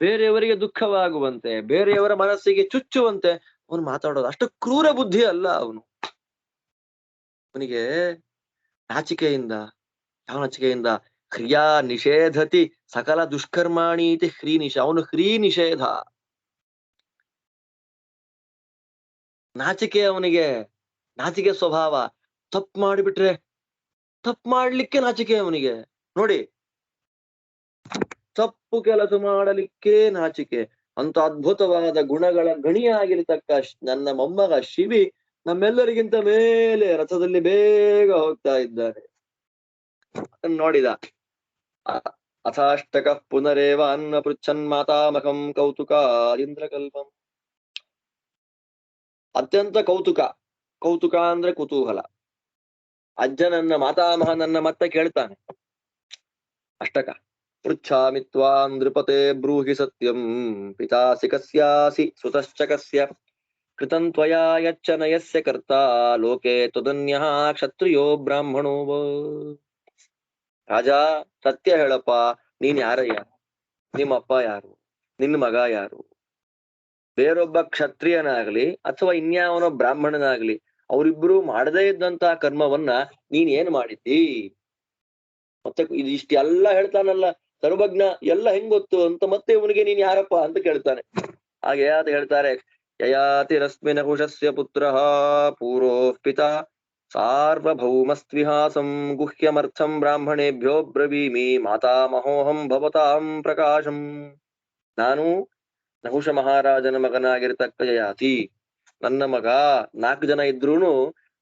ಬೇರೆಯವರಿಗೆ ದುಃಖವಾಗುವಂತೆ, ಬೇರೆಯವರ ಮನಸ್ಸಿಗೆ ಚುಚ್ಚುವಂತೆ ಅವನು ಮಾತಾಡೋದು. ಅಷ್ಟು ಕ್ರೂರ ಬುದ್ಧಿ ಅಲ್ಲ ಅವನು. ಅವನಿಗೆ ನಾಚಿಕೆಯಿಂದ, ಯಾವ ನಾಚಿಕೆಯಿಂದ? ಕ್ರಿಯಾ ನಿಷೇಧತಿ ಸಕಲ ದುಷ್ಕರ್ಮಾಣೀತಿ ಅವನು ಹ್ರೀ ನಿಷೇಧ. ನಾಚಿಕೆ ಅವನಿಗೆ, ನಾಚಿಕೆ ಸ್ವಭಾವ. ತಪ್ಪು ಮಾಡಿಬಿಟ್ರೆ, ತಪ್ಪು ಮಾಡ್ಲಿಕ್ಕೆ ನಾಚಿಕೆ ಅವನಿಗೆ. ನೋಡಿ, ತಪ್ಪು ಕೆಲಸ ಮಾಡಲಿಕ್ಕೆ ನಾಚಿಕೆ. ಅಂತ ಅದ್ಭುತವಾದ ಗುಣಗಳ ಗಣಿಯಾಗಿರ್ತಕ್ಕ ನನ್ನ ಮೊಮ್ಮಗ ಶಿವಿ ನಮ್ಮೆಲ್ಲರಿಗಿಂತ ಮೇಲೆ ರಥದಲ್ಲಿ ಬೇಗ ಹೋಗ್ತಾ ಇದ್ದಾನೆ. ನೋಡಿದ. ಅಥಾಷ್ಟಕ ಪುನರೇವ ಅನ್ನ ಪೃಚ್ಛನ್ ಮಾತಾಮಹಂ ಕೌತುಕ ಇಂದ್ರಕಲ್ಪಂ. ಅತ್ಯಂತ ಕೌತುಕ. ಕೌತುಕ ಅಂದ್ರೆ ಕುತೂಹಲ. ಅಜ್ಜನನ್ನ ಮಾತಾಮಹನನ್ನ ಮತ್ತೆ ಕೇಳ್ತಾನೆ. ಅಷ್ಟಕ ಪೃಚ್ಛಾಮಿ ತ್ವಾಂ ನೃಪತೆ ಬ್ರೂಹಿ ಸತ್ಯಂ ಪಿತಾಸಿ ಕಸ್ಯಾಸಿ ಸುತಶ್ಚ ಕಸ್ಯ ಕೃತಂ ತ್ವಯಾ ಯಚ್ಚ ನಯಸ್ಯ ಕರ್ತಾ ಲೋಕೆ ತ್ವದನ್ಯಃ ಕ್ಷತ್ರಿಯೋ ಬ್ರಾಹ್ಮಣೋ ವ. ರಾಜ, ಸತ್ಯ ಹೇಳಪ್ಪ, ನೀನ್ ಯಾರಯ್ಯ? ನಿಮ್ಮಪ್ಪ ಯಾರು? ನಿನ್ನ ಮಗ ಯಾರು? ಬೇರೊಬ್ಬ ಕ್ಷತ್ರಿಯನಾಗ್ಲಿ ಅಥವಾ ಇನ್ಯಾವನೋ ಬ್ರಾಹ್ಮಣನಾಗ್ಲಿ ಅವರಿಬ್ರು ಮಾಡದೇ ಇದ್ದಂತಹ ಕರ್ಮವನ್ನ ನೀನ್ ಏನ್ ಮಾಡಿದ್ದಿ? ಮತ್ತೆ ಇಷ್ಟೆಲ್ಲ ಹೇಳ್ತಾನಲ್ಲ, ಸರ್ವಜ್ಞ, ಎಲ್ಲ ಹೆಂಗ್ ಗೊತ್ತು ಅಂತ ಮತ್ತೆ ಇವನಿಗೆ ನೀನ್ ಯಾರಪ್ಪ ಅಂತ ಕೇಳ್ತಾನೆ. ಹಾಗೆ ಅದು ಹೇಳ್ತಾರೆ, ಯಯಾತಿರಸ್ಮಿನ ಕುಶಸ್ಯ ಪುತ್ರ ಪೂರೋ ಪಿತಾ ಸಾರ್ವಭೌಮಸ್ತ್ವಿಹಾಸಂ ಗುಹ್ಯಮರ್ಥಂ ಬ್ರಾಹ್ಮಣೇಭ್ಯೋ ಬ್ರವೀಮಿ ಮಾತಾಮಹೋಹಂ ಭವತಾಂ ಪ್ರಕಾಶಂ. ನಾನು ನಹುಷ ಮಹಾರಾಜನ ಮಗನಾಗಿರ್ತಕ್ಕ ಯಯಾತಿ. ನನ್ನ ಮಗ 4 ಜನ ಇದ್ರೂನು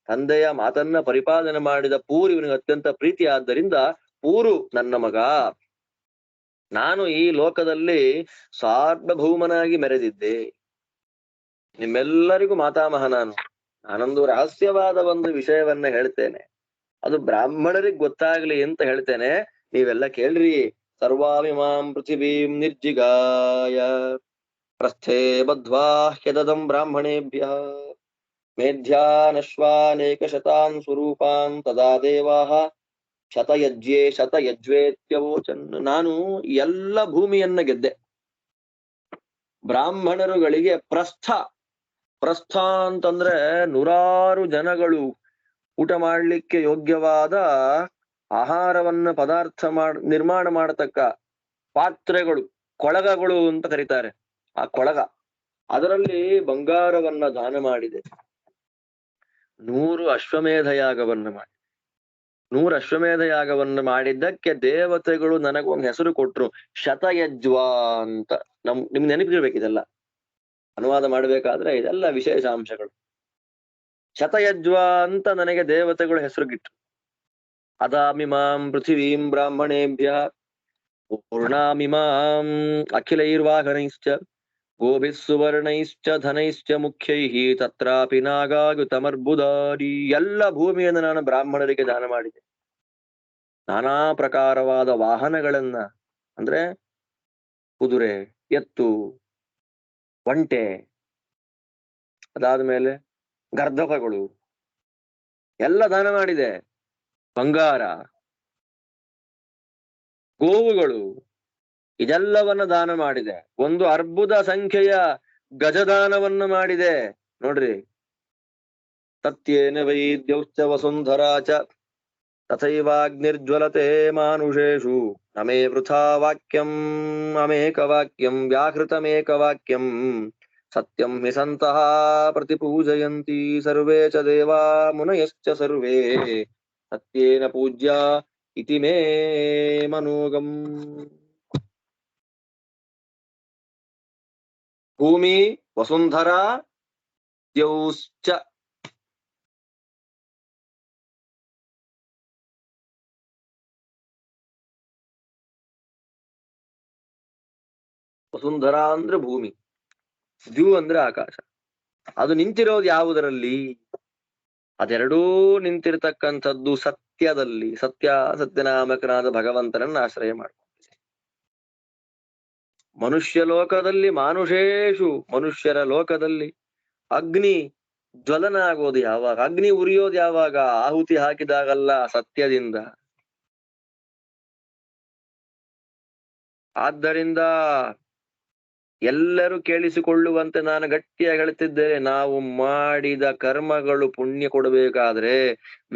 ತಂದೆಯ ಮಾತನ್ನ ಪರಿಪಾಲನೆ ಮಾಡಿದ ಪೂರು ಇವನಿಗೆ ಅತ್ಯಂತ ಪ್ರೀತಿ. ಆದ್ದರಿಂದ ಪೂರು ನನ್ನ ಮಗ. ನಾನು ಈ ಲೋಕದಲ್ಲಿ ಸಾರ್ವಭೌಮನಾಗಿ ಮೆರೆದಿದ್ದೆ. ನಿಮ್ಮೆಲ್ಲರಿಗೂ ಮಾತಾಮಹ ನಾನು. ನಾನೊಂದು ರಹಸ್ಯವಾದ ಒಂದು ವಿಷಯವನ್ನ ಹೇಳ್ತೇನೆ, ಅದು ಬ್ರಾಹ್ಮಣರಿಗೆ ಗೊತ್ತಾಗ್ಲಿ ಅಂತ ಹೇಳ್ತೇನೆ. ನೀವೆಲ್ಲ ಕೇಳ್ರಿ. ಸರ್ವಾಮಿಮಾಂ ಪೃಥಿವೀಂ ನಿರ್ಜಿಗಾಯ ಪ್ರಸ್ಥೆ ಬದ್ಧ್ವಾ ಹ್ಯದದಂ ಬ್ರಾಹ್ಮಣೇಭ್ಯ ಮೇಧ್ಯಾನಶ್ವಾನೇಕ ಶತಾನ್ ಸ್ವರೂಪಾನ್ ತದಾ ದೇವಾಃ ಶತಯಜ್ವೇತ್ಯವೋಚನ್. ನಾನು ಎಲ್ಲ ಭೂಮಿಯನ್ನ ಗೆದ್ದೆ. ಬ್ರಾಹ್ಮಣರುಗಳಿಗೆ ಪ್ರಸ್ಥ ಅಂತಂದ್ರೆ 100 ಜನಗಳು ಊಟ ಮಾಡ್ಲಿಕ್ಕೆ ಯೋಗ್ಯವಾದ ಆಹಾರವನ್ನ ಪದಾರ್ಥ ನಿರ್ಮಾಣ ಮಾಡತಕ್ಕ ಪಾತ್ರೆಗಳು, ಕೊಳಗಗಳು ಅಂತ ಕರೀತಾರೆ. ಆ ಕೊಳಗ, ಅದರಲ್ಲಿ ಬಂಗಾರವನ್ನ ದಾನ ಮಾಡಿದೆ. 100 ಅಶ್ವಮೇಧ ಯಾಗವನ್ನ ಮಾಡಿ 100 ಅಶ್ವಮೇಧ ಯಾಗವನ್ನ ಮಾಡಿದ್ದಕ್ಕೆ ದೇವತೆಗಳು ನನಗೊಂದು ಹೆಸರು ಕೊಟ್ರು, ಶತಯಜ್ವಾ ಅಂತ. ನಿಮ್ಗೆ ನೆನಪಿರ್ಬೇಕಿದೆಲ್ಲ, ಅನುವಾದ ಮಾಡ್ಬೇಕಾದ್ರೆ ಇದೆಲ್ಲ ವಿಶೇಷಾಂಶಗಳು. ಶತಯಜ್ವಾ ಅಂತ ನನಗೆ ದೇವತೆಗಳು ಹೆಸರುಗಿಟ್ರು. ಅದಾಮಿಮಾಂ ಪೃಥಿವೀಂ ಬ್ರಾಹ್ಮಣೇಭ್ಯ ಪೂರ್ಣಾಮಿಮಾಂ ಅಖಿಲೈರ್ವಾಹನೈಶ್ಚ ಗೋಭಿಃ ಸುವರ್ಣೈಶ್ಚ ಧನೈಶ್ಚ ಮುಖ್ಯೈಃ ತತ್ರಾಪಿ ನಾಗಾಯುತಮರ್ಬುದಾರಿ. ಎಲ್ಲ ಭೂಮಿಯನ್ನು ನಾನು ಬ್ರಾಹ್ಮಣರಿಗೆ ದಾನ ಮಾಡಿದೆ. ನಾನಾ ಪ್ರಕಾರವಾದ ವಾಹನಗಳನ್ನ, ಅಂದ್ರೆ ಕುದುರೆ, ಎತ್ತು, ಒಂಟೆ, ಅದಾದ್ಮೇಲೆ ಗರ್ಧಪಗಳು ಎಲ್ಲ ದಾನ ಮಾಡಿದೆ. ಬಂಗಾರ, ಗೋವುಗಳು, ಇದೆಲ್ಲವನ್ನ ದಾನ ಮಾಡಿದೆ. ಒಂದು ಅರ್ಬುದ ಸಂಖ್ಯೆಯ ಗಜದಾನವನ್ನ ಮಾಡಿದೆ. ನೋಡ್ರಿ, ತತ್ಯೇನ ವೈದ್ಯೌಶ್ಚ ವಸುಂಧರಾಚ ತಥೈವಾಗ್ನಿರ್ಜ್ವಲತೆ ಮಾನುಷೇಷು ನಮೇ ವೃಥಾ ವಾಕ್ಯಂ ಅಮೇಕವಾಕ್ಯಂ ವ್ಯಾಹೃತಮೇಕವಾಕ್ಯಂ ಸತ್ಯಂ ಹಿ ಸಂತಃ ಪ್ರತಿಪೂಜಯಂತಿ ಸರ್ವೇ ಚ ದೇವಾ ಮುನಯಶ್ಚ ಸರ್ವೇ ಸತ್ಯೇನ ಪೂಜ್ಯ ಇತಿ ಮೇ ಮನೋಗಂ. ಭೂಮಿ, ವಸುಂಧರಾ, ದ್ಯೌಶ್ಚ. ವಸುಂಧರಾ ಅಂದ್ರೆ ಭೂಮಿ, ದ್ಯು ಅಂದ್ರೆ ಆಕಾಶ. ಅದು ನಿಂತಿರೋದು ಯಾವುದರಲ್ಲಿ? ಅದೆರಡೂ ನಿಂತಿರ್ತಕ್ಕಂಥದ್ದು ಸತ್ಯದಲ್ಲಿ. ಸತ್ಯನಾಮಕನಾದ ಭಗವಂತನನ್ನ ಆಶ್ರಯ ಮಾಡ್ಕೊಂಡಿದೆ. ಮನುಷ್ಯ ಲೋಕದಲ್ಲಿ ಮಾನುಷೇಷು, ಮನುಷ್ಯರ ಲೋಕದಲ್ಲಿ ಅಗ್ನಿ ಜ್ವಲನ ಆಗೋದು ಯಾವಾಗ? ಅಗ್ನಿ ಉರಿಯೋದು ಯಾವಾಗ? ಆಹುತಿ ಹಾಕಿದಾಗಲ್ಲ, ಸತ್ಯದಿಂದ. ಆದ್ದರಿಂದ ಎಲ್ಲರೂ ಕೇಳಿಸಿಕೊಳ್ಳುವಂತೆ ನಾನು ಗಟ್ಟಿಯಾಗಿ ಹೇಳ್ತಿದ್ದೇನೆ, ನಾವು ಮಾಡಿದ ಕರ್ಮಗಳು ಪುಣ್ಯ ಕೊಡಬೇಕಾದ್ರೆ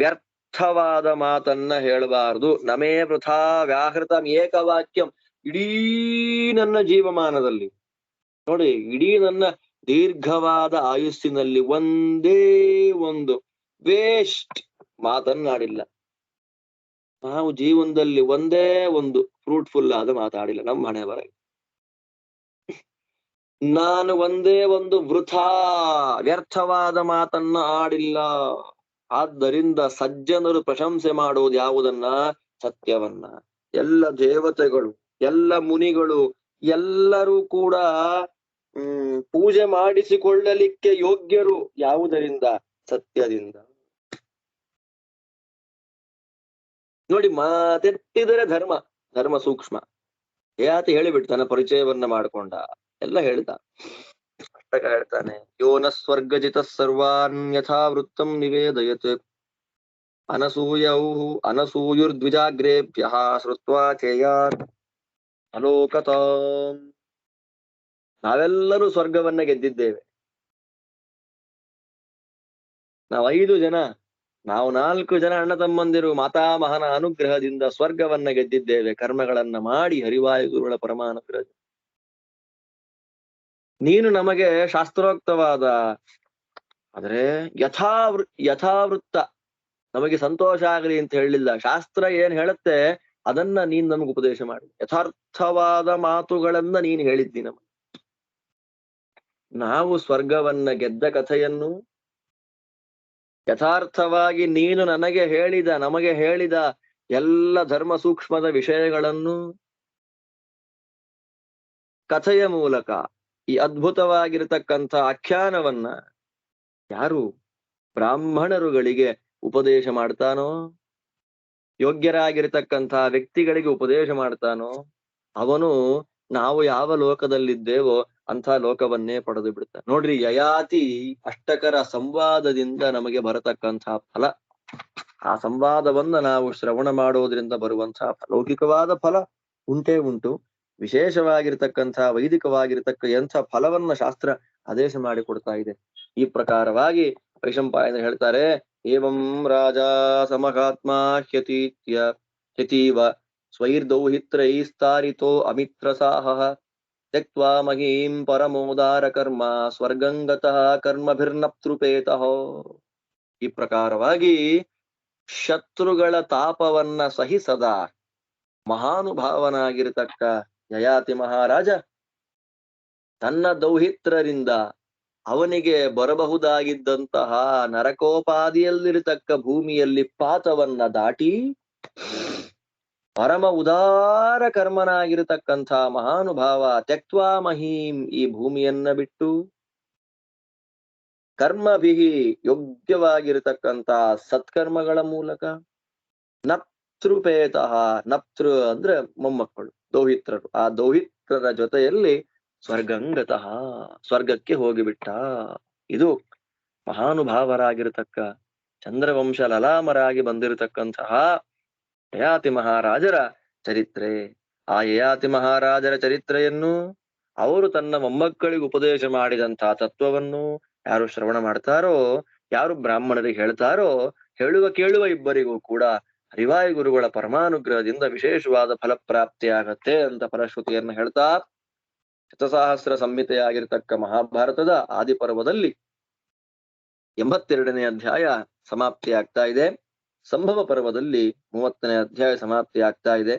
ವ್ಯರ್ಥ ವ್ಯರ್ಥವಾದ ಮಾತನ್ನ ಹೇಳಬಾರದು. ನಮೇ ವೃಥಾ ವ್ಯಾಹೃತಂ ಏಕವಾಕ್ಯಂ. ಇಡೀ ನನ್ನ ಜೀವಮಾನದಲ್ಲಿ ನೋಡಿ, ಇಡೀ ನನ್ನ ದೀರ್ಘವಾದ ಆಯುಸ್ಸಿನಲ್ಲಿ ಒಂದೇ ಒಂದು ವೇಸ್ಟ್ ಮಾತನ್ನಾಡಿಲ್ಲ. ನಾವು ಜೀವನದಲ್ಲಿ ಒಂದೇ ಒಂದು ಫ್ರೂಟ್ಫುಲ್ ಆದ ಮಾತಾಡಿಲ್ಲ. ನಮ್ಮ ಹಣೆ ಬರ. ನಾನು ಒಂದೇ ಒಂದು ವೃಥಾ ವ್ಯರ್ಥವಾದ ಮಾತನ್ನ ಆಡಿಲ್ಲ. ಆದ್ದರಿಂದ ಸಜ್ಜನರು ಪ್ರಶಂಸೆ ಮಾಡುವುದು ಯಾವುದನ್ನ? ಸತ್ಯವನ್ನ. ಎಲ್ಲ ದೇವತೆಗಳು, ಎಲ್ಲ ಮುನಿಗಳು, ಎಲ್ಲರೂ ಕೂಡ ಪೂಜೆ ಮಾಡಿಸಿಕೊಳ್ಳಲಿಕ್ಕೆ ಯೋಗ್ಯರು ಯಾವುದರಿಂದ? ಸತ್ಯದಿಂದ. ನೋಡಿ, ಮಾತೆತ್ತಿದರೆ ಧರ್ಮ, ಧರ್ಮ ಸೂಕ್ಷ್ಮ. ಯಾತಿ ಹೇಳಿಬಿಟ್ಟು ತನ್ನ ಪರಿಚಯವನ್ನ ಮಾಡ್ಕೊಂಡ, ಎಲ್ಲ ಹೇಳ್ದ. ಅಷ್ಟಕ ಹೇಳ್ತಾನೆ, ಯೋನ ಸ್ವರ್ಗಜಿತ ಸರ್ವಾನ್ ಯಥಾ ವೃತ್ತಂ ನಿವೇದಯತ್ ಅನಸೂಯುರ್ದ್ವಿಜಾಗ್ರೇಭ್ಯ ಶ್ರುತ್ವಾ ಚೇಯಾತ್ ಅಲೋಕತ. ನಾವೆಲ್ಲರೂ ಸ್ವರ್ಗವನ್ನ ಗೆದ್ದಿದ್ದೇವೆ. ನಾವು 5 ಜನ, ನಾವು 4 ಜನ ಅಣ್ಣ ತಮ್ಮಂದಿರು ಮಾತಾಮಹನ ಅನುಗ್ರಹದಿಂದ ಸ್ವರ್ಗವನ್ನ ಗೆದ್ದಿದ್ದೇವೆ, ಕರ್ಮಗಳನ್ನ ಮಾಡಿ ಹರಿವಾಯುಗುರುಗಳ ಪರಮಾನುಗ್ರಹ. ನೀನು ನಮಗೆ ಶಾಸ್ತ್ರೋಕ್ತವಾದ ಆದ್ರೆ ಯಥಾವೃತ್ತ ನಮಗೆ ಸಂತೋಷ ಆಗಲಿ ಅಂತ ಹೇಳಿಲ್ಲ. ಶಾಸ್ತ್ರ ಏನ್ ಹೇಳುತ್ತೆ ಅದನ್ನ ನೀನ್ ನಮಗೆ ಉಪದೇಶ ಮಾಡಿ, ಯಥಾರ್ಥವಾದ ಮಾತುಗಳನ್ನ ನೀನ್ ಹೇಳಿದ್ದಿ ನಮಗೆ. ನಾವು ಸ್ವರ್ಗವನ್ನ ಗೆದ್ದ ಕಥೆಯನ್ನು ಯಥಾರ್ಥವಾಗಿ ನೀನು ನಮಗೆ ನಮಗೆ ಹೇಳಿದ ಎಲ್ಲ ಧರ್ಮ ಸೂಕ್ಷ್ಮದ ವಿಷಯಗಳನ್ನು ಕಥೆಯ ಮೂಲಕ ಈ ಅದ್ಭುತವಾಗಿರತಕ್ಕಂಥ ಆಖ್ಯಾನವನ್ನ ಯಾರು ಬ್ರಾಹ್ಮಣರುಗಳಿಗೆ ಉಪದೇಶ ಮಾಡ್ತಾನೋ, ಯೋಗ್ಯರಾಗಿರ್ತಕ್ಕಂಥ ವ್ಯಕ್ತಿಗಳಿಗೆ ಉಪದೇಶ ಮಾಡ್ತಾನೋ, ಅವನು ನಾವು ಯಾವ ಲೋಕದಲ್ಲಿದ್ದೇವೋ ಅಂಥ ಲೋಕವನ್ನೇ ಪಡೆದು ಬಿಡ್ತಾನೆ. ನೋಡ್ರಿ, ಯಯಾತಿ ಅಷ್ಟಕರ ಸಂವಾದದಿಂದ ನಮಗೆ ಬರತಕ್ಕಂಥ ಫಲ, ಆ ಸಂವಾದವನ್ನ ನಾವು ಶ್ರವಣ ಮಾಡೋದ್ರಿಂದ ಬರುವಂತಹ ಲೌಕಿಕವಾದ ಫಲ ಉಂಟೇ ಉಂಟು. ವಿಶೇಷವಾಗಿರ್ತಕ್ಕಂಥ ಎಂಥ ಫಲವನ್ನ ಶಾಸ್ತ್ರ ಆದೇಶ ಮಾಡಿ ಕೊಡ್ತಾ ಇದೆ. ಈ ಪ್ರಕಾರವಾಗಿ ವೈಶಂಪಾಯನ ಹೇಳ್ತಾರೆ, ಏವಂ ರಾಜ ಸಮಹಾತ್ಮ ಹ್ಯತೀವ ಸ್ವೈರ್ದೌಹಿತ್ರೈಸ್ತಾರಿತೋ ಅಮಿತ್ರಸಾಹ ತ್ಯಕ್ವಾ ಮಹೀಂ ಪರಮೋದಾರ ಕರ್ಮ ಸ್ವರ್ಗಂಗತಃ ಕರ್ಮಭಿರ್ನಪ್ತೃಪೇತಃ. ಈ ಪ್ರಕಾರವಾಗಿ ಶತ್ರುಗಳ ತಾಪವನ್ನ ಸಹಿಸದ ಮಹಾನುಭಾವನಾಗಿರತಕ್ಕ ಯಯಾತಿ ಮಹಾರಾಜ ತನ್ನ ದೌಹಿತ್ರರಿಂದ ಅವನಿಗೆ ಬರಬಹುದಾಗಿದ್ದಂತಹ ನರಕೋಪಾದಿಯಲ್ಲಿರತಕ್ಕ ಭೂಮಿಯಲ್ಲಿ ಪಾತವನ್ನ ದಾಟಿ ಪರಮ ಉದಾರ ಕರ್ಮನಾಗಿರತಕ್ಕಂಥ ಮಹಾನುಭಾವ ತ್ಯಕ್ವಾ ಮಹೀಂ, ಈ ಭೂಮಿಯನ್ನ ಬಿಟ್ಟು ಕರ್ಮಭಿಹಿ ಯೋಗ್ಯವಾಗಿರತಕ್ಕಂಥ ಸತ್ಕರ್ಮಗಳ ಮೂಲಕ ನಪ್ತೃಪೇತಃ, ನಪ್ತೃ ಅಂದ್ರೆ ಮೊಮ್ಮಕ್ಕಳು, ದೌಹಿತ್ರರು, ಆ ದೌಹಿತ್ರರ ಜೊತೆಯಲ್ಲಿ ಸ್ವರ್ಗಂಗತಃ, ಸ್ವರ್ಗಕ್ಕೆ ಹೋಗಿಬಿಟ್ಟ. ಇದು ಮಹಾನುಭಾವರಾಗಿರತಕ್ಕ ಚಂದ್ರವಂಶ ಲಲಾಮರಾಗಿ ಬಂದಿರತಕ್ಕಂತಹ ಯಯಾತಿ ಮಹಾರಾಜರ ಚರಿತ್ರೆ. ಆ ಯಯಾತಿ ಮಹಾರಾಜರ ಚರಿತ್ರೆಯನ್ನು ಅವರು ತನ್ನ ಮೊಮ್ಮಕ್ಕಳಿಗೆ ಉಪದೇಶ ಮಾಡಿದಂತಹ ತತ್ವವನ್ನು ಯಾರು ಶ್ರವಣ ಮಾಡ್ತಾರೋ, ಯಾರು ಬ್ರಾಹ್ಮಣರಿಗೆ ಹೇಳ್ತಾರೋ, ಕೇಳುವ ಇಬ್ಬರಿಗೂ ಕೂಡ ಹರಿವಾಯು ಗುರುಗಳ ಪರಮಾನುಗ್ರಹದಿಂದ ವಿಶೇಷವಾದ ಫಲಪ್ರಾಪ್ತಿಯಾಗತ್ತೆ ಅಂತ ಫಲಶ್ರುತಿಯನ್ನು ಹೇಳ್ತಾ, ಶತಸಹಸ್ರ ಸಂಹಿತೆಯಾಗಿರ್ತಕ್ಕ ಮಹಾಭಾರತದ ಆದಿಪರ್ವದಲ್ಲಿ 82ನೇ ಅಧ್ಯಾಯ ಸಮಾಪ್ತಿ ಆಗ್ತಾ ಇದೆ. ಸಂಭವ ಪರ್ವದಲ್ಲಿ 30ನೇ ಅಧ್ಯಾಯ ಸಮಾಪ್ತಿ ಆಗ್ತಾ ಇದೆ.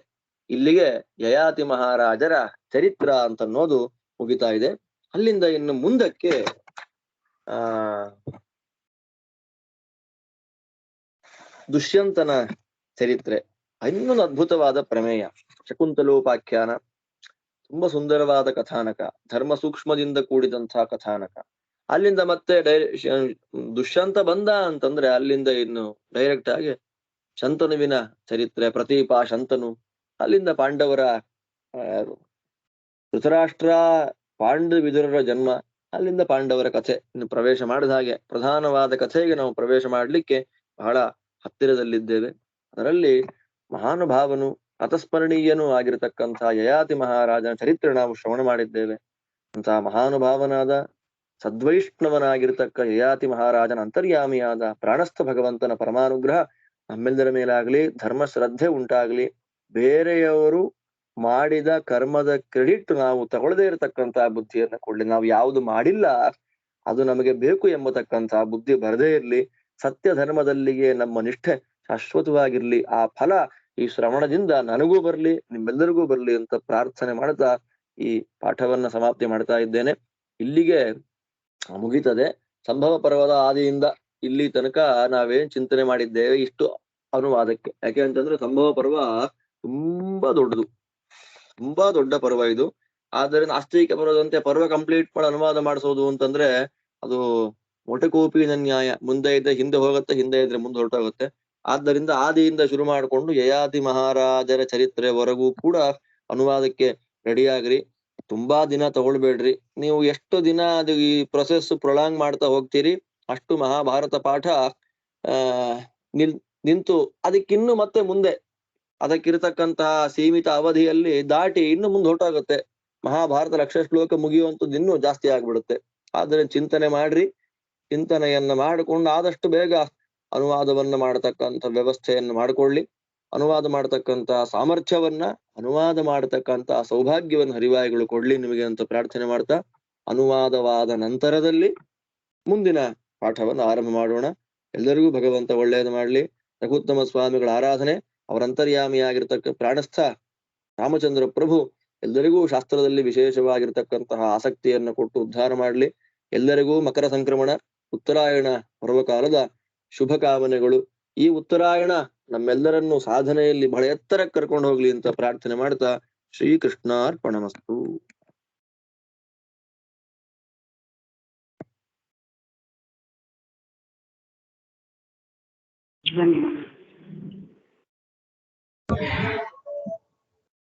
ಇಲ್ಲಿಗೆ ಯಯಾತಿ ಮಹಾರಾಜರ ಚರಿತ್ರ ಅಂತನ್ನೋದು ಮುಗಿತಾ ಇದೆ. ಅಲ್ಲಿಂದ ಇನ್ನು ಮುಂದಕ್ಕೆ ದುಷ್ಯಂತನ ಚರಿತ್ರೆ, ಇನ್ನೊಂದು ಅದ್ಭುತವಾದ ಪ್ರಮೇಯ, ಶಕುಂತಲೋಪಾಖ್ಯಾನ, ತುಂಬಾ ಸುಂದರವಾದ ಕಥಾನಕ, ಧರ್ಮ ಸೂಕ್ಷ್ಮದಿಂದ ಕೂಡಿದಂತಹ ಕಥಾನಕ. ಅಲ್ಲಿಂದ ಮತ್ತೆ ದುಷ್ಯಂತ ಬಂದ ಅಂತಂದ್ರೆ ಅಲ್ಲಿಂದ ಇನ್ನು ಡೈರೆಕ್ಟ್ ಆಗಿ ಶಂತನುವಿನ ಚರಿತ್ರೆ, ಪ್ರತೀಪ ಶಂತನು, ಅಲ್ಲಿಂದ ಪಾಂಡವರ ಧೃತರಾಷ್ಟ್ರ ವಿದುರರ ಜನ್ಮ, ಅಲ್ಲಿಂದ ಪಾಂಡವರ ಕಥೆ ಇನ್ನು ಪ್ರವೇಶ ಮಾಡಿದ ಹಾಗೆ ಪ್ರಧಾನವಾದ ಕಥೆಗೆ ನಾವು ಪ್ರವೇಶ ಮಾಡ್ಲಿಕ್ಕೆ ಬಹಳ ಹತ್ತಿರದಲ್ಲಿದ್ದೇವೆ. ಅದರಲ್ಲಿ ಮಹಾನುಭಾವನು ಅತಸ್ಮರಣೀಯನೂ ಆಗಿರತಕ್ಕಂತಹ ಯಯಾತಿ ಮಹಾರಾಜನ ಚರಿತ್ರೆ ನಾವು ಶ್ರವಣ ಮಾಡಿದ್ದೇವೆ. ಅಂತಹ ಮಹಾನುಭಾವನಾದ ಸದ್ವೈಷ್ಣವನಾಗಿರ್ತಕ್ಕ ಯಯಾತಿ ಮಹಾರಾಜನ ಅಂತರ್ಯಾಮಿಯಾದ ಪ್ರಾಣಸ್ಥ ಭಗವಂತನ ಪರಮಾನುಗ್ರಹ ನಮ್ಮೆಲ್ಲರ ಮೇಲಾಗ್ಲಿ ಧರ್ಮ ಶ್ರದ್ಧೆ ಉಂಟಾಗ್ಲಿ, ಬೇರೆಯವರು ಮಾಡಿದ ಕರ್ಮದ ಕ್ರೆಡಿಟ್ ನಾವು ತಗೊಳ್ಳದೇ ಇರತಕ್ಕಂತಹ ಬುದ್ಧಿಯನ್ನ ಕೊಡ್ಲಿ. ನಾವು ಯಾವುದು ಮಾಡಿಲ್ಲ ಅದು ನಮಗೆ ಬೇಕು ಎಂಬತಕ್ಕಂತಹ ಬುದ್ಧಿ ಬರದೇ ಇರ್ಲಿ. ಸತ್ಯ ಧರ್ಮದಲ್ಲಿಗೆ ನಮ್ಮ ನಿಷ್ಠೆ ಶಾಶ್ವತವಾಗಿರ್ಲಿ. ಆ ಫಲ ಈ ಶ್ರವಣದಿಂದ ನನಗೂ ಬರ್ಲಿ, ನಿಮ್ಮೆಲ್ಲರಿಗೂ ಬರ್ಲಿ ಅಂತ ಪ್ರಾರ್ಥನೆ ಮಾಡ್ತಾ ಈ ಪಾಠವನ್ನ ಸಮಾಪ್ತಿ ಮಾಡ್ತಾ ಇದ್ದೇನೆ. ಇಲ್ಲಿಗೆ ಮುಗಿತದೆ. ಸಂಭವ ಪರ್ವದ ಆದಿಯಿಂದ ಇಲ್ಲಿ ತನಕ ನಾವೇನ್ ಚಿಂತನೆ ಮಾಡಿದ್ದೇವೆ ಇಷ್ಟು ಅನುವಾದಕ್ಕೆ. ಯಾಕೆ ಅಂತಂದ್ರೆ ಸಂಭವ ಪರ್ವ ತುಂಬಾ ದೊಡ್ಡದು, ತುಂಬಾ ದೊಡ್ಡ ಪರ್ವ ಇದು. ಆದ್ದರಿಂದ ಆಸ್ತಿಕ ಪರ್ವದಂತೆ ಪರ್ವ ಕಂಪ್ಲೀಟ್ ಮಾಡಿ ಅನುವಾದ ಮಾಡಿಸೋದು ಅಂತಂದ್ರೆ ಅದು ಮೊಟಕೋಪಿನ ನ್ಯಾಯ. ಮುಂದೆ ಇದ್ದ ಹಿಂದೆ ಹೋಗುತ್ತೆ, ಹಿಂದೆ ಇದ್ರೆ ಮುಂದೆ ಹೊರಟೋಗುತ್ತೆ. ಆದ್ದರಿಂದ ಆದಿಯಿಂದ ಶುರು ಮಾಡಿಕೊಂಡು ಯಯಾತಿ ಮಹಾರಾಜರ ಚರಿತ್ರೆವರೆಗೂ ಕೂಡ ಅನುವಾದಕ್ಕೆ ರೆಡಿಯಾಗ್ರಿ. ತುಂಬಾ ದಿನ ತಗೊಳ್ಬೇಡ್ರಿ. ನೀವು ಎಷ್ಟು ದಿನ ಅದು ಈ ಪ್ರೊಸೆಸ್ ಪ್ರೊಲಾಂಗ್ ಮಾಡ್ತಾ ಹೋಗ್ತೀರಿ ಅಷ್ಟು ಮಹಾಭಾರತ ಪಾಠ ನಿಂತು ಅದಕ್ಕಿನ್ನು ಮತ್ತೆ ಮುಂದೆ ಅದಕ್ಕಿರತಕ್ಕಂತಹ ಸೀಮಿತ ಅವಧಿಯಲ್ಲಿ ದಾಟಿ ಇನ್ನು ಮುಂದೆ ಹೊರಟಾಗುತ್ತೆ. ಮಹಾಭಾರತ ಲಕ್ಷ ಶ್ಲೋಕ ಮುಗಿಯುವಂಥದ್ದು ಇನ್ನೂ ಜಾಸ್ತಿ ಆಗ್ಬಿಡುತ್ತೆ. ಆದ್ರೆ ಚಿಂತನೆ ಮಾಡ್ರಿ. ಚಿಂತನೆಯನ್ನ ಮಾಡಿಕೊಂಡು ಆದಷ್ಟು ಬೇಗ ಅನುವಾದವನ್ನ ಮಾಡತಕ್ಕಂಥ ವ್ಯವಸ್ಥೆಯನ್ನು ಮಾಡಿಕೊಳ್ಳಿ. ಅನುವಾದ ಮಾಡತಕ್ಕಂತ ಸಾಮರ್ಥ್ಯವನ್ನ, ಅನುವಾದ ಮಾಡತಕ್ಕಂತ ಸೌಭಾಗ್ಯವನ್ನು ಹರಿವಾಯುಗಳು ಕೊಡ್ಲಿ ನಿಮಗೆ ಅಂತ ಪ್ರಾರ್ಥನೆ ಮಾಡ್ತಾ, ಅನುವಾದವಾದ ನಂತರದಲ್ಲಿ ಮುಂದಿನ ಪಾಠವನ್ನು ಆರಂಭ ಮಾಡೋಣ. ಎಲ್ಲರಿಗೂ ಭಗವಂತ ಒಳ್ಳೆಯದು ಮಾಡ್ಲಿ. ರಘುತ್ತಮ ಸ್ವಾಮಿಗಳ ಆರಾಧನೆ, ಅವರ ಅಂತರ್ಯಾಮಿಯಾಗಿರ್ತಕ್ಕ ಪ್ರಾಣಸ್ಥ ರಾಮಚಂದ್ರ ಪ್ರಭು ಎಲ್ಲರಿಗೂ ಶಾಸ್ತ್ರದಲ್ಲಿ ವಿಶೇಷವಾಗಿರ್ತಕ್ಕಂತಹ ಆಸಕ್ತಿಯನ್ನು ಕೊಟ್ಟು ಉದ್ಧಾರ ಮಾಡ್ಲಿ. ಎಲ್ಲರಿಗೂ ಮಕರ ಸಂಕ್ರಮಣ ಉತ್ತರಾಯಣ ಪರ್ವಕಾಲದ ಶುಭ ಕಾಮನೆಗಳು. ಈ ಉತ್ತರಾಯಣ ನಮ್ಮೆಲ್ಲರನ್ನು ಸಾಧನೆಯಲ್ಲಿ ಬಹಳ ಎತ್ತರಕ್ಕೆ ಕರ್ಕೊಂಡು ಹೋಗ್ಲಿ ಅಂತ ಪ್ರಾರ್ಥನೆ ಮಾಡ್ತಾ ಶ್ರೀಕೃಷ್ಣಾರ್ಪಣಮಸ್ತು. ಧನ್ಯವಾದ.